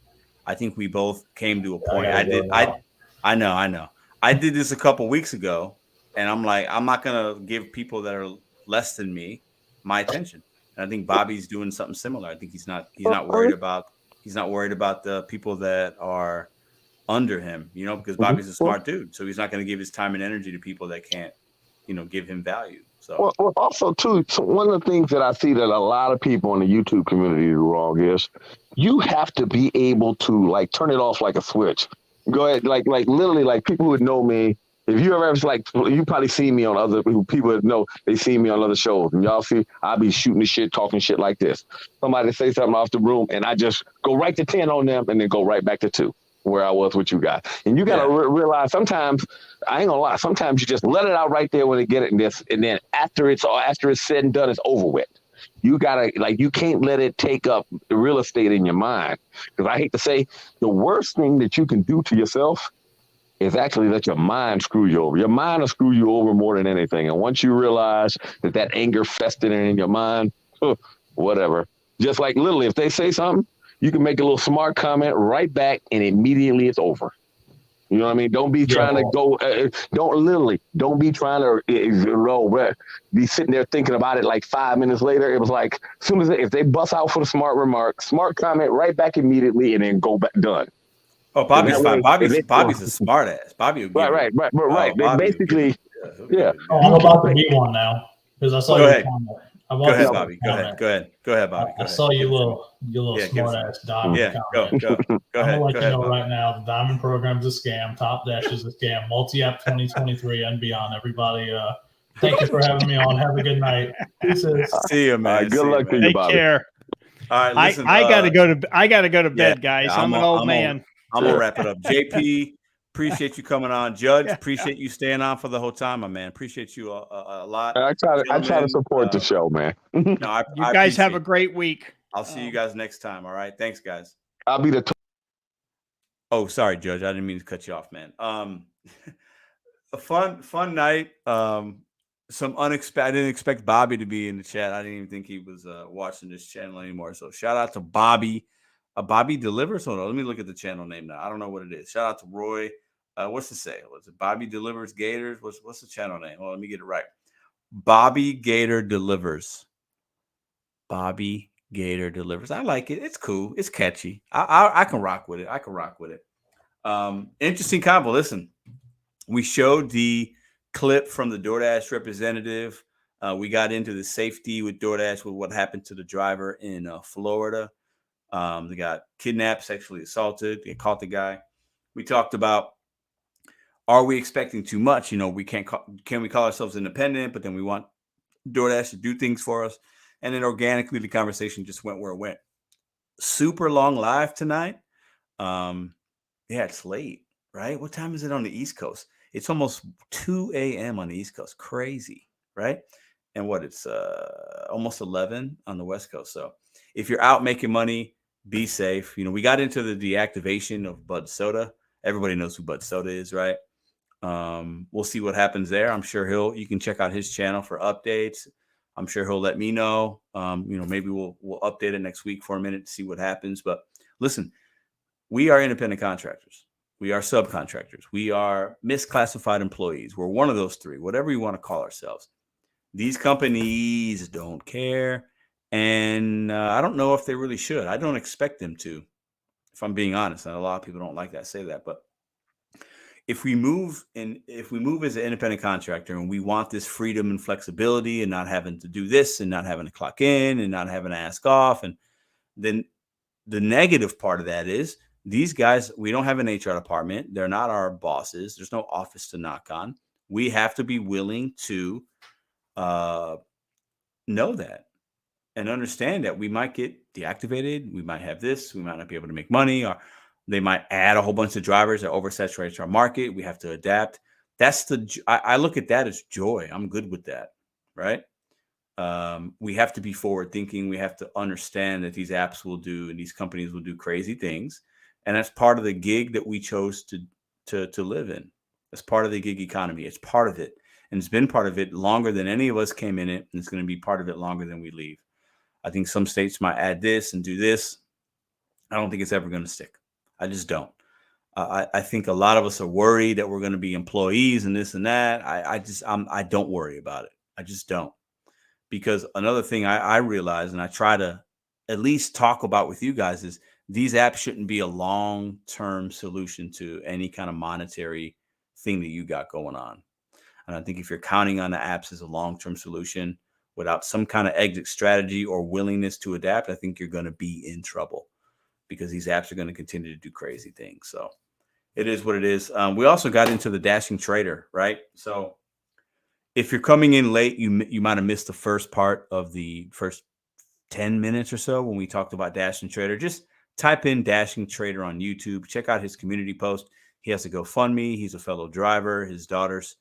I think we both came to a point. I know. I did this a couple weeks ago, and I'm like, I'm not gonna give people that are less than me my attention. And I think Bobby's doing something similar. I think he's not worried about the people that are under him, because Bobby's a smart dude, so he's not going to give his time and energy to people that can't, give him value. So well, also too, so one of the things that I see that a lot of people in the YouTube community do wrong is you have to be able to like turn it off like a switch. Go ahead, like literally, like people who would know me. If you ever you probably see me on other people that know they see me on other shows, and y'all see I'll be shooting the shit, talking shit like this. Somebody say something off the room, and I just go right to 10 on them, and then go right back to 2 where I was with you guys. And you got to realize sometimes I ain't gonna lie. Sometimes you just let it out right there when they get it, and then after it's said and done, it's over with. You gotta you can't let it take up the real estate in your mind. Because I hate to say, the worst thing that you can do to yourself is actually let your mind screw you over. Your mind will screw you over more than anything. And once you realize that anger festered in your mind, whatever. Just like literally, if they say something, you can make a little smart comment right back, and immediately it's over. You know what I mean? Don't be trying to go. Don't be trying to be sitting there thinking about it like 5 minutes later. It was like as soon as if they bust out for the smart remark, smart comment right back immediately, and then go back done. Oh, Bobby's fine. Bobby's a smart ass. Bobby would right. They basically, Oh, I'm about to be one now because I saw your comment. Go ahead, Bobby. Go ahead, Bobby. I saw your little smart ass diamond comment. Go ahead. I'm gonna let you know right now, the diamond program's a scam. Top Dash is a scam. Multi-app 2023 and beyond. Everybody, thank you for having me on. Have a good night. Pieces. See you, man. Good luck to you, Bobby. Take care. All right, listen, I gotta go to bed, guys. I'm an old man. I'm gonna wrap it up. JP, Appreciate you coming on, Judge. Yeah. Appreciate you staying on for the whole time, my man. Appreciate you a lot. I try to Gentlemen, support the show, man. No, You I guys have appreciate a great week. I'll see you guys next time. All right. Thanks, guys. I'll be the. Oh, sorry, Judge. I didn't mean to cut you off, man. A fun night. Some unexpected. I didn't expect Bobby to be in the chat. I didn't even think he was watching this channel anymore. So shout out to Bobby. Bobby Delivers. Hold on. Let me look at the channel name now. I don't know what it is. Shout out to Roy. What's it say? Was it Bobby Delivers Gators? What's the channel name? Well, let me get it right. Bobby Gator Delivers. Bobby Gator Delivers. I like it. It's cool. It's catchy. I can rock with it. Interesting combo. Listen, we showed the clip from the DoorDash representative. We got into the safety with DoorDash with what happened to the driver in Florida. They got kidnapped, sexually assaulted. They caught the guy. We talked about, are we expecting too much? You know, can we call ourselves independent, but then we want DoorDash to do things for us? And then organically, the conversation just went where it went. Super long live tonight. Yeah, it's late, right? What time is it on the East Coast? It's almost 2 a.m. on the East Coast. Crazy, right? And it's almost 11 on the West Coast. So if you're out making money, be safe. You know, we got into the deactivation of Bud Soda. Everybody knows who Bud Soda is, right? We'll see what happens there. I'm sure you can check out his channel for updates. I'm sure he'll let me know. Maybe we'll update it next week for a minute to see what happens. But listen, we are independent contractors. We are subcontractors. We are misclassified employees. We're one of those three, whatever you want to call ourselves. These companies don't care. And I don't know if they really should. I don't expect them to, if I'm being honest. And a lot of people don't like that, say that. But if we move as an independent contractor and we want this freedom and flexibility and not having to do this and not having to clock in and not having to ask off, and then the negative part of that is these guys, we don't have an HR department. They're not our bosses. There's no office to knock on. We have to be willing to know that and understand that we might get deactivated. We might have this. We might not be able to make money, or they might add a whole bunch of drivers that oversaturates our market. We have to adapt. I look at that as joy. I'm good with that, right? We have to be forward thinking. We have to understand that these apps will do and these companies will do crazy things. And that's part of the gig that we chose to live in. That's part of the gig economy. It's part of it. And it's been part of it longer than any of us came in it. And it's going to be part of it longer than we leave. I think some states might add this and do this. I don't think it's ever going to stick. I just don't. I think a lot of us are worried that we're going to be employees and this and that. I don't worry about it. I just don't. Because another thing I realize, and I try to at least talk about with you guys, is these apps shouldn't be a long-term solution to any kind of monetary thing that you got going on. And I think if you're counting on the apps as a long-term solution without some kind of exit strategy or willingness to adapt, I think you're going to be in trouble, because these apps are going to continue to do crazy things. So it is what it is. We also got into the dashing trader, right? So if you're coming in late, you might have missed the first part of the first 10 minutes or so when we talked about dashing trader. Just type in dashing trader on YouTube. Check out his community post. He has a GoFundMe. He's a fellow driver. His daughter's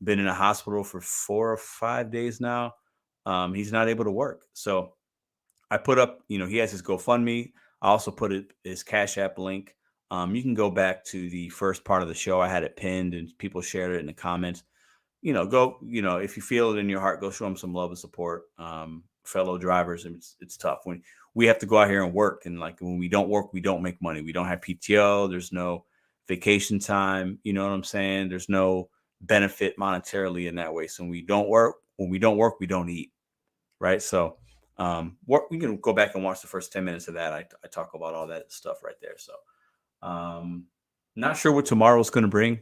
been in a hospital for 4 or 5 days now. He's not able to work. So I put up, he has his GoFundMe. I also put his Cash App link. You can go back to the first part of the show. I had it pinned and people shared it in the comments. If you feel it in your heart, go show them some love and support. Fellow drivers, and it's tough when we have to go out here and work. And like when we don't work, we don't make money. We don't have PTO. There's no vacation time. You know what I'm saying? There's no benefit monetarily in that way. So when we don't work, we don't eat. Right. So we can go back and watch the first 10 minutes of that. I talk about all that stuff right there. So not sure what tomorrow's going to bring.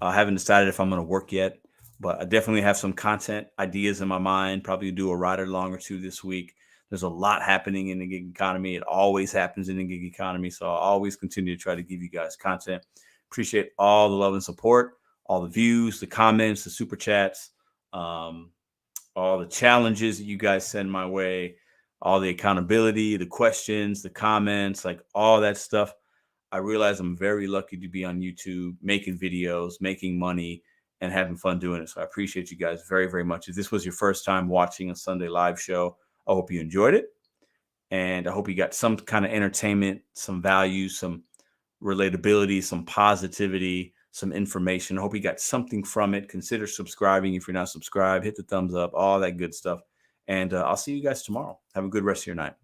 I haven't decided if I'm going to work yet, but I definitely have some content ideas in my mind. Probably do a ride along or two this week. There's a lot happening in the gig economy. It always happens in the gig economy. So I'll always continue to try to give you guys content. Appreciate all the love and support, all the views, the comments, the super chats, all the challenges that you guys send my way, all the accountability, the questions, the comments, like all that stuff. I realize I'm very lucky to be on YouTube, making videos, making money, and having fun doing it. So I appreciate you guys very, very much. If this was your first time watching a Sunday live show, I hope you enjoyed it. And I hope you got some kind of entertainment, some value, some relatability, some positivity, some information. I hope you got something from it. Consider subscribing if you're not subscribed. Hit the thumbs up, all that good stuff. And I'll see you guys tomorrow. Have a good rest of your night.